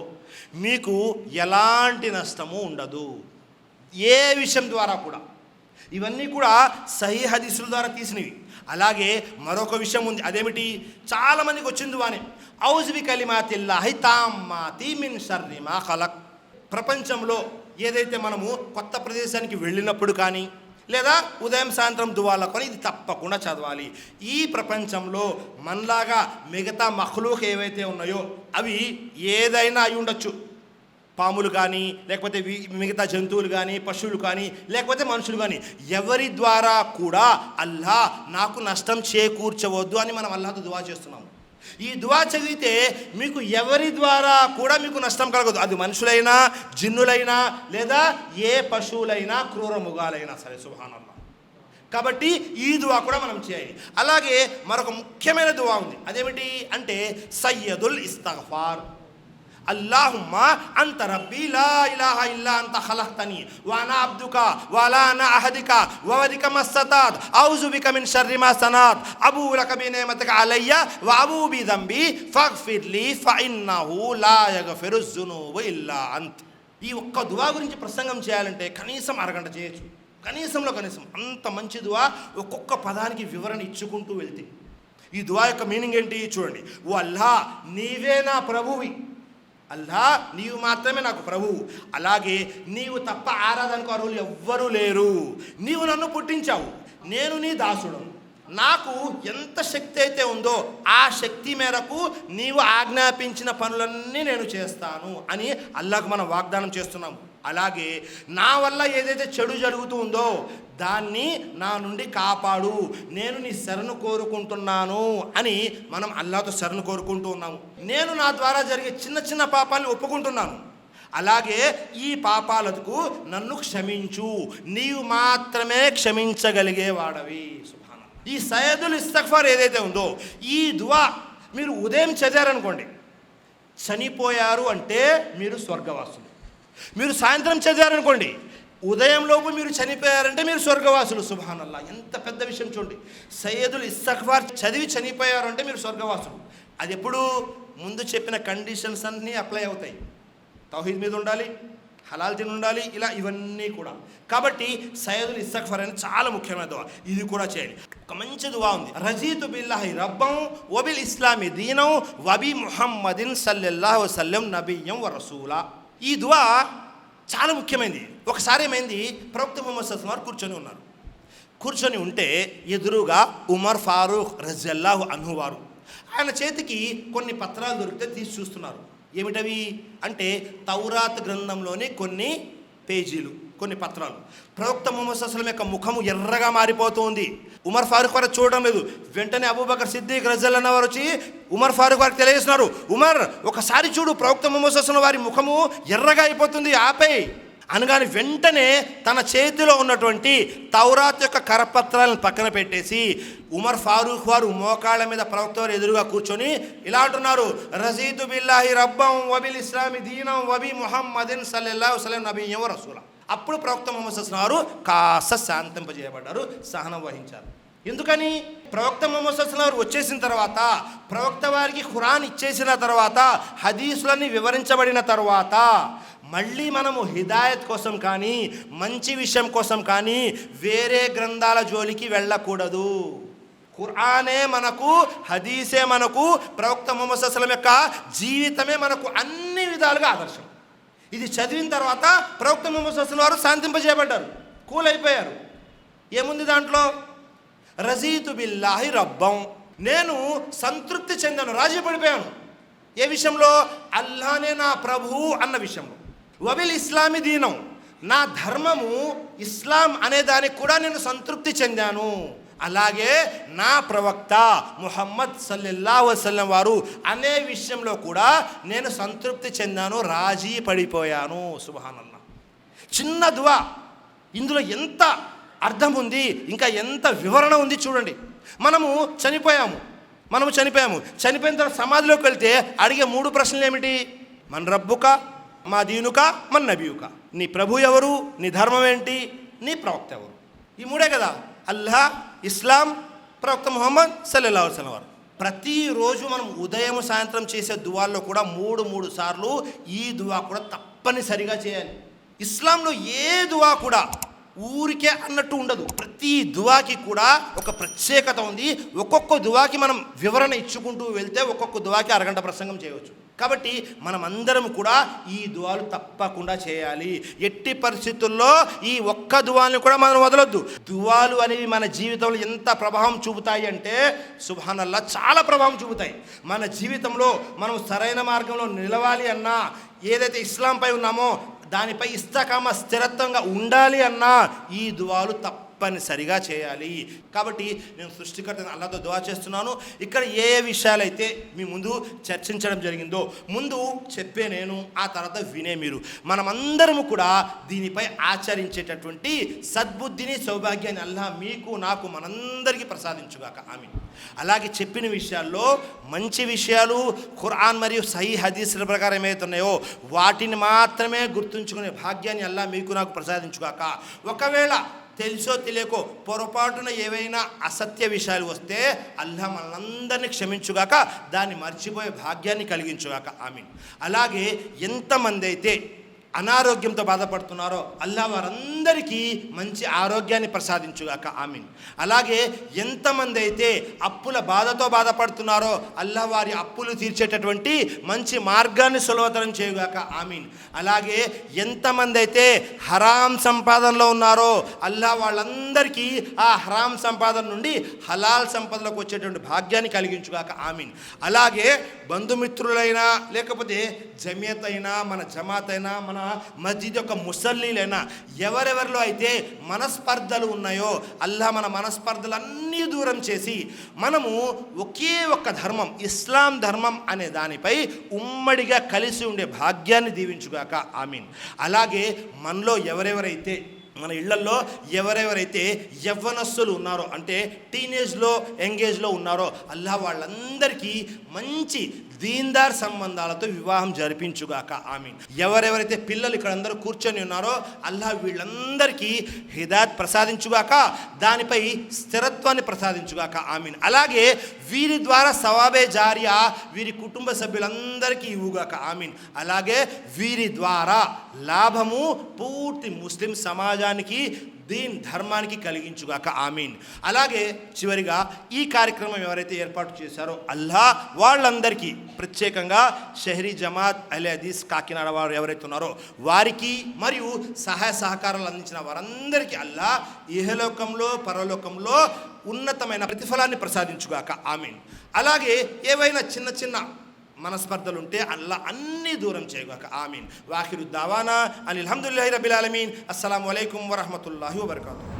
మీకు ఎలాంటి నష్టము ఉండదు ఏ విషయం ద్వారా కూడా. ఇవన్నీ కూడా సహీహ్ హదీసుల ద్వారా తీసినవి. అలాగే మరొక విషయం ఉంది. అదేమిటి? చాలామందికి వచ్చింది వాని ఔజు బి కలిమాతిల్లాహి తామ్మాతి మిన్ షర్రి మా ఖలక్. ప్రపంచంలో ఏదైతే మనము కొత్త ప్రదేశానికి వెళ్ళినప్పుడు కానీ, లేదా ఉదయం సాయంత్రం దువాలో కానీ ఇది తప్పకుండా చదవాలి. ఈ ప్రపంచంలో మనలాగా మిగతా మఖ్లూక్ ఏవైతే ఉన్నాయో అవి ఏదైనా అయి ఉండొచ్చు. పాములు కానీ, లేకపోతే మిగతా జంతువులు కానీ, పశువులు కానీ, లేకపోతే మనుషులు కానీ, ఎవరి ద్వారా కూడా అల్లాహ్ నాకు నష్టం చేకూర్చవద్దు అని మనం అల్లాహ్తో దువా చేస్తున్నాము. ఈ దువా చదివితే మీకు ఎవరి ద్వారా కూడా మీకు నష్టం కలగదు. అది మనుషులైనా, జిన్నులైనా, లేదా ఏ పశువులైనా, క్రూర మృగాలైనా సరే. సుబ్హానల్లాహ్. కాబట్టి ఈ దువా కూడా మనం చేయాలి. అలాగే మరొక ముఖ్యమైన దువా ఉంది. అదేమిటి అంటే సయ్యదుల్ ఇస్తగ్ఫార్. అల్లాహుమ్మా అంత రబ్బీ లా ఇలాహ ఇల్లా అంత ఖలక్తనీ వ అనా అబ్దుక వ లా అనా అహదిక వ వదిక మస్తతాత్ ఔజు బిక మిన్ షర్రి మా సనాత్ అబూ లక బి నిమతిక అలయ్య వ అబూ బి దంబి ఫగ్ఫిర్ లీ ఫఇన్నహు లా యగ్ఫిరు జునూబ ఇల్లా అంత్. ఈ ఒక్క దువా గురించి ప్రసంగం చేయాలంటే కనీసం అరగంట చేయొచ్చు. కనీసం అంత మంచి దువా. ఒక్కొక్క పదానికి వివరణ ఇచ్చుకుంటూ వెళ్తే ఈ దువా యొక్క మీనింగ్ ఏంటి చూడండి. ఓ అల్లా, నీవే నా ప్రభువి. అల్లా, నీవు మాత్రమే నాకు ప్రభువు. అలాగే నీవు తప్ప ఆరాధనకు అర్హులు ఎవ్వరూ లేరు. నీవు నన్ను పుట్టించావు, నేను నీ దాసుడను. నాకు ఎంత శక్తి అయితే ఉందో ఆ శక్తి మేరకు నీవు ఆజ్ఞాపించిన పనులన్నీ నేను చేస్తాను అని అల్లాహకు మనం వాగ్దానం చేస్తున్నాము. అలాగే నా వల్ల ఏదైతే చెడు జరుగుతూ ఉందో దాన్ని నా నుండి కాపాడు, నేను నీ శరణు కోరుకుంటున్నాను అని మనం అల్లాహతో శరణు కోరుకుంటూ ఉన్నాము. నేను నా ద్వారా జరిగే చిన్న చిన్న పాపాలను ఒప్పుకుంటున్నాను. అలాగే ఈ పాపాలకు నన్ను క్షమించు, నీవు మాత్రమే క్షమించగలిగేవాడవి. ఈ సయ్యదుల్ ఇస్తగ్ఫార్ ఏదైతే ఉందో ఈ దువా మీరు ఉదయం చదివారనుకోండి, చనిపోయారు అంటే మీరు స్వర్గవాసులు. మీరు సాయంత్రం చదివారనుకోండి, ఉదయంలోపు మీరు చనిపోయారంటే మీరు స్వర్గవాసులు. సుబ్హానల్లా, ఎంత పెద్ద విషయం చూడండి. సయ్యదుల్ ఇస్తగ్ఫార్ చదివి చనిపోయారు అంటే మీరు స్వర్గవాసులు. అది ఎప్పుడు ముందు చెప్పిన కండిషన్స్ అన్నీ అప్లై అవుతాయి. తౌహీద్ మీద ఉండాలి, హలాల్ తిని ఉండాలి, ఇలా ఇవన్నీ కూడా. కాబట్టి సయ్యదుల్ ఇస్తగ్ఫార్ అనేది చాలా ముఖ్యమైన దువా. ఇది కూడా చేయాలి. ఒక మంచి దువా ఉంది. రజీతు బిల్లాహి రబ్బం వబిల్ ఇస్లామి దీనం వబి ముహమ్మదిన్ సల్లల్లాహు అలైహి వసల్లం నబియ్యం వ రసూలా. ఈ దువా చాలా ముఖ్యమైనది. ఒకసారి ఏమైంది, ప్రవక్త ముహమ్మద్ సల్లల్లాహు అలైహి వసల్లం కూర్చొని ఉన్నారు. కూర్చొని ఉంటే ఎదురుగా ఉమర్ ఫారూక్ రజల్లాహు అన్హు వారు, ఆయన చేతికి కొన్ని పత్రాలు దొరికితే తీసి చూస్తున్నారు. ఏమిటవి అంటే తౌరాత్ గ్రంథంలోని కొన్ని పేజీలు, కొన్ని పత్రాలు. ప్రవక్త ముహమ్మద్ సల్లల్లాహు అలైహి వసల్లం యొక్క ముఖము ఎర్రగా మారిపోతుంది. ఉమర్ ఫారూక్ వారు చూడడం లేదు. వెంటనే అబూబకర్ సిద్దిక్ రజల్లాహు వారు వచ్చి ఉమర్ ఫారూక్ వారికి తెలియజేస్తున్నారు, ఉమర్ ఒకసారి చూడు, ప్రవక్త ముహమ్మద్ సల్లల్లాహు అలైహి వసల్లం వారి ముఖము ఎర్రగా అయిపోతుంది, ఆపేయ్ అనగానే వెంటనే తన చేతిలో ఉన్నటువంటి తౌరాత్ యొక్క కరపత్రాలను పక్కన పెట్టేసి ఉమర్ ఫారూక్ వారు మోకాళ్ళ మీద ప్రవక్త వారు ఎదురుగా కూర్చొని ఇలా అంటున్నారు, రజీతు బిల్లాహి రబ్బం వబిల్ ఇస్లామి దీనం వబి ముహమ్మదిన్ సల్లల్లాహు అలైహి వసల్లం నబియ్యం వ రసూలా. అప్పుడు ప్రవక్త ముహమ్మద్ సల్లల్లాహు అలైహి వసల్లం వారు కాస్త శాంతింపజేయబడ్డారు, సహనం వహించారు. ఎందుకని? ప్రవక్త ముహమ్మద్ సల్లల్లాహు అలైహి వసల్లం వచ్చేసిన తర్వాత, ప్రవక్త వారికి ఖురాన్ ఇచ్చేసిన తర్వాత, హదీసులన్నీ వివరించబడిన తర్వాత మళ్ళీ మనము హిదాయత్ కోసం కానీ మంచి విషయం కోసం కానీ వేరే గ్రంథాల జోలికి వెళ్ళకూడదు. ఖురానే మనకు, హదీసే మనకు, ప్రవక్త ముహమ్మద్ సల్లల్లాహు అలైహి వసల్లం యొక్క జీవితమే మనకు అన్ని విధాలుగా ఆదర్శం. ఇది చదివిన తర్వాత ప్రవక్త ముహమ్మద్ సల్లల్లాహు అలైహి వసల్లం వారు శాంతింపజేయబడ్డారు, కూల్ అయిపోయారు. ఏముంది దాంట్లో? రజీతు బిల్లాహి రబ్బం, నేను సంతృప్తి చెందాను, రాజీ పడిపోయాను. ఏ విషయంలో? అల్లానే నా ప్రభువు అన్న విషయంలో. వబిల్ ఇస్లామి దీనం, నా ధర్మము ఇస్లాం అనే దానికి కూడా నేను సంతృప్తి చెందాను. అలాగే నా ప్రవక్త ముహమ్మద్ సల్లల్లాహు అలైహి వసల్లం వారు అనే విషయంలో కూడా నేను సంతృప్తి చెందాను, రాజీ పడిపోయాను. సుబ్హానల్లాహ్. చిన్న దువా, ఇందులో ఎంత అర్థం ఉంది, ఇంకా ఎంత వివరణ ఉంది చూడండి. మనము చనిపోయాము. చనిపోయిన తర్వాత సమాధిలోకి వెళ్తే అడిగే 3 ప్రశ్నలు ఏమిటి? మన రబ్బుక, మా దీనుక, మన నబియుక. నీ ప్రభు ఎవరు, నీ ధర్మం ఏంటి, నీ ప్రవక్త ఎవరు? ఈ 3 కదా. అల్లాహ్, ఇస్లాం, ప్రవక్త ముహమ్మద్ సల్లల్లాహు అలైహి వసల్లం వారు. ప్రతిరోజు మనం ఉదయం సాయంత్రం చేసే దువాల్లో కూడా 3 సార్లు ఈ దువా కూడా తప్పనిసరిగా చేయాలి. ఇస్లాంలో ఏ దువా కూడా ఊరికే అన్నట్టు ఉండదు. ప్రతి దువాకి కూడా ఒక ప్రత్యేకత ఉంది. ఒక్కొక్క దువాకి మనం వివరణ ఇచ్చుకుంటూ వెళ్తే ఒక్కొక్క దువాకి అరగంట ప్రసంగం చేయవచ్చు. కాబట్టి మనం అందరం కూడా ఈ దువాలు తప్పకుండా చేయాలి. ఎట్టి పరిస్థితుల్లో ఈ ఒక్క దువాల్ని కూడా మనం వదలొద్దు. దువాలు అనేవి మన జీవితంలో ఎంత ప్రభావం చూపుతాయి అంటే సుబ్హానల్లా, చాలా ప్రభావం చూపుతాయి. మన జీవితంలో మనం సరైన మార్గంలో నిలవాలి అన్నా, ఏదైతే ఇస్లాంపై ఉన్నామో దానిపై ఇస్తకామ స్థిరత్వంగా ఉండాలి అన్నా ఈ దువాలు తప్పనిసరిగా చేయాలి. కాబట్టి నేను సృష్టికర్త అల్లాహ్తో దుఆ చేస్తున్నాను. ఇక్కడ ఏ విషయాలైతే మీ ముందు చర్చించడం జరిగిందో ముందు చెప్పే నేను, ఆ తర్వాత వినే మీరు, మనమందరము కూడా దీనిపై ఆచరించేటటువంటి సద్బుద్ధిని, సౌభాగ్యాన్ని అల్లాహ్ మీకు, నాకు, మనందరికీ ప్రసాదించుగాక. ఆమీన్. అలాగే చెప్పిన విషయాల్లో మంచి విషయాలు ఖురాన్ మరియు సహీహ్ హదీసుల ప్రకారం ఏమైతే ఉన్నాయో వాటిని మాత్రమే గుర్తుంచుకునే భాగ్యాన్ని అల్లాహ్ మీకు, నాకు ప్రసాదించుగాక. ఒకవేళ తెలుసో తెలియకో పొరపాటున ఏవైనా అసత్య విషయాలు వస్తే అల్లాహ్ మనందరినీ క్షమించుగాక, దాన్ని మర్చిపోయే భాగ్యాన్ని కలిగించుగాక. ఆమీన్. అలాగే ఎంతమంది అయితే అనారోగ్యంతో బాధపడుతున్నారో అల్లాహ్ వారందరికీ మంచి ఆరోగ్యాన్ని ప్రసాదించుగాక. ఆమీన్. అలాగే ఎంతమంది అయితే అప్పుల బాధతో బాధపడుతున్నారో అల్లాహ్ వారి అప్పులు తీర్చేటటువంటి మంచి మార్గాన్ని సులభతరం చేయుగాక. ఆమీన్. అలాగే ఎంతమంది అయితే హరాం సంపాదనలో ఉన్నారో అల్లాహ్ వాళ్ళందరికీ ఆ హరాం సంపాదన నుండి హలాల్ సంపదలకు వచ్చేటువంటి భాగ్యాన్ని కలిగించుగాక. ఆమీన్. అలాగే బంధుమిత్రులైనా, లేకపోతే జమియత్ అయినా, మన జమాత్ అయినా, మన మస్జిద్ యొక్క ముసల్లీలైనా, ఎవరెవరిలో అయితే మనస్పర్ధలు ఉన్నాయో అల్లాహ్ మన మనస్పర్ధలన్నీ దూరం చేసి మనము ఒకే ఒక్క ధర్మం, ఇస్లాం ధర్మం అనే దానిపై ఉమ్మడిగా కలిసి ఉండే భాగ్యాన్ని దీవించుగాక. ఆమీన్. అలాగే మనలో ఎవరెవరైతే, మన ఇళ్లల్లో ఎవరెవరైతే యవ్వనస్తులు ఉన్నారో, అంటే టీనేజ్లో, యంగేజ్లో ఉన్నారో అల్లాహ్ వాళ్ళందరికీ మంచి దీన్దార్ సంబంధాలతో వివాహం జరిపించుగాక. ఆమీన్. ఎవరెవరైతే పిల్లలు ఇక్కడ అందరూ కూర్చొని ఉన్నారో అల్లాహ్ వీళ్ళందరికీ హిదాయత్ ప్రసాదించుగాక, దానిపై స్థిరత్వాన్ని ప్రసాదించుగాక. ఆమీన్. అలాగే వీరి ద్వారా సవాబే జారియా వీరి కుటుంబ సభ్యులందరికీ ఇవ్వుగాక. ఆమీన్. అలాగే వీరి ద్వారా లాభము పూర్తి ముస్లిం సమాజానికి, దీన్ ధర్మానికి కలిగించుగాక. ఆమీన్. అలాగే చివరిగా ఈ కార్యక్రమం ఎవరైతే ఏర్పాటు చేశారో అల్లాహ్ వాళ్ళందరికీ, ప్రత్యేకంగా షహరీ జమాత్ అల్ హదీస్ కాకినాడ వారు ఎవరైతే ఉన్నారో వారికి మరియు సహాయ సహకారాలు అందించిన వారందరికీ అల్లాహ్ ఇహలోకంలో, పరలోకంలో ఉన్నతమైన ప్రతిఫలాన్ని ప్రసాదించుగాక. ఆమీన్. అలాగే ఏవైనా చిన్న చిన్న మనస్పర్ధలు ఉంటే అల్లాహ్ అన్నీ దూరం చేయగాక. ఆమీన్. వాఖిరు దావానా అనిల్ హమ్దులిల్లాహి రబ్బిల్ ఆలమీన్. అస్సలాము అలైకుం వరహ్మతుల్లాహి వబరకాతుహు.